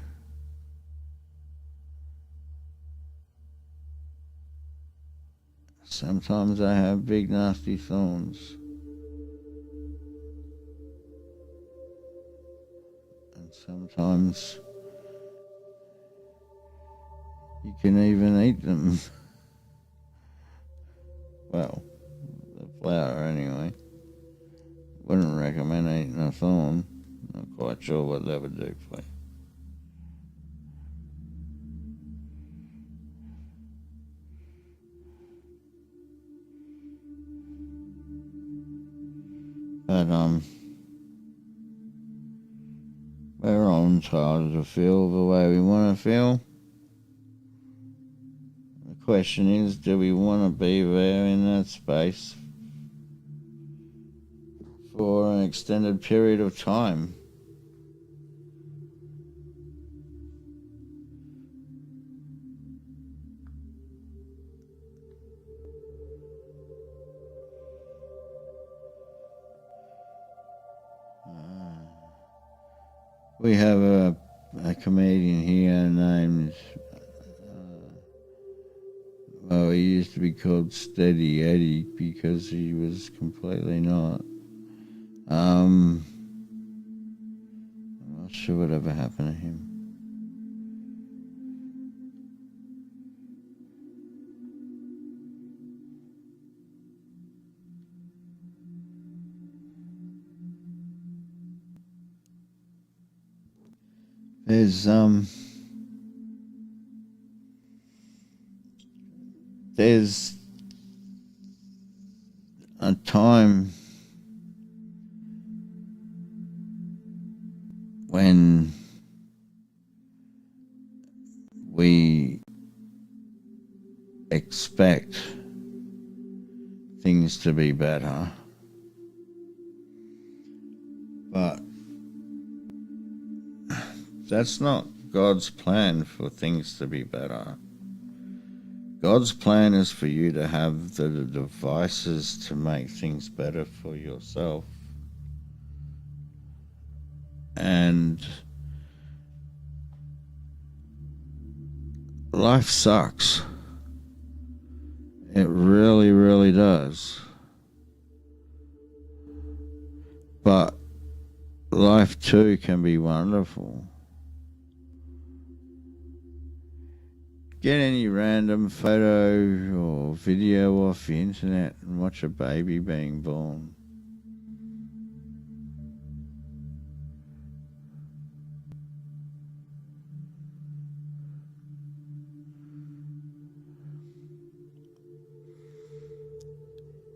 Sometimes they have big nasty thorns. And sometimes you can even eat them. Well, the flower anyway. Wouldn't recommend eating a thorn. Not quite sure what that would do for you. But we're all entitled to feel the way we want to feel. The question is, do we want to be there in that space for an extended period of time? We have a comedian here named, he used to be called Steady Eddie because he was completely not. I'm not sure whatever happened to him. There's a time when we expect things to be better, but that's not God's plan for things to be better. God's plan is for you to have the devices to make things better for yourself. And life sucks. It really, really does. But life too can be wonderful. Get any random photo or video off the internet and watch a baby being born.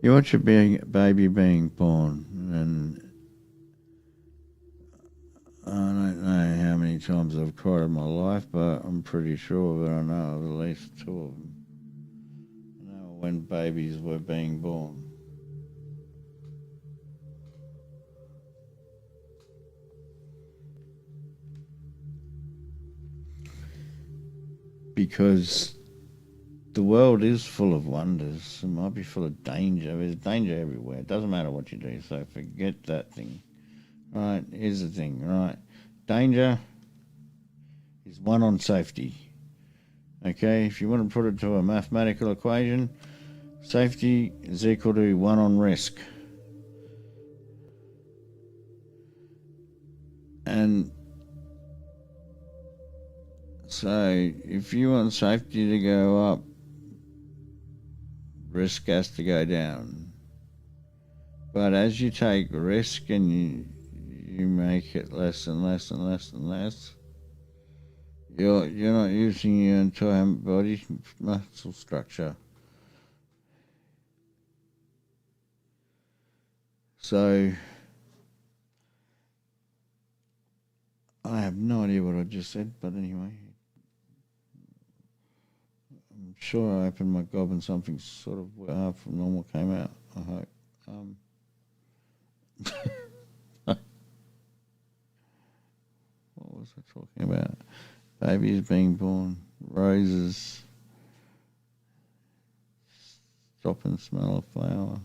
You watch a baby being born, and I don't know how many times I've cried in my life, but I'm pretty sure that I know of at least two of them. I know when babies were being born. Because the world is full of wonders. It might be full of danger. There's danger everywhere. It doesn't matter what you do, so forget that thing. Right, here's the thing, right? Danger is 1 on safety. Okay, if you want to put it to a mathematical equation, safety is equal to 1 on risk. And so if you want safety to go up, risk has to go down. But as you take risk and you make it less and less and less and less, you're not using your entire body muscle structure. So I have no idea what I just said, but anyway, I'm sure I opened my gob and something sort of from normal came out. I hope. What was I talking about? Babies being born, roses, stop and smell a flower.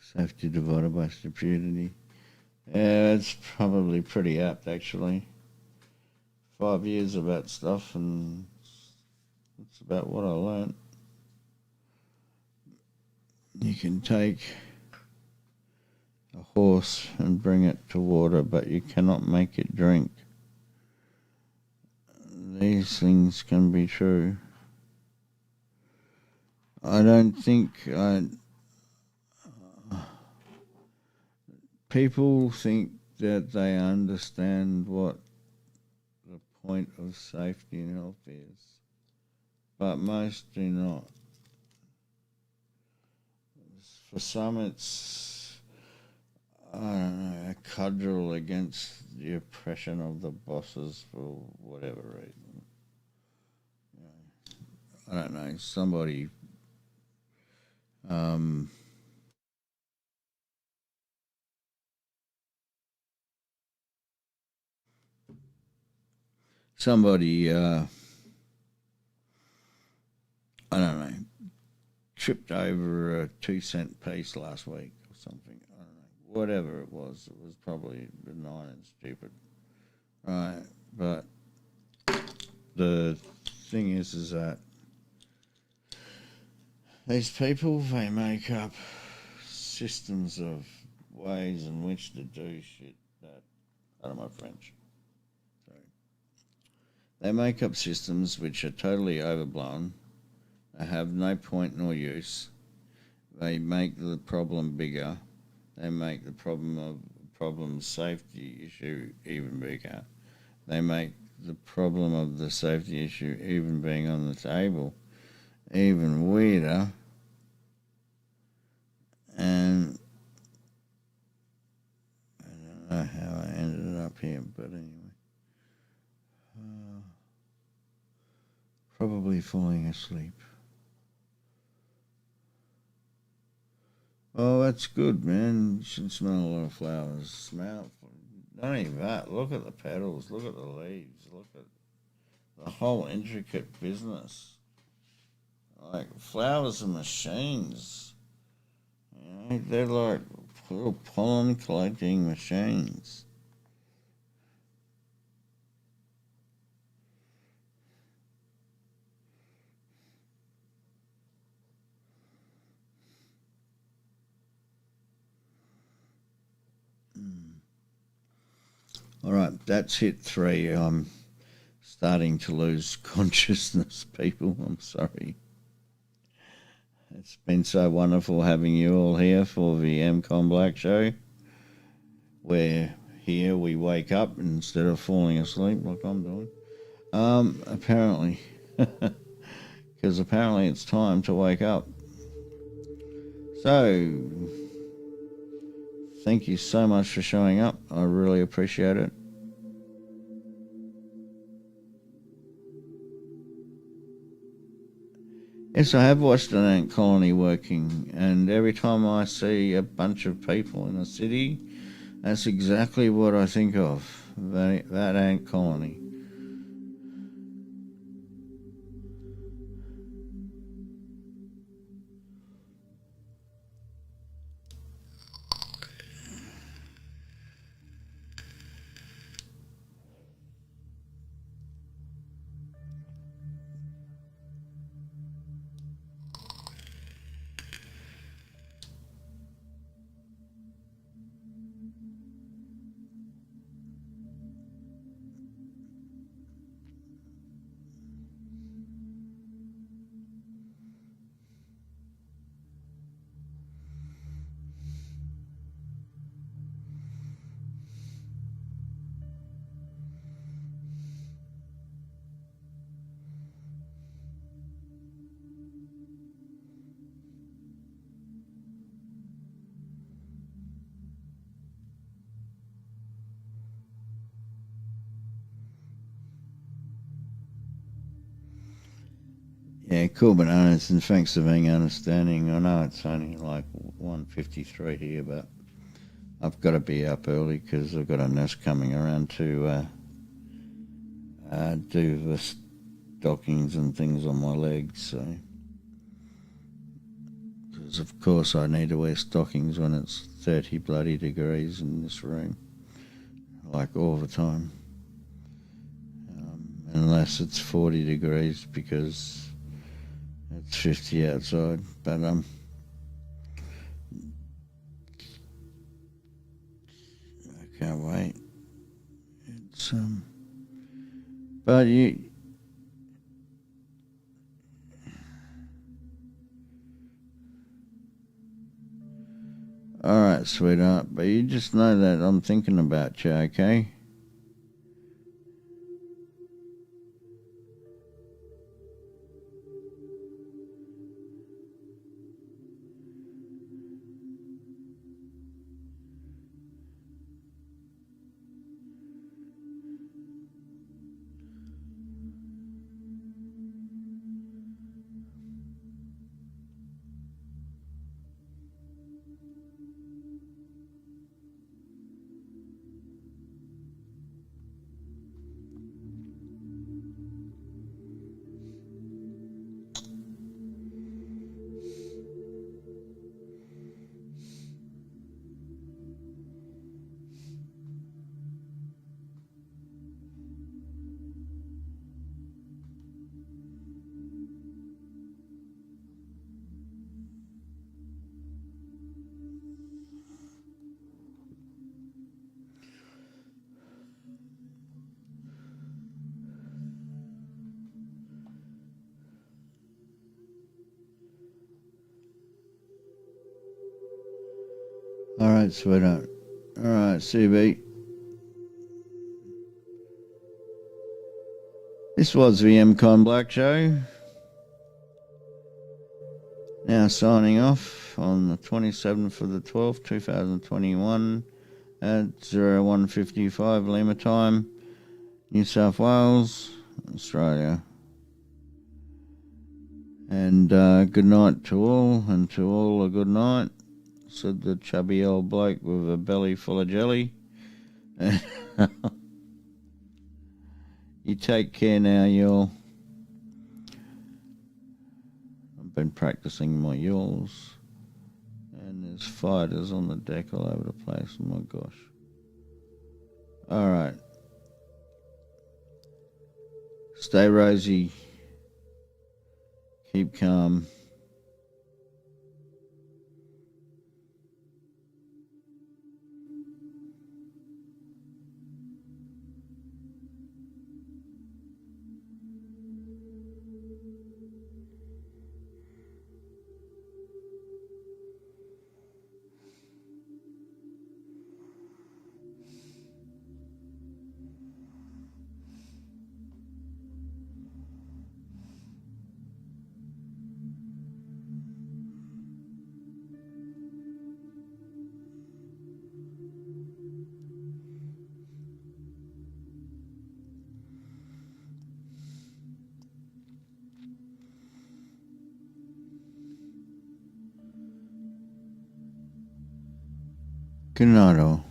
Safety divided by stupidity. Yeah, it's probably pretty apt actually. 5 years of that stuff, and it's about what I learnt. You can take a horse and bring it to water, but you cannot make it drink. These things can be true. I don't think people think that they understand what the point of safety and health is, but most do not. For some, it's, I don't know, a cudgel against the oppression of the bosses for whatever reason. I don't know, um, somebody, I don't know, tripped over a 2 cent piece last week or something. I don't know. Whatever it was probably benign and stupid. Right. But the thing is that these people, they make up systems of ways in which to do shit that, I don't know, French. Sorry. They make up systems which are totally overblown. They have no point nor use. They make the problem bigger. They make the problem safety issue even bigger. They make the problem of the safety issue even being on the table even weirder. And I don't know how I ended up here, but anyway. Probably falling asleep. Oh, that's good, man. You should smell a lot of flowers. Smell. Not even that. Look at the petals. Look at the leaves. Look at the whole intricate business. Like, flowers are machines. You know, they're like little pollen collecting machines. All right, that's hit 3. I'm starting to lose consciousness, people. I'm sorry. It's been so wonderful having you all here for the MCOM Black Show. Where here we wake up instead of falling asleep like I'm doing. Apparently. Because apparently it's time to wake up. So, thank you so much for showing up. I really appreciate it. Yes, I have watched an ant colony working, and every time I see a bunch of people in a city, that's exactly what I think of, that ant colony. cool bananas, and thanks for being understanding. I know it's only like 1:53 here, but I've got to be up early because I've got a nurse coming around to do the stockings and things on my legs. So, because of course I need to wear stockings when it's 30 bloody degrees in this room, like all the time, unless it's 40 degrees because it's 50 outside. But I can't wait. It's but you. All right, sweetheart. But you just know that I'm thinking about you, okay? All right, sweetheart. All right, CB. This was the MCon Black Show. Now signing off on the 27th of the 12th, 2021 at 01:55 Lima time, New South Wales, Australia. And good night to all, and to all a good night, said the chubby old bloke with a belly full of jelly. You take care now, y'all. I've been practicing my yawls, and there's fighters on the deck all over the place. Oh my gosh. All right. Stay rosy. Keep calm. Good night, all.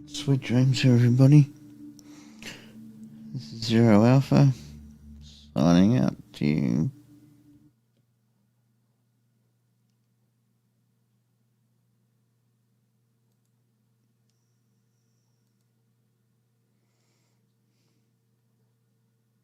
Sweet dreams, everybody. This is Zero Alpha signing out to you.